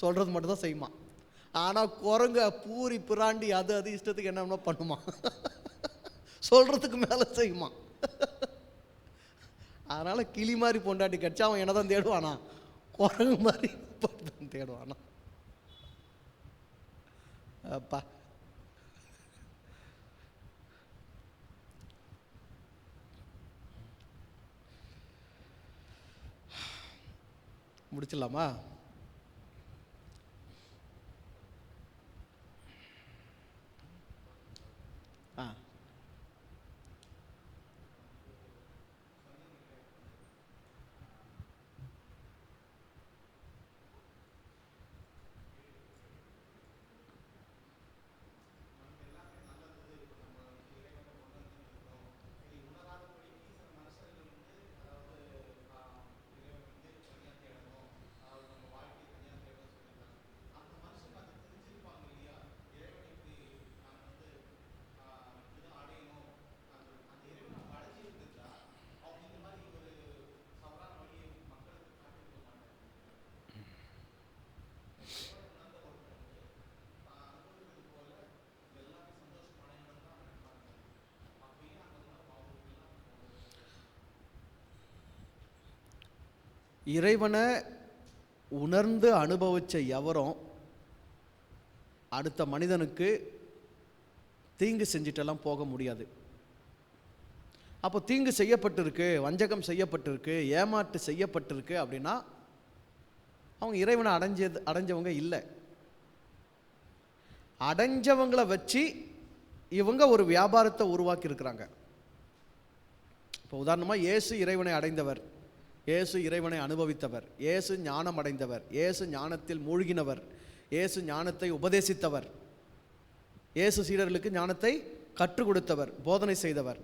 [SPEAKER 1] சொல்கிறது மட்டும்தான் செய்யுமா. ஆனால் குரங்க பூரி பிராண்டி அது அது இஷ்டத்துக்கு என்ன பண்ணுமா, சொல்கிறதுக்கு மேலே செய்யுமா. அதனால் கிளி மாதிரி பொண்டாட்டி கிடச்சா அவன் என்ன தான் தேடுவானா, குரங்கு மாதிரி தேடுவானா. அப்பா முடிச்சிடலாமா? இறைவனை உணர்ந்து அனுபவிச்ச எவரும் அடுத்த மனிதனுக்கு தீங்கு செஞ்சிட்டெல்லாம் போக முடியாது. அப்போ தீங்கு செய்யப்பட்டிருக்கு, வஞ்சகம் செய்யப்பட்டிருக்கு, ஏமாற்று செய்யப்பட்டிருக்கு அப்படின்னா அவங்க இறைவனை அடைஞ்சவங்க இல்லை. அடைஞ்சவங்களை வச்சு இவங்க ஒரு வியாபாரத்தை உருவாக்கி இருக்கிறாங்க. இப்போ உதாரணமாக இயேசு இறைவனை அடைந்தவர், இயேசு இறைவனை அனுபவித்தவர், இயேசு ஞானம் அடைந்தவர், இயேசு ஞானத்தில் மூழ்கினவர், இயேசு ஞானத்தை உபதேசித்தவர், இயேசு சீடர்களுக்கு ஞானத்தை கற்றுக் கொடுத்தவர், போதனை செய்தவர்.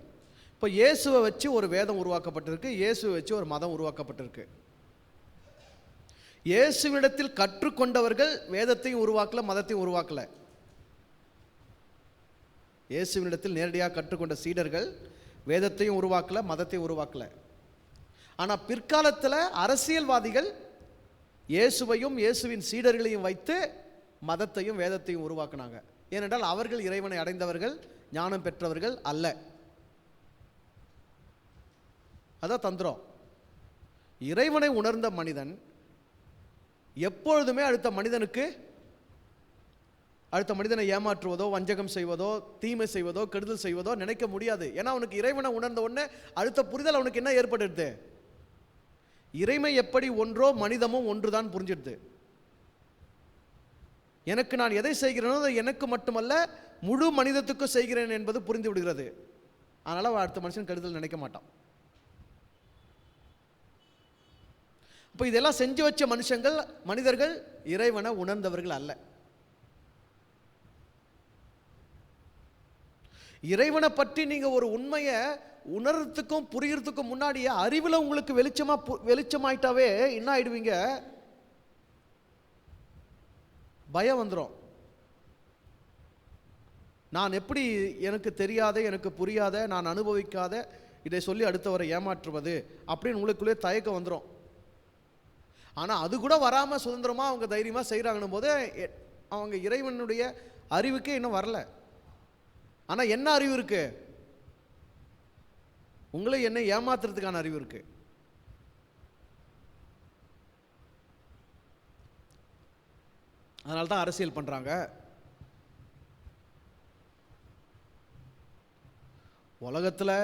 [SPEAKER 1] இப்போ இயேசுவை வச்சு ஒரு வேதம் உருவாக்கப்பட்டிருக்கு, இயேசுவை வச்சு ஒரு மதம் உருவாக்கப்பட்டிருக்கு. இயேசுவிடத்தில் கற்றுக்கொண்டவர்கள் வேதத்தையும் உருவாக்கல, மதத்தையும் உருவாக்கல. இயேசுவினிடத்தில் நேரடியாக கற்றுக்கொண்ட சீடர்கள் வேதத்தையும் உருவாக்கல, மதத்தையும் உருவாக்கல. ஆனால் பிற்காலத்தில் அரசியல்வாதிகள் இயேசுவையும் இயேசுவின் சீடர்களையும் வைத்து மதத்தையும் வேதத்தையும் உருவாக்குனாங்க. ஏனென்றால் அவர்கள் இறைவனை அடைந்தவர்கள், ஞானம் பெற்றவர்கள் அல்ல. அதான் தந்திரம். இறைவனை உணர்ந்த மனிதன் எப்பொழுதுமே அடுத்த மனிதனை ஏமாற்றுவதோ, வஞ்சகம் செய்வதோ, தீமை செய்வதோ, கெடுதல் செய்வதோ நினைக்க முடியாது. ஏன்னா அவனுக்கு இறைவனை உணர்ந்த உடனே அடுத்த புரிதல் அவனுக்கு என்ன ஏற்படுது? இறைமை எப்படி ஒன்றோ மனிதமும் ஒன்றுதான் புரிஞ்சிடுது. எனக்கு நான் எதை செய்கிறேனோ அது எனக்கு மட்டுமல்ல முழு மனிதத்துக்கும் செய்கிறேன் என்பது புரிந்து விடுகிறது. அதனால் அவன் அடுத்த மனுஷன் கெடுதல் நினைக்க மாட்டான். இப்போ இதெல்லாம் செஞ்சு வச்ச மனிதர்கள் இறைவனை உணர்ந்தவர்கள் அல்ல. இறைவனை பற்றி நீங்கள் ஒரு உண்மையை உணர்றதுக்கும் புரியறதுக்கும் முன்னாடியே அறிவில் உங்களுக்கு வெளிச்சமாயிட்டாவே என்ன ஆயிடுவீங்க? பயம் வந்துடும். நான் எப்படி எனக்கு தெரியாத, எனக்கு புரியாத, நான் அனுபவிக்காத இதை சொல்லி அடுத்தவரை ஏமாற்றுவது அப்படின்னு உங்களுக்குள்ளே தயக்கம் வந்துடும். ஆனால் அது கூட வராமல் சுதந்திரமாக அவங்க தைரியமாக செய்கிறாங்கன்னும் போது அவங்க இறைவனுடைய அறிவுக்கே இன்னும் வரல. ஆனால் என்ன அறிவு இருக்கு? உங்களை என்ன ஏமாத்துறதுக்கான அறிவு இருக்கு. அதனால தான் அரசியல் பண்ணுறாங்க. உலகத்தில்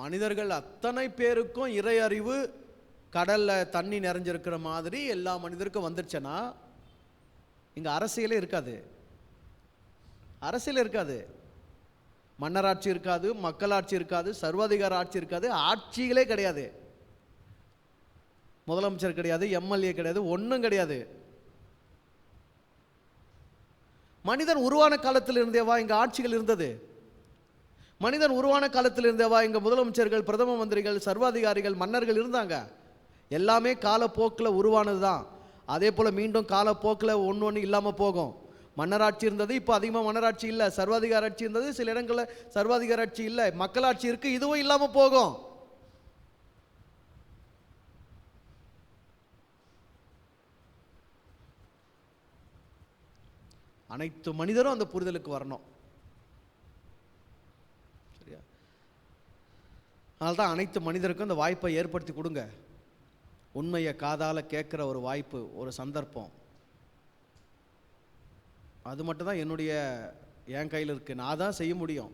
[SPEAKER 1] மனிதர்கள் அத்தனை பேருக்கும் இறை அறிவு கடலில் தண்ணி நிறைஞ்சிருக்கிற மாதிரி எல்லா மனிதருக்கும் வந்துருச்சுன்னா இங்கே அரசியலே இருக்காது. அரசியல் இருக்காது, மன்னராட்சி இருக்காது, மக்களாட்சி இருக்காது, சர்வாதிகார ஆட்சி இருக்காது, ஆட்சிகளே கிடையாது, முதலமைச்சர் கிடையாது, எம்எல்ஏ கிடையாது, ஒன்றும் கிடையாது. மனிதன் உருவான காலத்தில் இருந்தேவா இங்கே ஆட்சிகள் இருந்தது? மனிதன் உருவான காலத்தில் இருந்தேவா இங்கே முதலமைச்சர்கள், பிரதம மந்திரிகள், சர்வாதிகாரிகள், மன்னர்கள் இருந்தாங்க? எல்லாமே காலப்போக்கில் உருவானது தான். அதே போல் மீண்டும் காலப்போக்கில் ஒன்று இல்லாமல் போகும். மன்னராட்சி இருந்தது, இப்போ அதிகமாக மன்னராட்சி இல்லை. சர்வாதிகார ஆட்சி இருந்தது, சில இடங்களில் சர்வாதிகார ஆட்சி இல்லை. மக்களாட்சி இருக்குது, இதுவும் இல்லாமல் போகும். அனைத்து மனிதரும் அந்த புரிதலுக்கு வரணும். சரியா? அதனால்தான் அனைத்து மனிதருக்கும் அந்த வாய்ப்பை ஏற்படுத்தி கொடுங்க. உண்மையை காதால கேட்குற ஒரு வாய்ப்பு, ஒரு சந்தர்ப்பம், அது மட்டும் தான் என் கையில் இருக்கு. நான் தான் செய்ய முடியும்.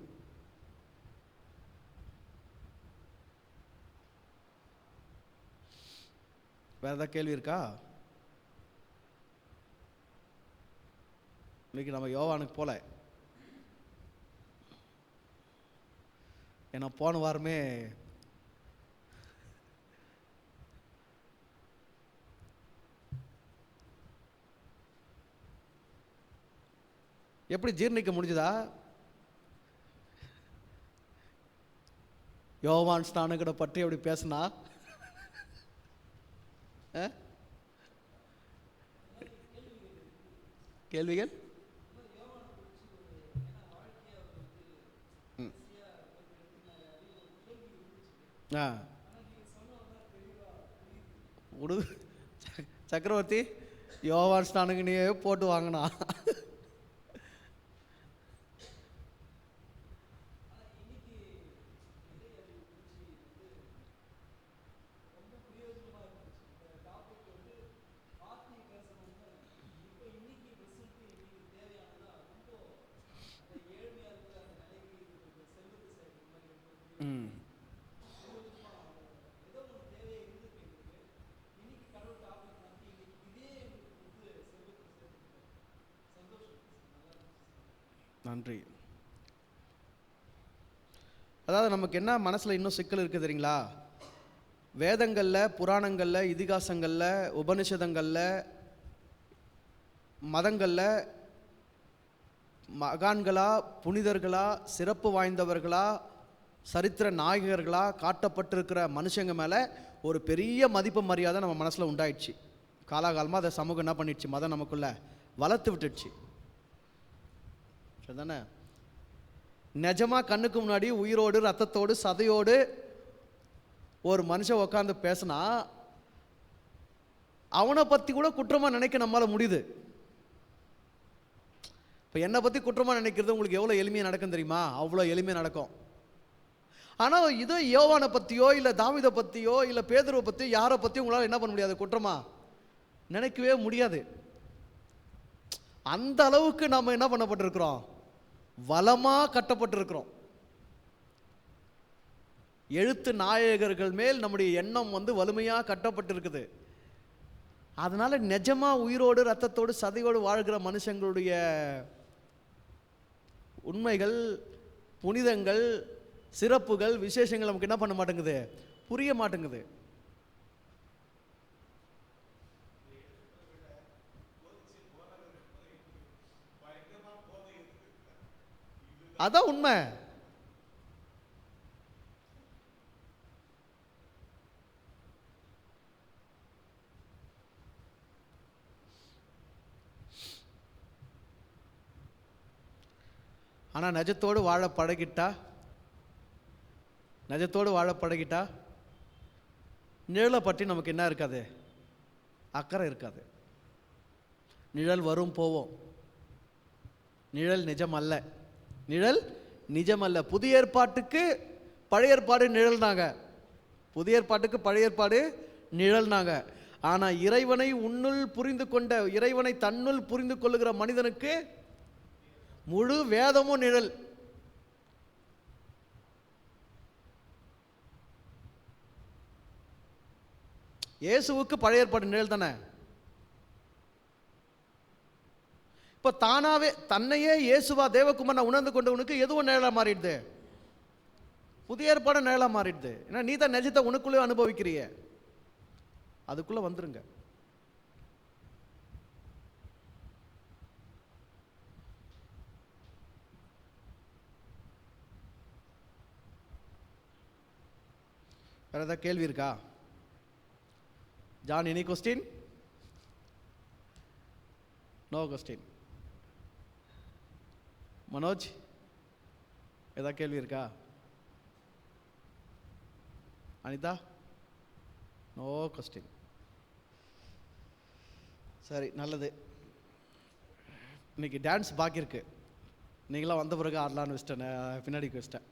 [SPEAKER 1] வேற ஏதாவது கேள்வி இருக்கா? இன்னைக்கு நம்ம யோவானுக்கு போல. ஏன்னா போன வாரமே எப்படி ஜீர்ணிக்க முடிஞ்சதா? யோவான் ஸ்நானகரை பற்றி எப்படி பேசினா கேள்விகள்? சக்கரவர்த்தி யோவான் ஸ்நானகனையே போட்டு வாங்கினா. நன்றி. அதாவது நமக்கு என்ன மனசில் இன்னும் சிக்கல் இருக்குது தெரியுங்களா? வேதங்களில், புராணங்களில், இதிகாசங்களில், உபனிஷதங்களில், மதங்களில் மகான்களா, புனிதர்களா, சிறப்பு வாய்ந்தவர்களா, சரித்திர நாயகர்களா காட்டப்பட்டிருக்கிற மனுஷங்க மேலே ஒரு பெரிய மதிப்பு மரியாதை நம்ம மனசில் உண்டாயிடுச்சு. காலாகாலமாக அதை சமூகம் என்ன பண்ணிடுச்சு? மதம் நமக்குள்ளே வளர்த்து விட்டுடுச்சு. சரிதானே? நிஜமாக கண்ணுக்கு முன்னாடி உயிரோடு, ரத்தத்தோடு, சதையோடு ஒரு மனுஷன் உட்காந்து பேசினா அவனை பற்றி கூட குற்றமாக நினைக்க நம்மளால் முடியுது. இப்போ என்னை பற்றி குற்றமாக நினைக்கிறது உங்களுக்கு எவ்வளோ எளிமையாக நடக்கும் தெரியுமா? அவ்வளோ எளிமையாக நடக்கும். ஆனால் இதோ யோவானை பற்றியோ, இல்லை தாவீதை பற்றியோ, இல்லை பேதுருவை பற்றியோ, யாரை பற்றியும் உங்களால் என்ன பண்ண முடியாது? குற்றமாக நினைக்கவே முடியாது. அந்த அளவுக்கு நாம் என்ன பண்ணப்பட்டிருக்கிறோம்? வளமாக கட்டப்பட்டிருக்கிறோம். எழுத்து நாயகர்கள் மேல் நம்முடைய எண்ணம் வலிமையாக கட்டப்பட்டிருக்குது. அதனால நிஜமாக உயிரோடு, ரத்தத்தோடு, சதையோடு வாழ்கிற மனுஷங்களுடைய உண்மைகள், புனிதங்கள், சிறப்புகள், விசேஷங்கள் நமக்கு என்ன பண்ண மாட்டேங்குது, புரிய மாட்டேங்குது. அதான் உண்மை. ஆனால் நிஜத்தோடு வாழ பழகிட்டா, நிஜத்தோடு வாழ பழகிட்டா நிழலை பற்றி நமக்கு என்ன இருக்காது, அக்கறை இருக்காது. நிழல் வரும் போவோம், நிழல் நிஜம் அல்ல, நிழல் நிஜம் அல்ல. புதிய ஏற்பாட்டுக்கு பழைய ஏற்பாடு நிழல்னாங்க, புதிய ஏற்பாட்டுக்கு பழைய ஏற்பாடு நிழல்னாங்க. ஆனால் இறைவனை உன்னுள் புரிந்து கொண்ட, இறைவனை தன்னுள் புரிந்து கொள்ளுகிற மனிதனுக்கு முழு வேதமும் நிழல். இயேசுவுக்கு பழைய ஏற்பாடு நிழல் தானே. இப்போ தானாவே தன்னையே இயேசுவா தேவகுமாரனை உணர்ந்து கொண்டவனுக்கு எதுவும் நிழலா மாறிடுது, புதிய ஏற்பாடு நிழலா மாறிடுது. ஏன்னா நீ தான் நிஜத்தை உனக்குள்ளே அனுபவிக்கிறிய, அதுக்குள்ள வந்துருங்க. வேற ஏதாவது கேள்வி இருக்கா? John, any question? No question. Manoj, ஏதாவது கேள்வி இருக்கா? Anitha, no question. சரி, நல்லது. இன்னைக்கு டான்ஸ் பாக்கி இருக்கு, நீங்களாம் வந்த பிறகு ஆடலான்னு வச்சிட்டேன், பின்னாடி வச்சிட்டேன்.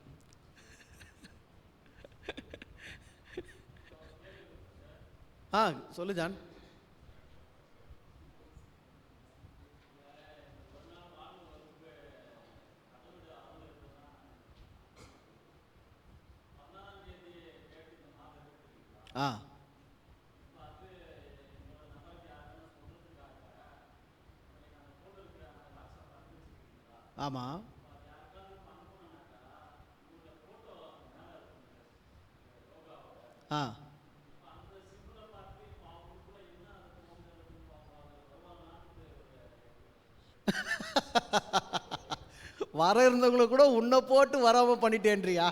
[SPEAKER 1] சொல்லு ஜான். ஆமா. வர இருந்தவங்களை கூட உன்னை போட்டு வராம பண்ணிட்டேன்றியா?